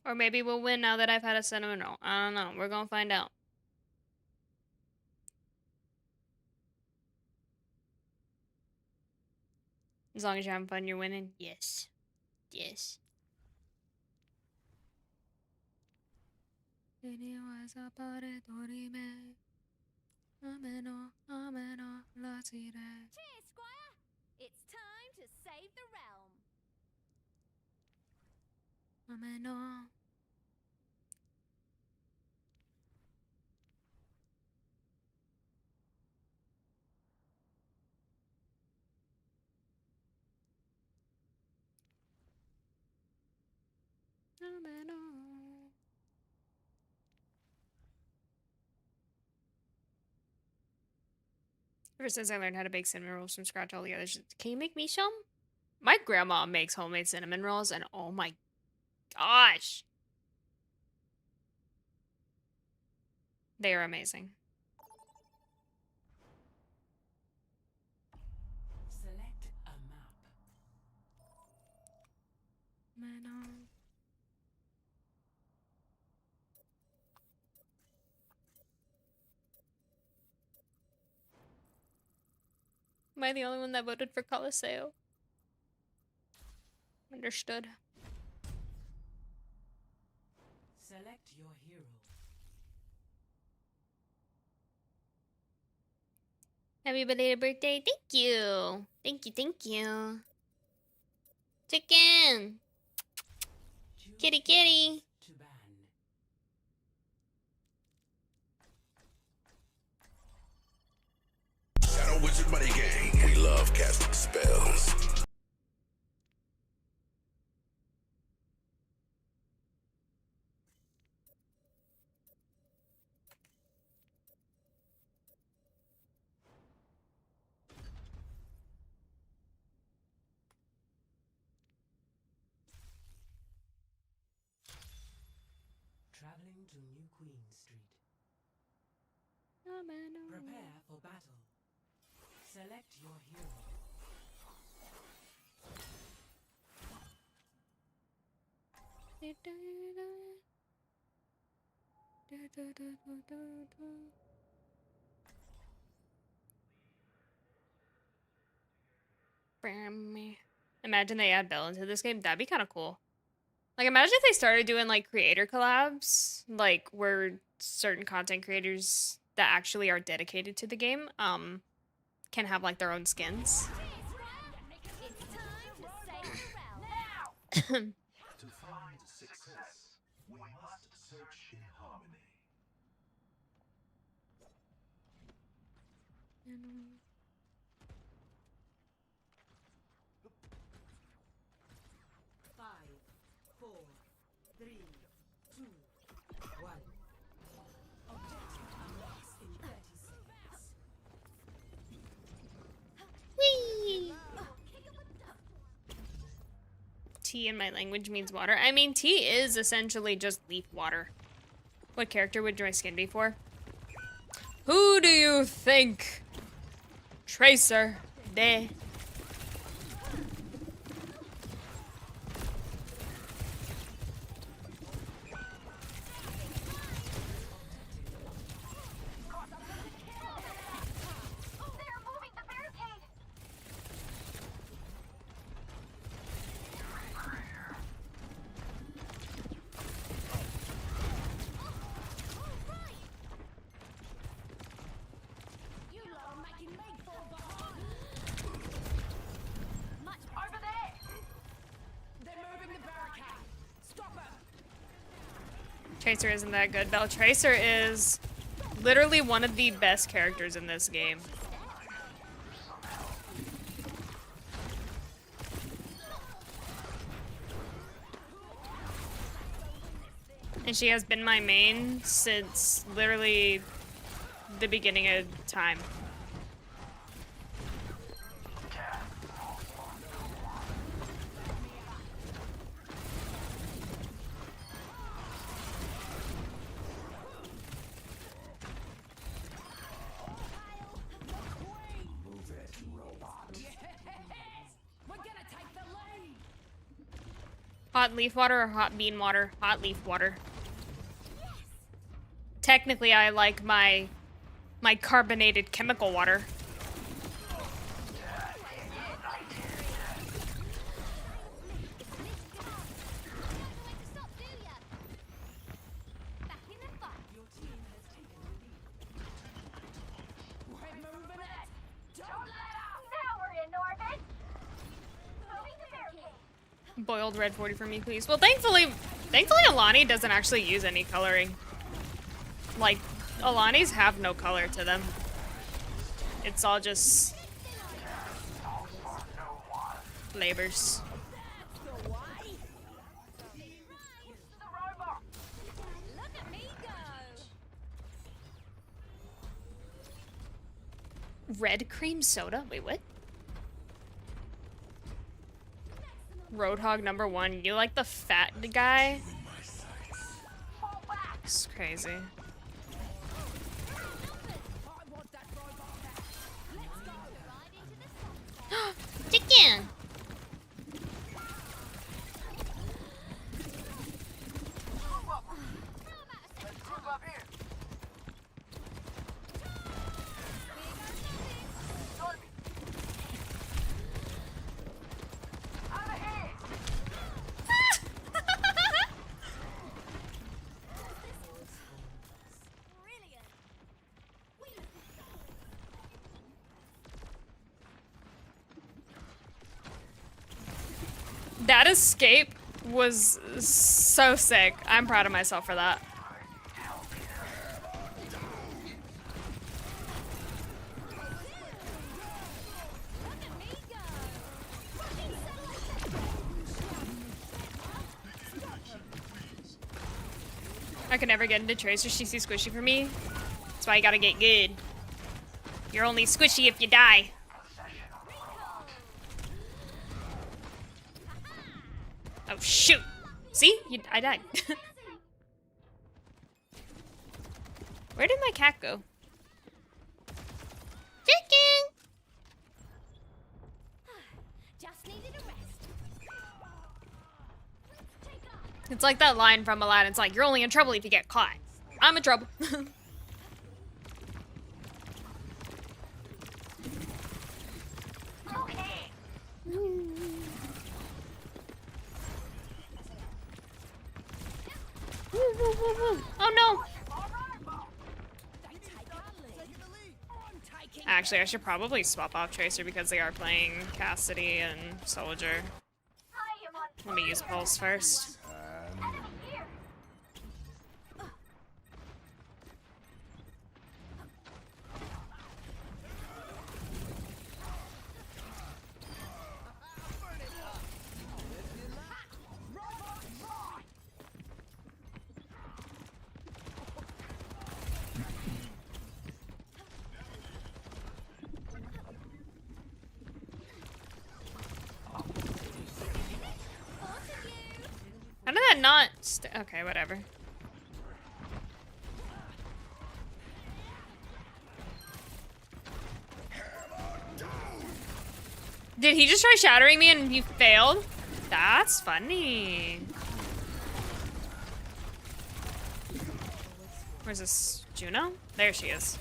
Or maybe we'll win now that I've had a cinnamon roll. I don't know. We're gonna find out. As long as you're having fun, you're winning. Yes. Yes. Cheers, Squire! It's time to save the realm. Ever since I learned how to bake cinnamon rolls from scratch, all the others. Can you make me some? My grandma makes homemade cinnamon rolls, and oh my gosh, they are amazing. Select a map. Am I the only one that voted for Coliseo? Understood. Select your hero. Happy belated birthday. Thank you. Thank you. Thank you. Chicken. Kitty kitty. To ban. Shadow Wizard Money Gang. We love casting spells. Traveling to New Queen Street. Prepare for battle. Select your hero. Imagine they add Belle into this game. That'd be kind of cool. Like, imagine if they started doing, like, creator collabs, like, where certain content creators that actually are dedicated to the game, can have, like, their own skins. It's time to save the realm. To find success, we must search in harmony. Five, 4, 3, 2, 1. Objective unlocks in 30 seconds. Whee! Tea in my language means water. I mean, tea is essentially just leaf water. What character would my skin be for? Who do you think? Tracer. De. Tracer isn't that good, though. Tracer is literally one of the best characters in this game. And she has been my main since literally the beginning of time. Hot leaf water or hot bean water? Hot leaf water. Technically, I like my carbonated chemical water. Boiled red 40 for me, please. Well, thankfully Alani doesn't actually use any coloring. Like, Alani's have no color to them. It's all just flavors. Red cream soda? Wait, what? Roadhog #1. You like the fat guy? It's crazy. Chicken! That escape was so sick. I'm proud of myself for that. I could never get into Tracer. She's too squishy for me. That's why you gotta get good. You're only squishy if you die. Oh shoot! See? I died. Where did my cat go? Chicken! Just needed a rest. It's like that line from Aladdin. It's like, you're only in trouble if you get caught. I'm in trouble. Oh no! Actually, I should probably swap off Tracer because they are playing Cassidy and Soldier. Let me use Pulse first. How did that not okay, whatever. Did he just try shattering me and he failed? That's funny. Where's this Juno? There she is.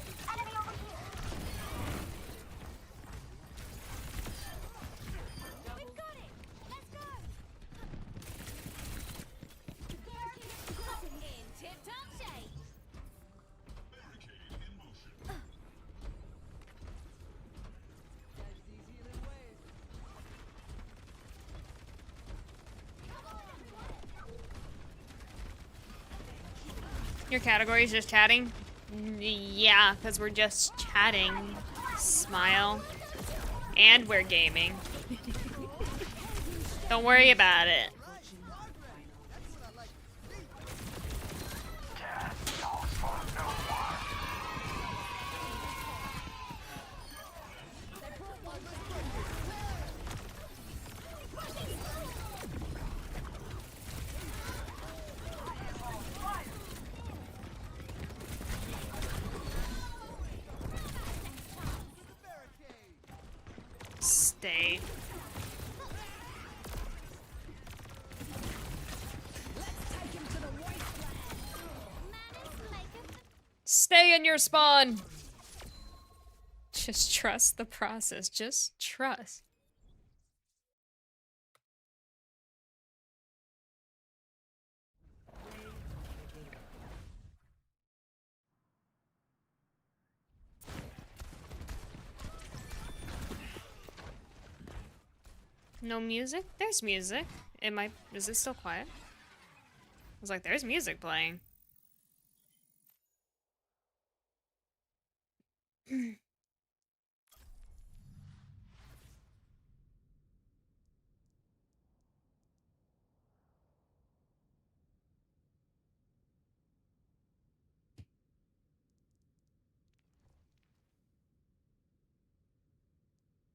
Your category is just chatting? Yeah, because we're just chatting. Smile. And we're gaming. Don't worry about it. Stay. Stay in your spawn. Just trust the process. Just trust. No music? There's music. Is it still quiet? I was like, there's music playing.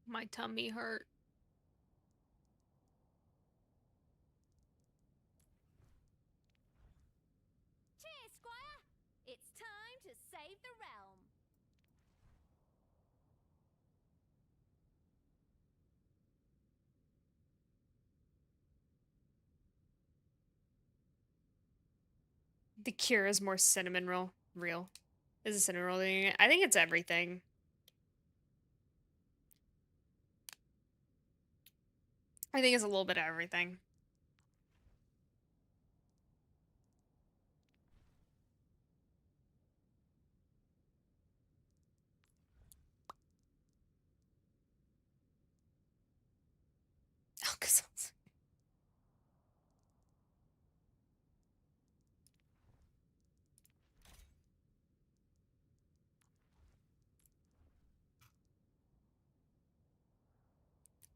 My tummy hurt. Cheers, Squire! It's time to save the realm. The cure is more cinnamon roll. Real. Is it cinnamon roll doing it? I think it's everything. I think it's a little bit of everything. Alka-Seltzer.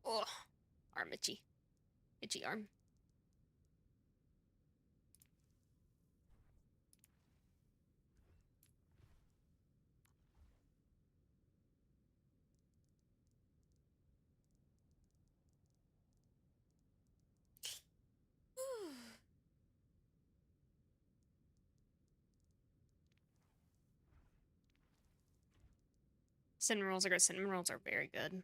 Oh, arm itchy. Itchy arm. Cinnamon rolls are good. Cinnamon rolls are very good.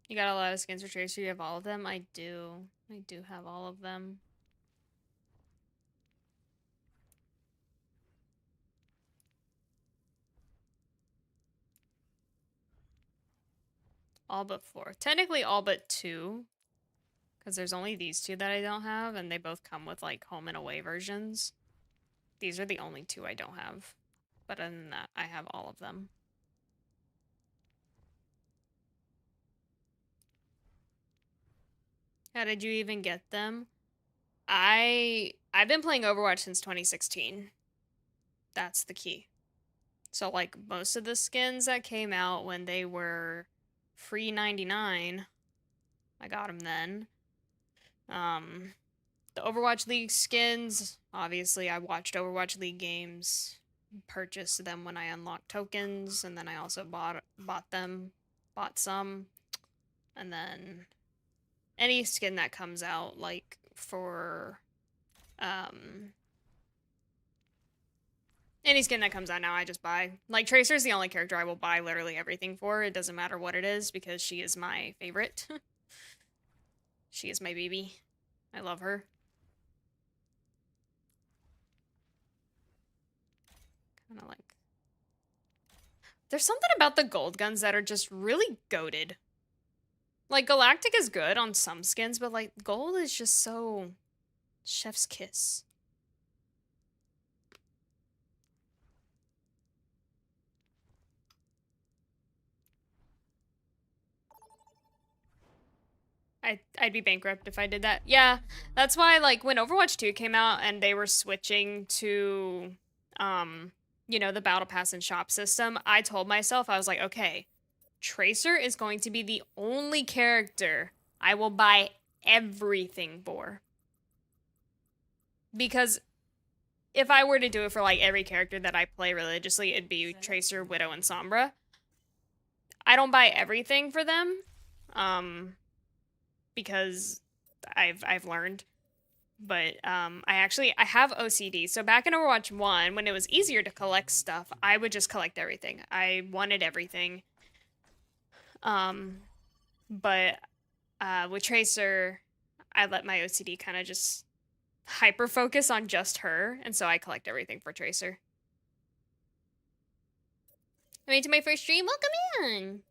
You got a lot of skins for Tracer. You have all of them? I do. I do have all of them. All but 4. Technically all but 2. Because there's only these 2 that I don't have, and they both come with, like, home and away versions. These are the only 2 I don't have. But other than that, I have all of them. How did you even get them? I've been playing Overwatch since 2016. That's the key. So, like, most of the skins that came out when they were free 99, I got them then. The Overwatch League skins, obviously I watched Overwatch League games, purchased them when I unlocked tokens, and then I also bought some, and then any skin that comes out, like, for, any skin that comes out now, I just buy. Like, Tracer's the only character I will buy literally everything for. It doesn't matter what it is, because she is my favorite. She is my baby. I love her. Kinda like... There's something about the gold guns that are just really goated. Like, Galactic is good on some skins, but, like, gold is just so... chef's kiss. I'd be bankrupt if I did that. Yeah, that's why like when Overwatch 2 came out and they were switching to you know, the Battle Pass and shop system, I told myself, I was like, okay, Tracer is going to be the only character I will buy everything for. Because if I were to do it for like every character that I play religiously, it'd be Tracer, Widow, and Sombra. I don't buy everything for them, because I've learned. But I have OCD. So back in Overwatch 1, when it was easier to collect stuff, I would just collect everything. I wanted everything. But with Tracer, I let my OCD kind of just hyper focus on just her, and so I collect everything for Tracer. I made it to my first stream. Welcome in.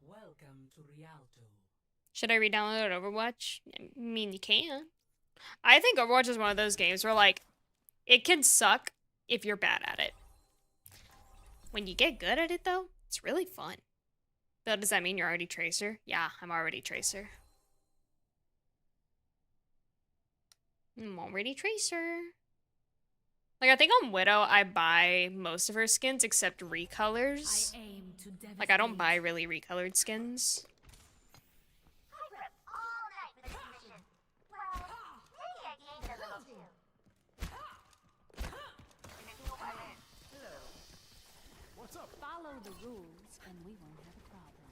Welcome to Rialto. Should I re-download Overwatch? I mean, you can. I think Overwatch is one of those games where, like, it can suck if you're bad at it. When you get good at it, though, it's really fun. Bill, does that mean you're already Tracer? Yeah, I'm already Tracer. I'm already Tracer. Like, I think on Widow, I buy most of her skins except recolors. Like, I don't buy really recolored skins. Follow the rules and we won't have a problem.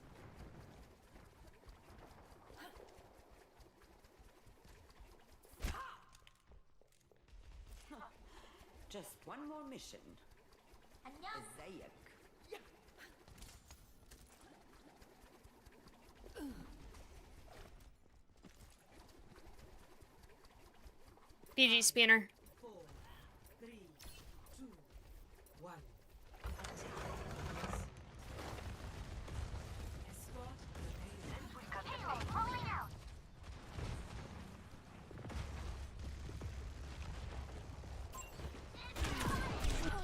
Just one more mission. Zayak. PG Spinner. 4, 3, 2, 1.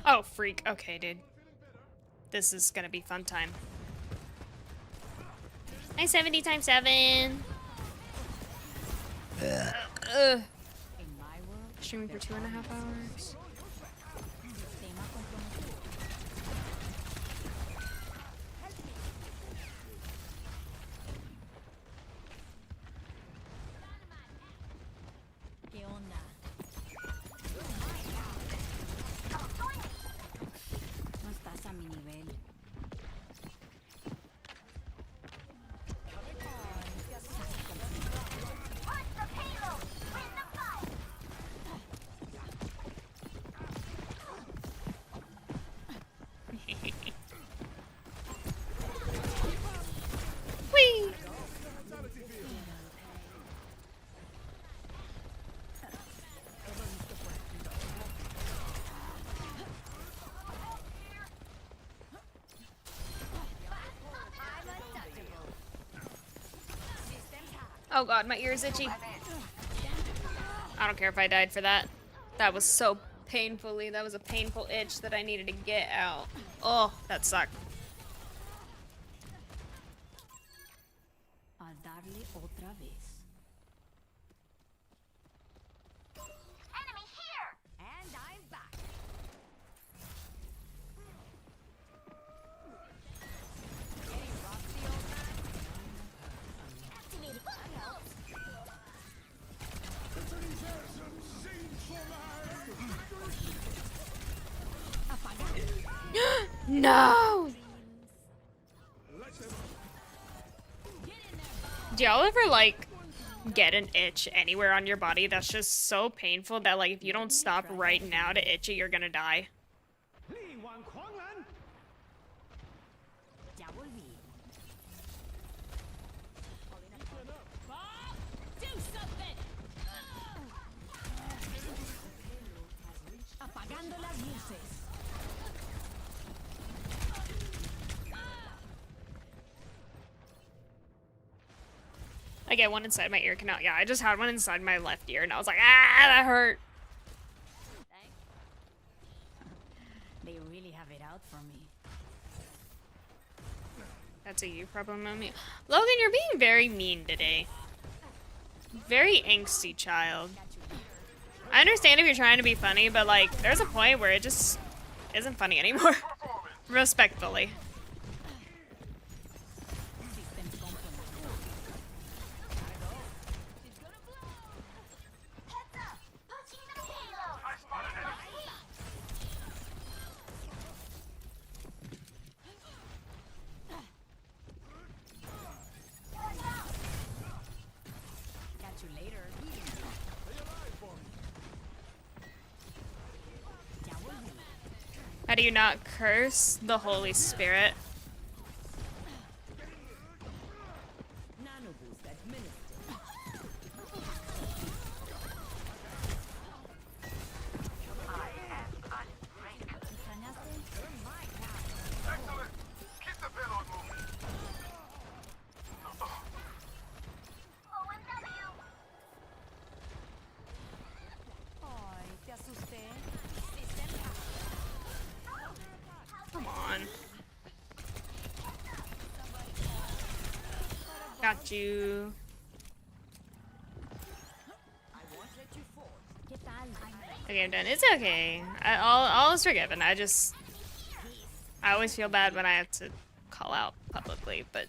Oh, freak. Okay, dude. This is gonna be fun time. Nice 70 times 7. Streaming for 2.5 hours. ¿Qué onda? No estás a mi nivel. Whee! Oh god, my ear is itchy. I don't care if I died for that. That was so painfully. That was a painful itch that I needed to get out. Oh, that sucked. A darle otra vez. Enemy here! And I'm back. No! Do y'all ever, like, get an itch anywhere on your body that's just so painful that, like, if you don't stop right now to itch it, you're gonna die? Ya volví. Do something! Apagando las luces. I get one inside my ear canal. Yeah, I just had one inside my left ear, and I was like, ah, that hurt. They really have it out for me. That's a you problem, mommy. Logan, you're being very mean today. Very angsty child. I understand if you're trying to be funny, but like, there's a point where it just isn't funny anymore. Respectfully. Catch you later. How do you not curse the Holy Spirit? Nanoboost administered. Ay, te asusté. Come on. Got you. Okay, I'm done. It's okay. All is forgiven. I always feel bad when I have to call out publicly, but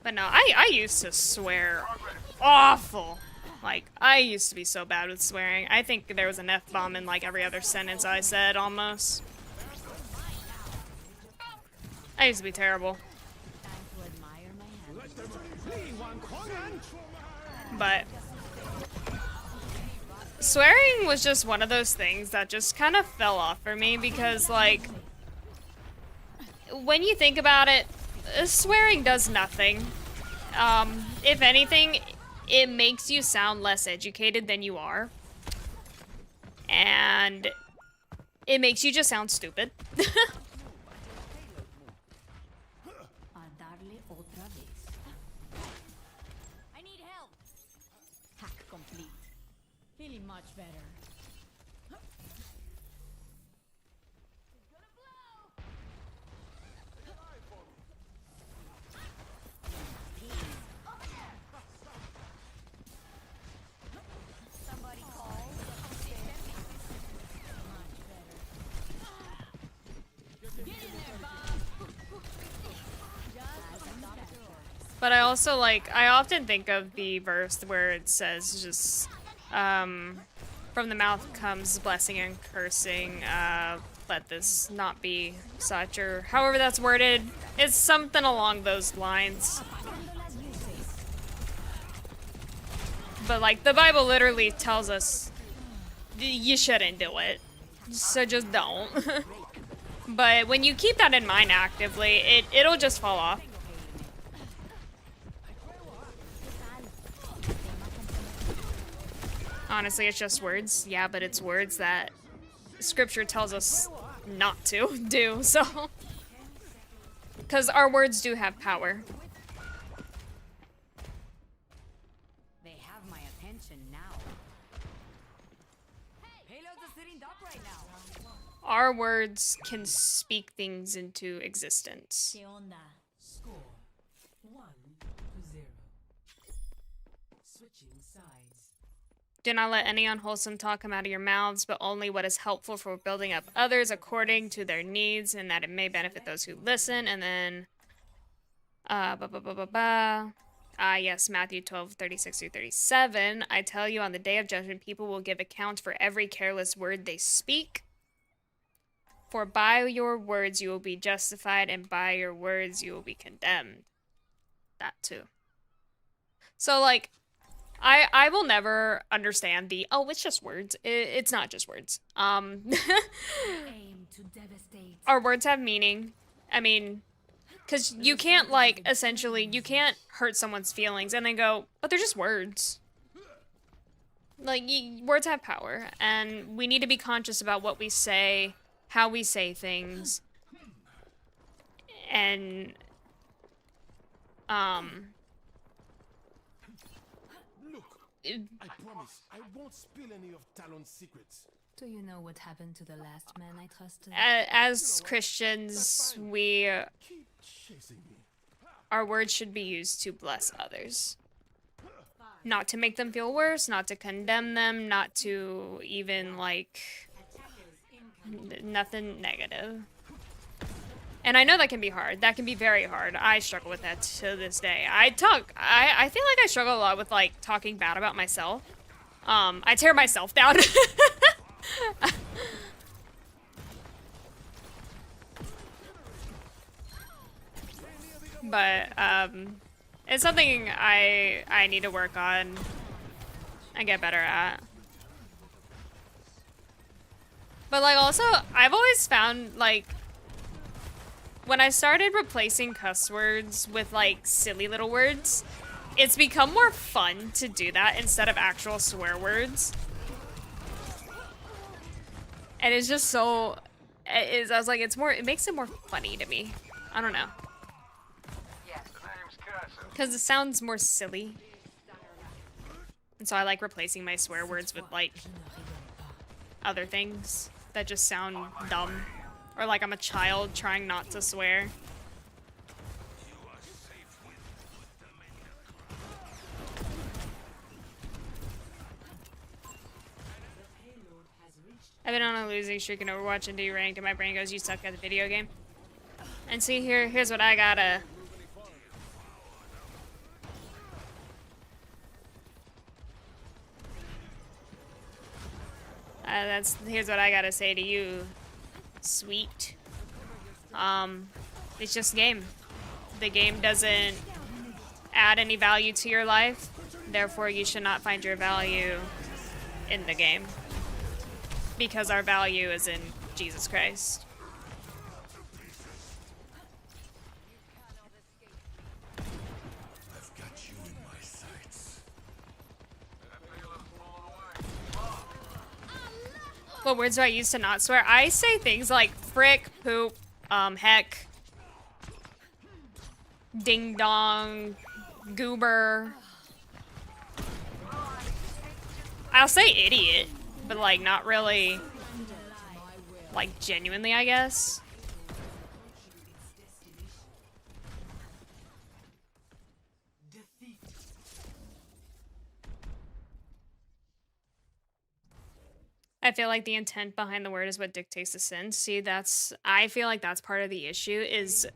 but no, I used to swear awful. Like, I used to be so bad with swearing. I think there was an F-bomb in like every other sentence I said, almost. I used to be terrible. But swearing was just one of those things that just kind of fell off for me because, like, when you think about it, swearing does nothing. If anything, it makes you sound less educated than you are. And it makes you just sound stupid. I need help. Hack complete. Feeling much better. But I also, like, I often think of the verse where it says just, from the mouth comes blessing and cursing, let this not be such, or however that's worded. It's something along those lines. But, like, the Bible literally tells us you shouldn't do it. So just don't. But when you keep that in mind actively, it'll just fall off. Honestly, it's just words. Yeah, but it's words that Scripture tells us not to do, so. Because our words do have power. They have my attention now. Payloads are sitting up right now. Our words can speak things into existence. ¿Qué onda? Score 1-0. Switching sides. Do not let any unwholesome talk come out of your mouths, but only what is helpful for building up others according to their needs, and that it may benefit those who listen. And then, yes, Matthew 12:36-37. I tell you, on the day of judgment, people will give account for every careless word they speak. For by your words you will be justified, and by your words you will be condemned. That too. So, like, I will never understand the, oh, it's just words. It's not just words. Aim to devastate. Our words have meaning. I mean, because you can't, like, essentially, you can't hurt someone's feelings and then go, but they're just words. Like, words have power, and we need to be conscious about what we say, how we say things. And Look, I promise I won't spill any of Talon's secrets. Do you know what happened to the last man I trusted? as Christians, Keep chasing me. our words should be used to bless others. Not to make them feel worse, not to condemn them, not to even, like, nothing negative. And I know that can be hard. That can be very hard. I struggle with that to this day. I feel like I struggle a lot with, like, talking bad about myself. I tear myself down. But, it's something I need to work on and get better at. But, like, also, I've always found, like, when I started replacing cuss words with, like, silly little words, it's become more fun to do that instead of actual swear words. And it's just so, I was like, it makes it more funny to me. I don't know. Because it sounds more silly. And so I like replacing my swear words with, like, other things that just sound dumb. Or like I'm a child trying not to swear. I've been on a losing streak in Overwatch and D-ranked, and my brain goes, you suck at the video game. And see, here's what I gotta... here's what I gotta say to you, sweet. It's just a game. The game doesn't add any value to your life, therefore you should not find your value in the game. Because our value is in Jesus Christ. I've got you in my sights. What words do I use to not swear? I say things like frick, poop, heck, ding dong, goober. I'll say idiot, but like not really, like genuinely, I guess. I feel like the intent behind the word is what dictates the sin. See, I feel like that's part of the issue is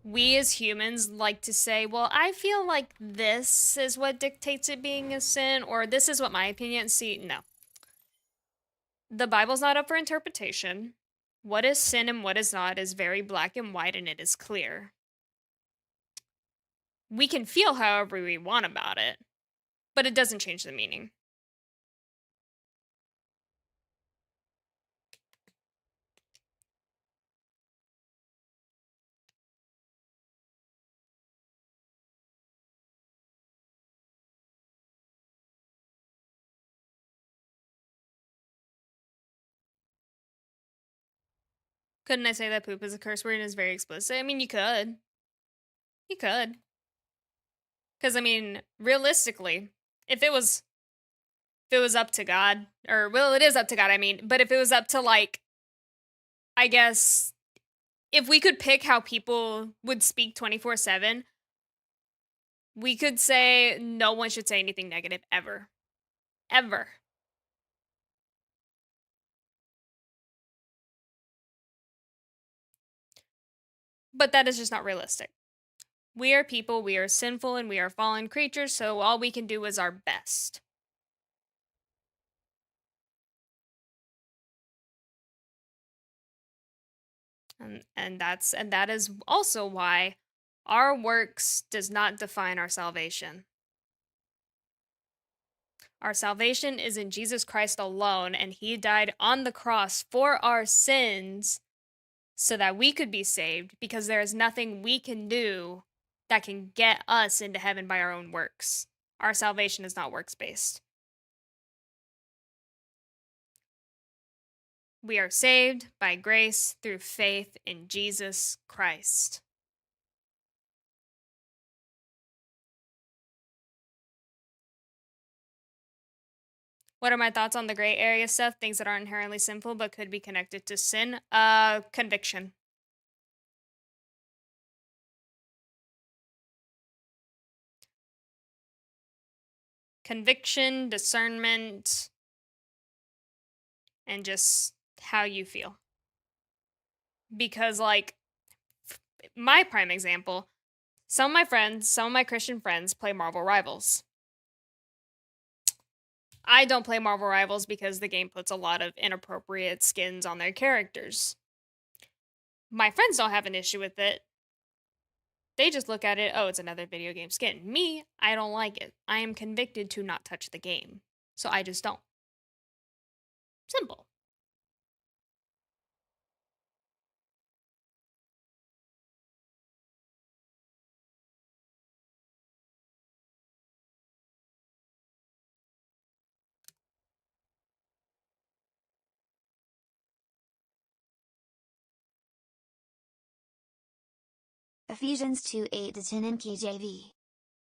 we as humans like to say, well, I feel like this is what dictates it being a sin, or this is what my opinion. See, no. The Bible's not up for interpretation. What is sin and what is not is very black and white, and it is clear. We can feel however we want about it, but it doesn't change the meaning. Couldn't I say that poop is a curse word and is very explicit? I mean, you could. You could. Because, I mean, realistically, if it was up to God, or, well, it is up to God, I mean, but if it was up to, like, I guess, if we could pick how people would speak 24/7, we could say no one should say anything negative ever. Ever. But that is just not realistic. We are people, we are sinful, and we are fallen creatures, so all we can do is our best. And that is also why our works does not define our salvation. Our salvation is in Jesus Christ alone, and he died on the cross for our sins so that we could be saved, because there is nothing we can do that can get us into heaven by our own works. Our salvation is not works-based. We are saved by grace through faith in Jesus Christ. What are my thoughts on the gray area stuff? Things that aren't inherently sinful but could be connected to sin. Conviction. Conviction, discernment, and just how you feel. Because, like, my prime example, some of my Christian friends play Marvel Rivals. I don't play Marvel Rivals because the game puts a lot of inappropriate skins on their characters. My friends don't have an issue with it. They just look at it, oh, it's another video game skin. Me, I don't like it. I am convicted to not touch the game. So I just don't. Simple. Ephesians 2:8-10 NKJV.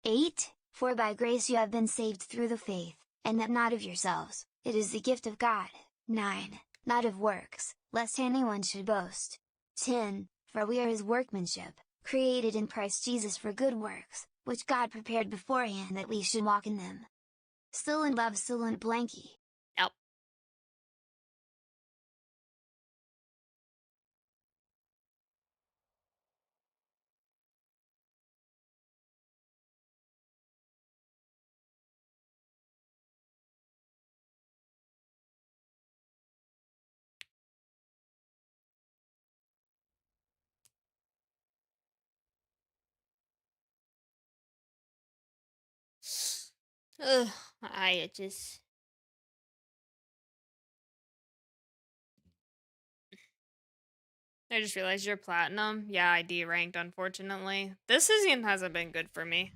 8. For by grace you have been saved through the faith, and that not of yourselves, it is the gift of God. 9. Not of works, lest anyone should boast. 10. For we are his workmanship, created in Christ Jesus for good works, which God prepared beforehand that we should walk in them. Still in love, still in blanky. Yep. Ugh, I just... I just realized you're platinum. Yeah, I D-ranked, unfortunately. This season hasn't been good for me.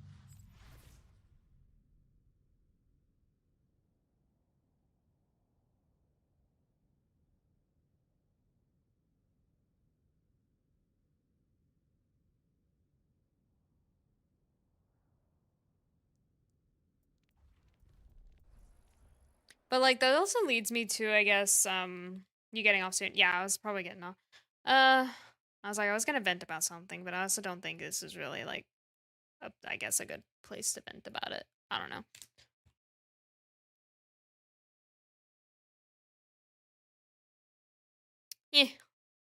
But, like, that also leads me to, I guess, you getting off soon. Yeah, I was probably getting off. I was like, I was gonna vent about something, but I also don't think this is really, like, I guess, a good place to vent about it. I don't know. Yeah,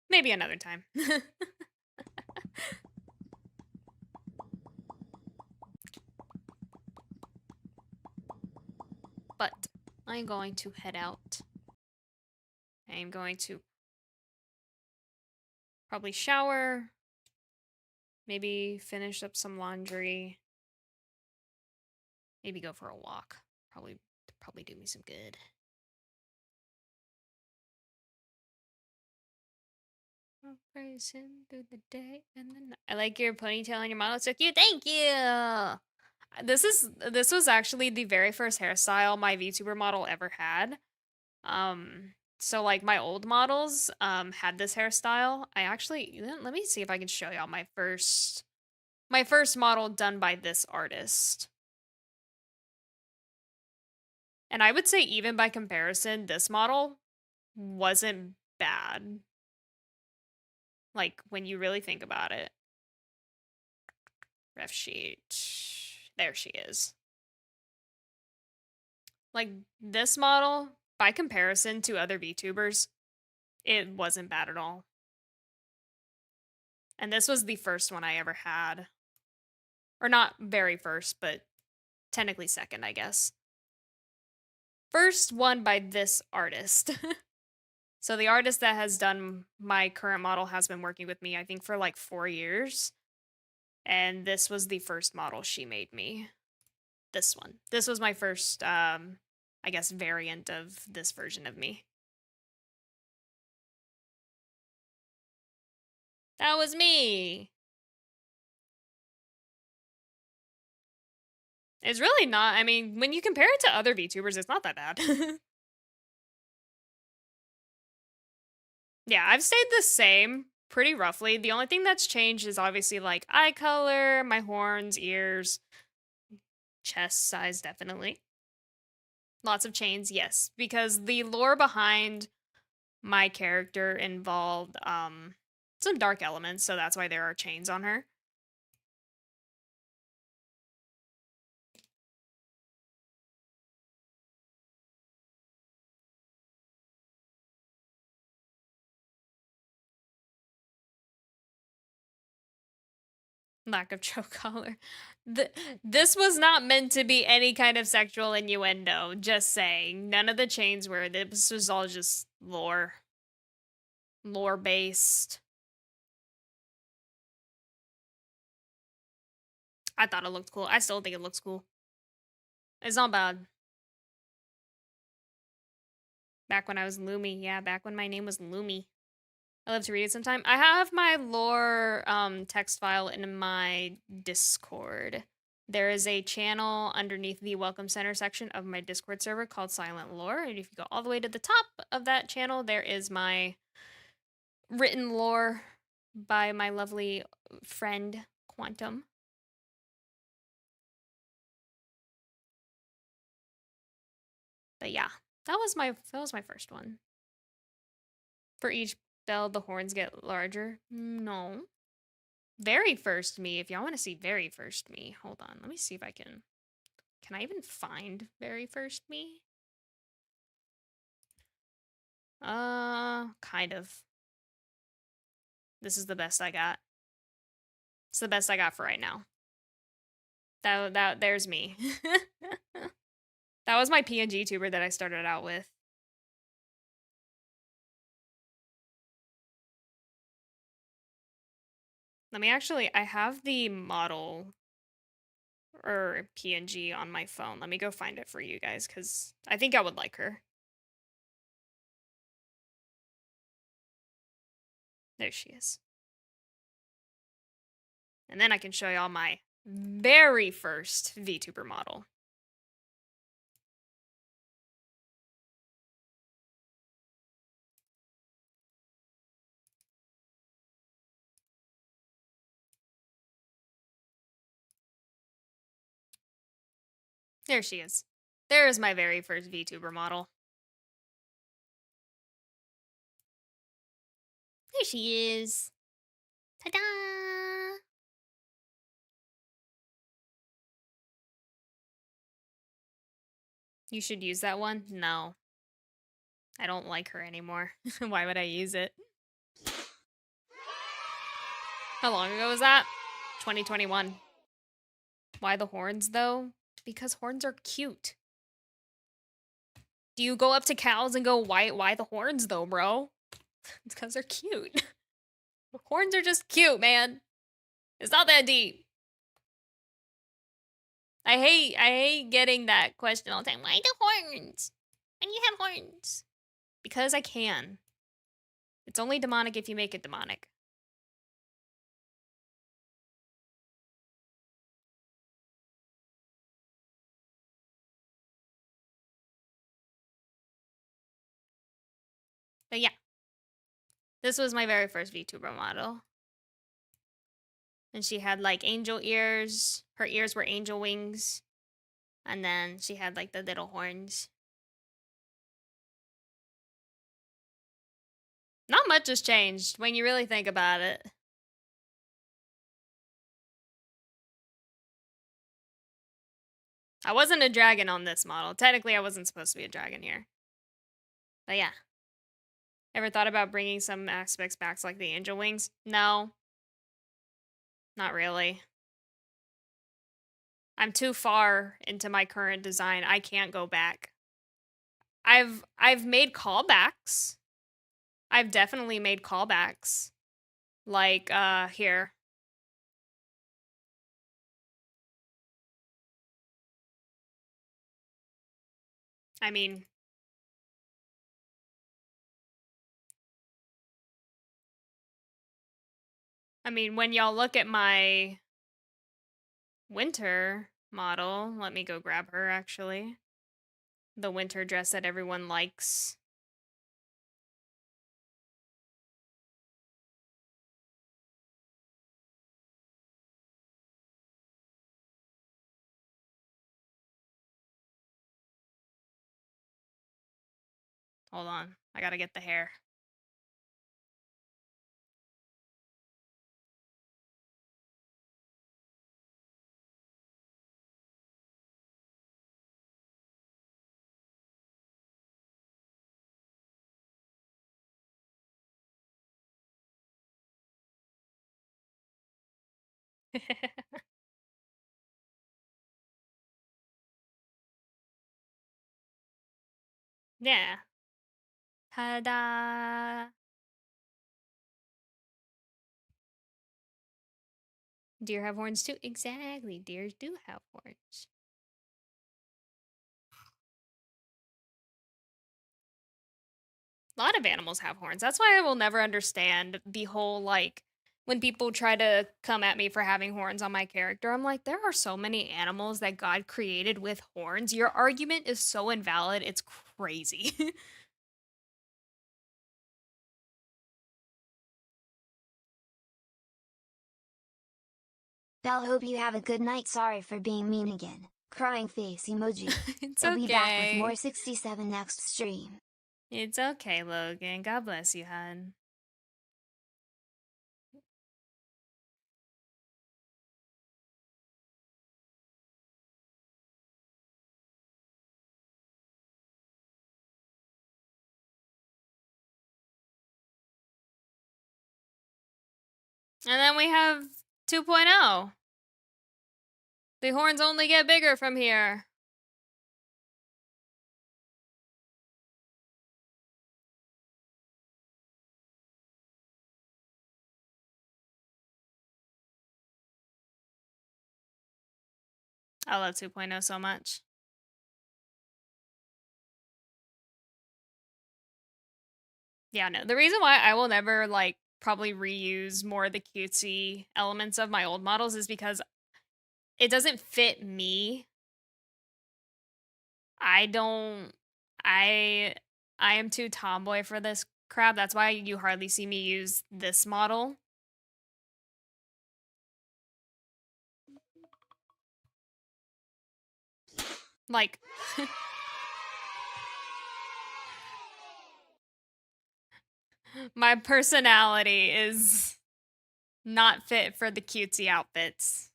maybe another time. But I'm going to head out. I'm going to probably shower, maybe finish up some laundry, maybe go for a walk. Probably do me some good. Racing through the day and the night. I like your ponytail on your model. It's so cute. Thank you. This was actually the very first hairstyle my VTuber model ever had. So like my old models had this hairstyle. I actually let me see if I can show y'all my first model done by this artist. And I would say even by comparison, this model wasn't bad. Like, when you really think about it. Ref sheet. There she is. Like, this model, by comparison to other VTubers, it wasn't bad at all. And this was the first one I ever had. Or not very first, but technically second, I guess. First one by this artist. So the artist that has done my current model has been working with me, I think, for like 4 years. And this was the first model she made me. This one. This was my first, I guess, variant of this version of me. That was me! It's really not. I mean, when you compare it to other VTubers, it's not that bad. Yeah, I've stayed the same pretty roughly. The only thing that's changed is obviously like eye color, my horns, ears, chest size, definitely. Lots of chains, yes, because the lore behind my character involved some dark elements, so that's why there are chains on her. Lack of choke collar. This was not meant to be any kind of sexual innuendo. Just saying. None of the chains were. This was all just lore. Lore based. I thought it looked cool. I still think it looks cool. It's not bad. Back when I was Lumi. Yeah, back when my name was Lumi. I love to read it sometime. I have my lore text file in my Discord. There is a channel underneath the Welcome Center section of my Discord server called Silent Lore. And if you go all the way to the top of that channel, there is my written lore by my lovely friend, Quantum. But yeah, that was my first one. For each bell, the horns get larger. No. Very first me. If y'all want to see very first me, hold on. Let me see if I can. Can I even find very first me? Kind of. This is the best I got. It's the best I got for right now. There's me. That was my PNG tuber that I started out with. Let me actually, I have the model or PNG on my phone. Let me go find it for you guys because I think I would like her. There she is. And then I can show y'all my very first VTuber model. There she is. There is my very first VTuber model. There she is. Ta-da! You should use that one? No. I don't like her anymore. Why would I use it? How long ago was that? 2021. Why the horns, though? Because horns are cute. Do you go up to cows and go, why the horns, though, bro? It's because they're cute. Horns are just cute, man. It's not that deep. I hate getting that question all the time. Why the horns? And you have horns. Because I can. It's only demonic if you make it demonic. But yeah. This was my very first VTuber model. And she had like angel ears. Her ears were angel wings. And then she had like the little horns. Not much has changed when you really think about it. I wasn't a dragon on this model. Technically, I wasn't supposed to be a dragon here. But yeah. Ever thought about bringing some aspects back to like the angel wings? No. Not really. I'm too far into my current design. I can't go back. I've made callbacks. I've definitely made callbacks. Like, here. I mean... when y'all look at my winter model, let me go grab her, actually. The winter dress that everyone likes. Hold on. I gotta get the hair. Yeah. Ta-da! Deer have horns too? Exactly. Deers do have horns. A lot of animals have horns. That's why I will never understand the whole, like, when people try to come at me for having horns on my character, I'm like, there are so many animals that God created with horns. Your argument is so invalid, it's crazy. Belle, hope you have a good night. Sorry for being mean again. Crying face emoji. It's I'll be back with okay. more 67 next stream. It's okay, Logan. God bless you, hun. And then we have 2.0. The horns only get bigger from here. I love 2.0 so much. Yeah, no. The reason why I will never, like, probably reuse more of the cutesy elements of my old models is because it doesn't fit me. I am too tomboy for this crap. That's why you hardly see me use this model. Like, my personality is not fit for the cutesy outfits.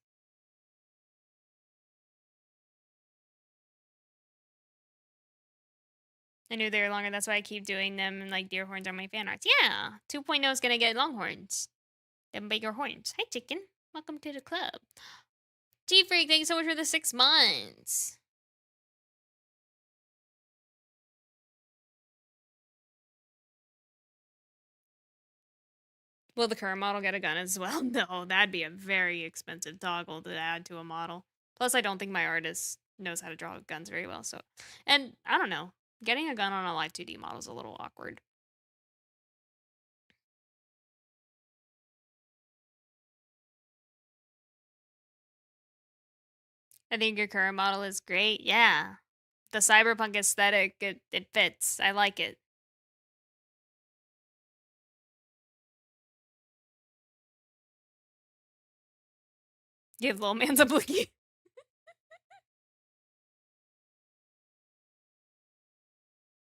I knew they were longer, that's why I keep doing them, and like deer horns are my fan arts. Yeah, 2.0 is gonna get longhorns. Them bigger horns. Hi, chicken. Welcome to the club. G-Freak, thanks so much for the 6 months. Will the current model get a gun as well? No, that'd be a very expensive toggle to add to a model. Plus, I don't think my artist knows how to draw guns very well, so... And, I don't know. Getting a gun on a live 2D model is a little awkward. I think your current model is great. Yeah. The cyberpunk aesthetic, it fits. I like it. Give Lil Man's a blinky.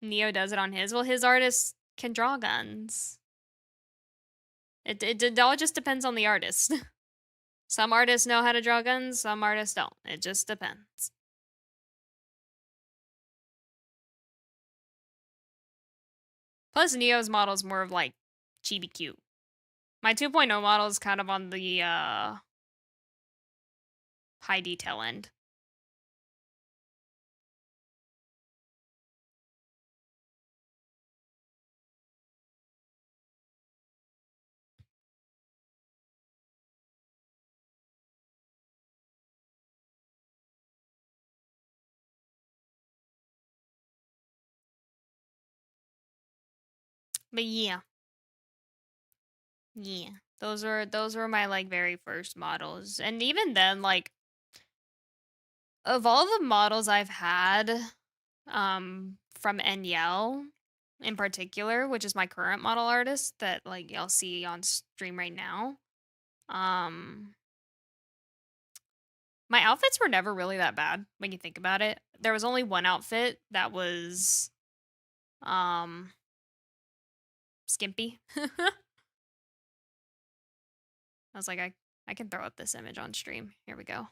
Neo does it on his. Well, his artist can draw guns. It all just depends on the artist. Some artists know how to draw guns, some artists don't. It just depends. Plus, Neo's model is more of like chibi cute. My 2.0 model is kind of on the high detail end. But yeah. Yeah. Those were my like very first models. And even then, like, of all the models I've had, from Enyel in particular, which is my current model artist that like y'all see on stream right now, my outfits were never really that bad when you think about it. There was only one outfit that was Skimpy. I was like, I can throw up this image on stream. Here we go.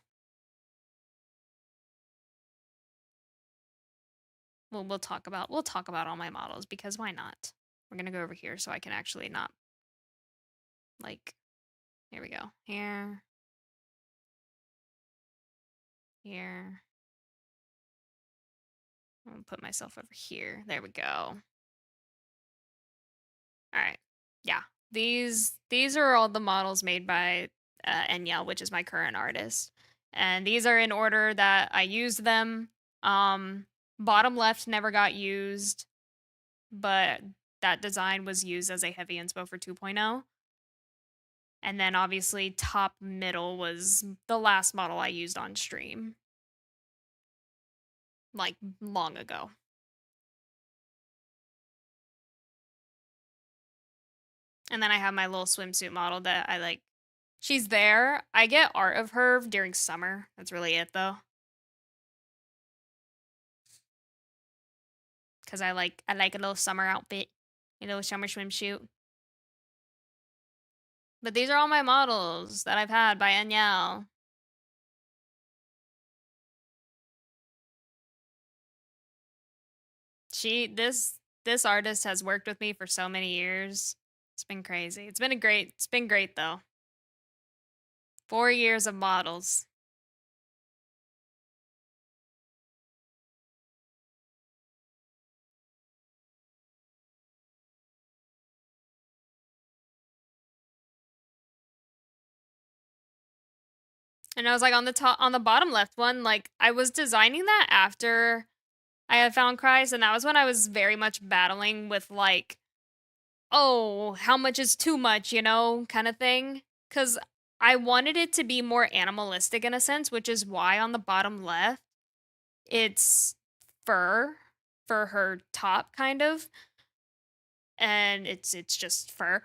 We'll talk about all my models because why not? We're gonna go over here so I can actually not like. Here we go. Here. Here. I'll put myself over here. There we go. All right. Yeah. These are all the models made by Enya, which is my current artist. And these are in order that I used them. Bottom left never got used, but that design was used as a heavy inspo for 2.0. And then obviously top middle was the last model I used on stream. Like long ago. And then I have my little swimsuit model that I like. She's there. I get art of her during summer. That's really it though. Cause I like a little summer outfit. A little summer swimsuit. But these are all my models that I've had by Enya. This artist has worked with me for so many years. It's been crazy. It's been great though. 4 years of models. And I was like on the bottom left one, like I was designing that after I had found Christ, and that was when I was very much battling with like, oh, how much is too much, you know, kind of thing. Cause I wanted it to be more animalistic in a sense, which is why on the bottom left, it's fur for her top kind of. And it's just fur.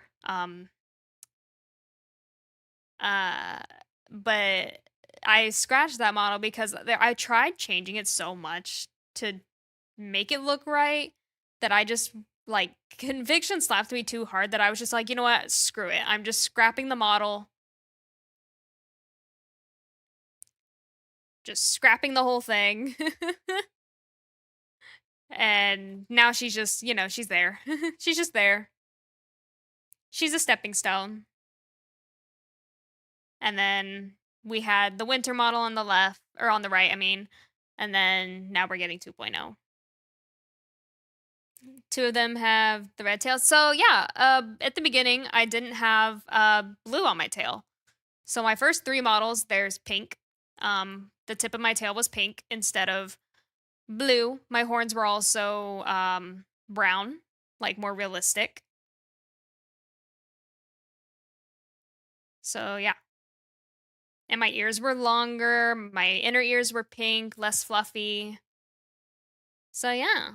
But I scratched that model because I tried changing it so much to make it look right that I just like conviction slapped me too hard that I was just like, you know what, screw it. I'm just scrapping the model. Just scrapping the whole thing. And now she's just, you know, she's there. She's just there. She's a stepping stone. And then we had the winter model on the left, or on the right, I mean. And then now we're getting 2.0. Two of them have the red tails. So yeah, at the beginning, I didn't have blue on my tail. So my first 3 models, there's pink. The tip of my tail was pink instead of blue. My horns were also brown, like more realistic. So yeah. And my ears were longer. My inner ears were pink, less fluffy. So yeah.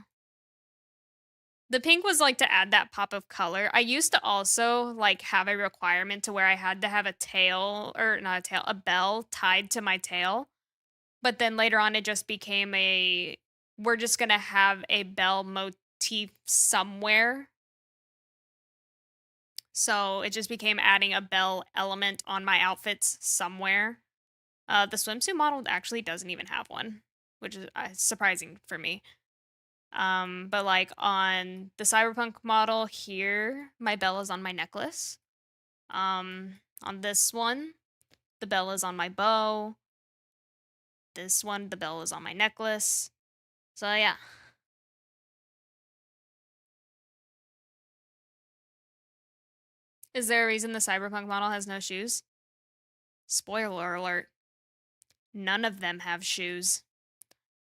The pink was like to add that pop of color. I used to also like have a requirement to where I had to have a tail, or not a tail, a bell tied to my tail. But then later on it just became we're just gonna have a bell motif somewhere. So it just became adding a bell element on my outfits somewhere. The swimsuit model actually doesn't even have one, which is surprising for me. But like on the cyberpunk model here, my bell is on my necklace. On this one, the bell is on my bow. This one, the bell is on my necklace. So yeah. Is there a reason the cyberpunk model has no shoes? Spoiler alert. None of them have shoes.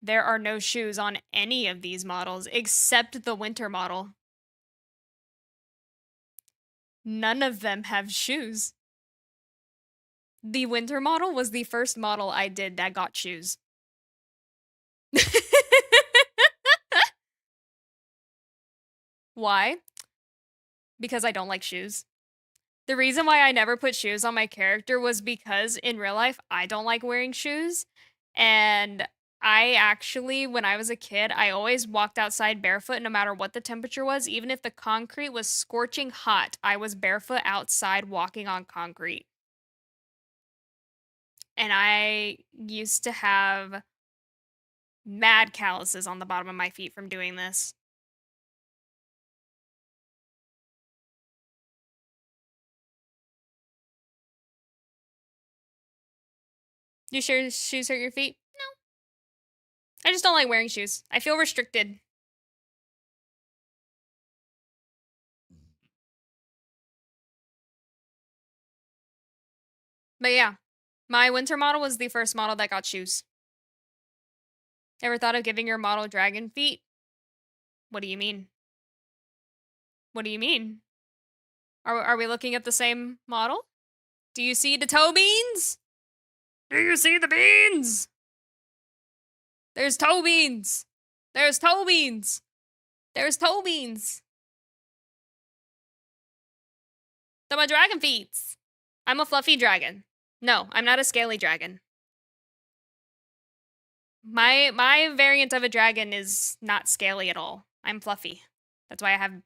There are no shoes on any of these models except the winter model. None of them have shoes. The winter model was the first model I did that got shoes. Why? Because I don't like shoes. The reason why I never put shoes on my character was because in real life, I don't like wearing shoes. And I actually, when I was a kid, I always walked outside barefoot no matter what the temperature was. Even if the concrete was scorching hot, I was barefoot outside walking on concrete. And I used to have mad calluses on the bottom of my feet from doing this. Do shoes hurt your feet? No. I just don't like wearing shoes. I feel restricted. But yeah, my winter model was the first model that got shoes. Ever thought of giving your model dragon feet? What do you mean? What do you mean? Are we looking at the same model? Do you see the toe beans? Do you see the beans? There's toe beans. There's toe beans. There's toe beans. They're my dragon feet. I'm a fluffy dragon. No, I'm not a scaly dragon. My variant of a dragon is not scaly at all. I'm fluffy. That's why I have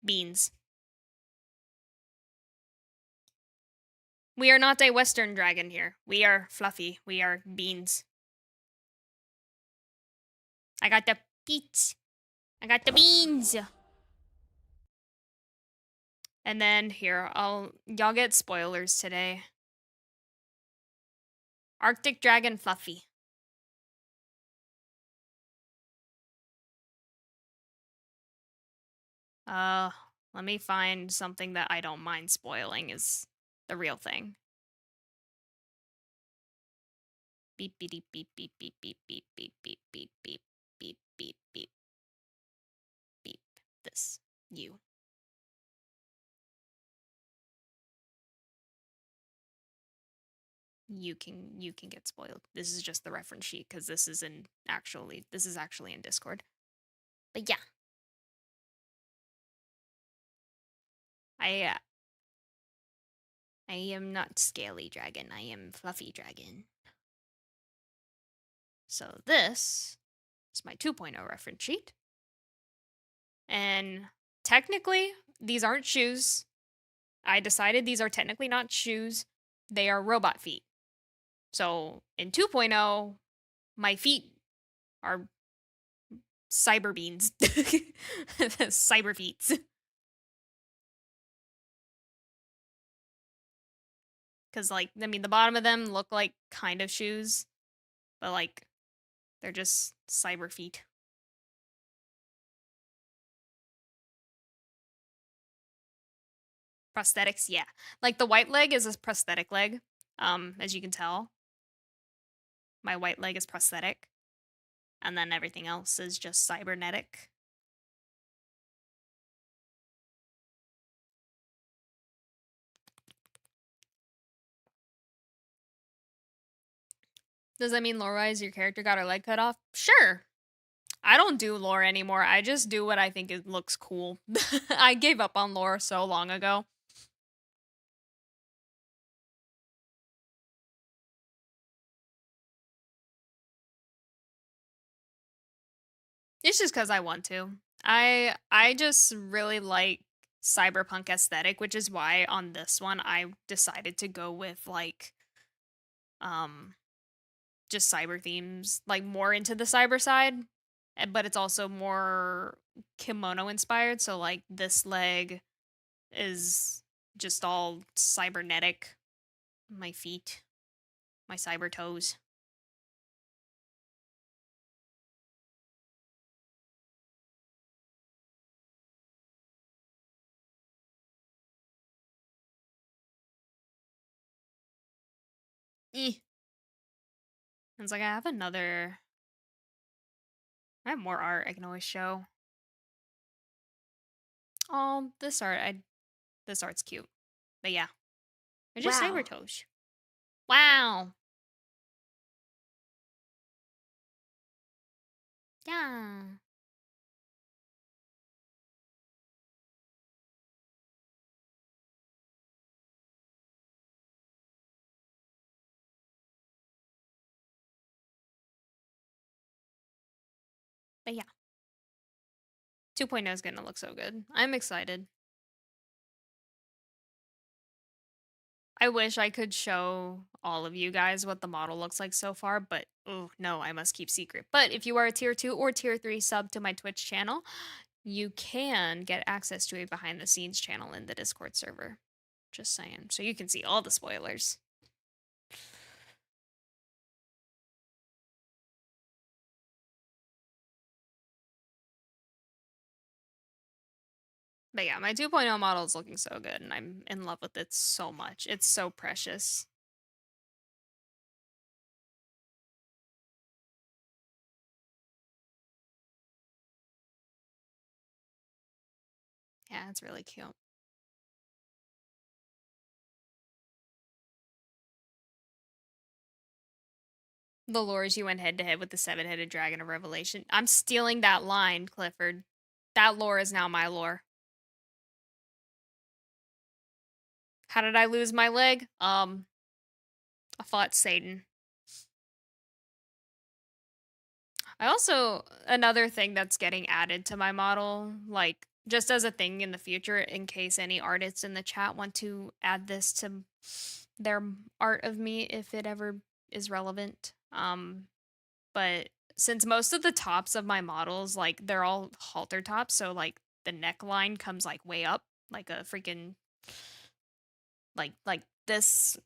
beans. We are not a Western dragon here. We are fluffy. We are beans. I got the feet. I got the beans. And then here, y'all get spoilers today. Arctic Dragon Fluffy. Let me find something that I don't mind spoiling is the real thing. Beep beep beep beep beep beep beep beep beep beep beep beep beep beep beep beep. This. You. You can get spoiled. This is just the reference sheet because this is actually in Discord. But yeah. I am not scaly dragon. I am fluffy dragon. So this is my 2.0 reference sheet. And technically, these aren't shoes. I decided these are technically not shoes. They are robot feet. So in 2.0, my feet are cyber beans. Cyber feet. Because, like, I mean, the bottom of them look like kind of shoes, but, like, they're just cyber feet. Prosthetics, yeah. Like, the white leg is a prosthetic leg, as you can tell. My white leg is prosthetic. And then everything else is just cybernetic. Does that mean lore-wise your character got her leg cut off? Sure. I don't do lore anymore. I just do what I think looks cool. I gave up on lore so long ago. It's just because I want to. I just really like cyberpunk aesthetic, which is why on this one I decided to go with like just cyber themes, like more into the cyber side, but it's also more kimono inspired, so like this leg is just all cybernetic. My feet, my cyber toes. It's like I have more art I can always show. Oh, this art's cute. But yeah. They're just Wow. cyber toes. Wow. Yeah. But yeah. 2.0 is gonna look so good. I'm excited. I wish I could show all of you guys what the model looks like so far, but oh no, I must keep secret. But if you are a tier 2 or tier 3 sub to my Twitch channel, you can get access to a behind the scenes channel in the Discord server. Just saying. So you can see all the spoilers. But yeah, my 2.0 model is looking so good, and I'm in love with it so much. It's so precious. Yeah, it's really cute. The lore is you went head to head with the 7-headed dragon of Revelation. I'm stealing that line, Clifford. That lore is now my lore. How did I lose my leg? I fought Satan. I also, another thing that's getting added to my model, like, just as a thing in the future, in case any artists in the chat want to add this to their art of me, if it ever is relevant. But since most of the tops of my models, like, they're all halter tops, so, like, the neckline comes, like, way up, like a freaking, like this,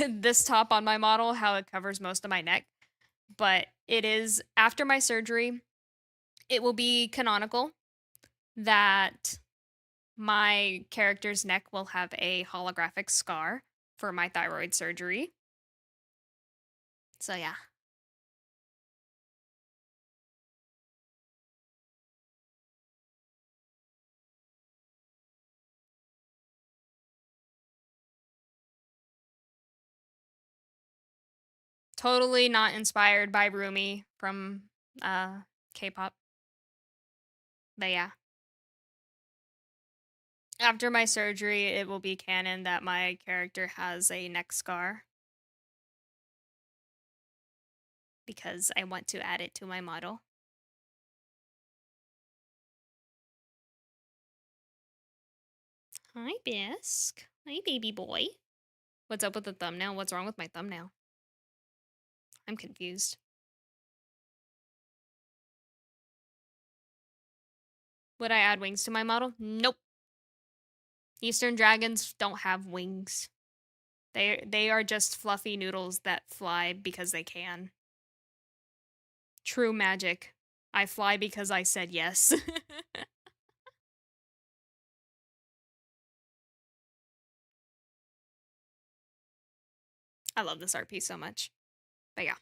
this top on my model, how it covers most of my neck. But it is, after my surgery, it will be canonical that my character's neck will have a holographic scar for my thyroid surgery. So yeah. Totally not inspired by Rumi from K-pop. But yeah. After my surgery, it will be canon that my character has a neck scar. Because I want to add it to my model. Hi, Bisk. Hi, baby boy. What's up with the thumbnail? What's wrong with my thumbnail? I'm confused. Would I add wings to my model? Nope. Eastern dragons don't have wings. They are just fluffy noodles that fly because they can. True magic. I fly because I said yes. I love this art piece so much. But yeah.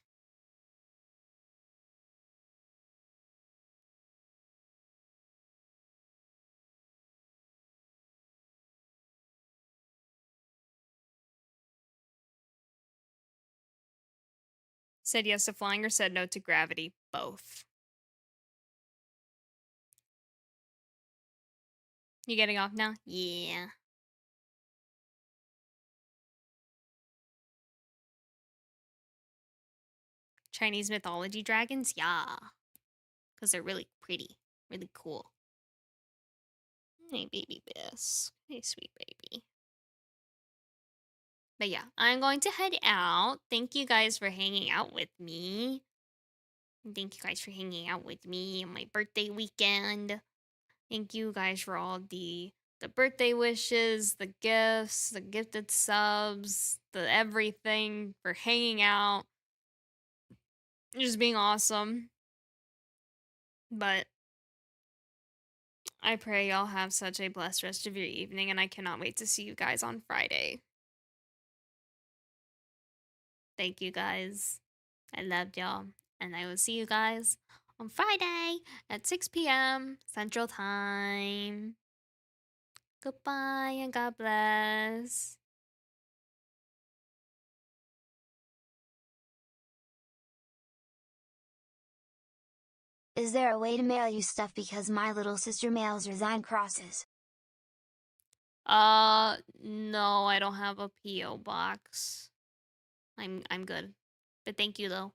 Said yes to flying or said no to gravity? Both. You getting off now? Yeah. Chinese mythology dragons? Yeah. Because they're really pretty. Really cool. Hey, baby Bisk. Hey, sweet baby. But yeah, I'm going to head out. Thank you guys for hanging out with me. Thank you guys for hanging out with me on my birthday weekend. Thank you guys for all the birthday wishes, the gifts, the gifted subs, the everything, for hanging out. Just being awesome. But I pray y'all have such a blessed rest of your evening, and I cannot wait to see you guys on Friday. Thank you guys. I loved y'all. And I will see you guys on Friday at 6 p.m. Central Time. Goodbye and God bless. Is there a way to mail you stuff because my little sister mails resign crosses? No, I don't have a P.O. box. I'm good. But thank you though.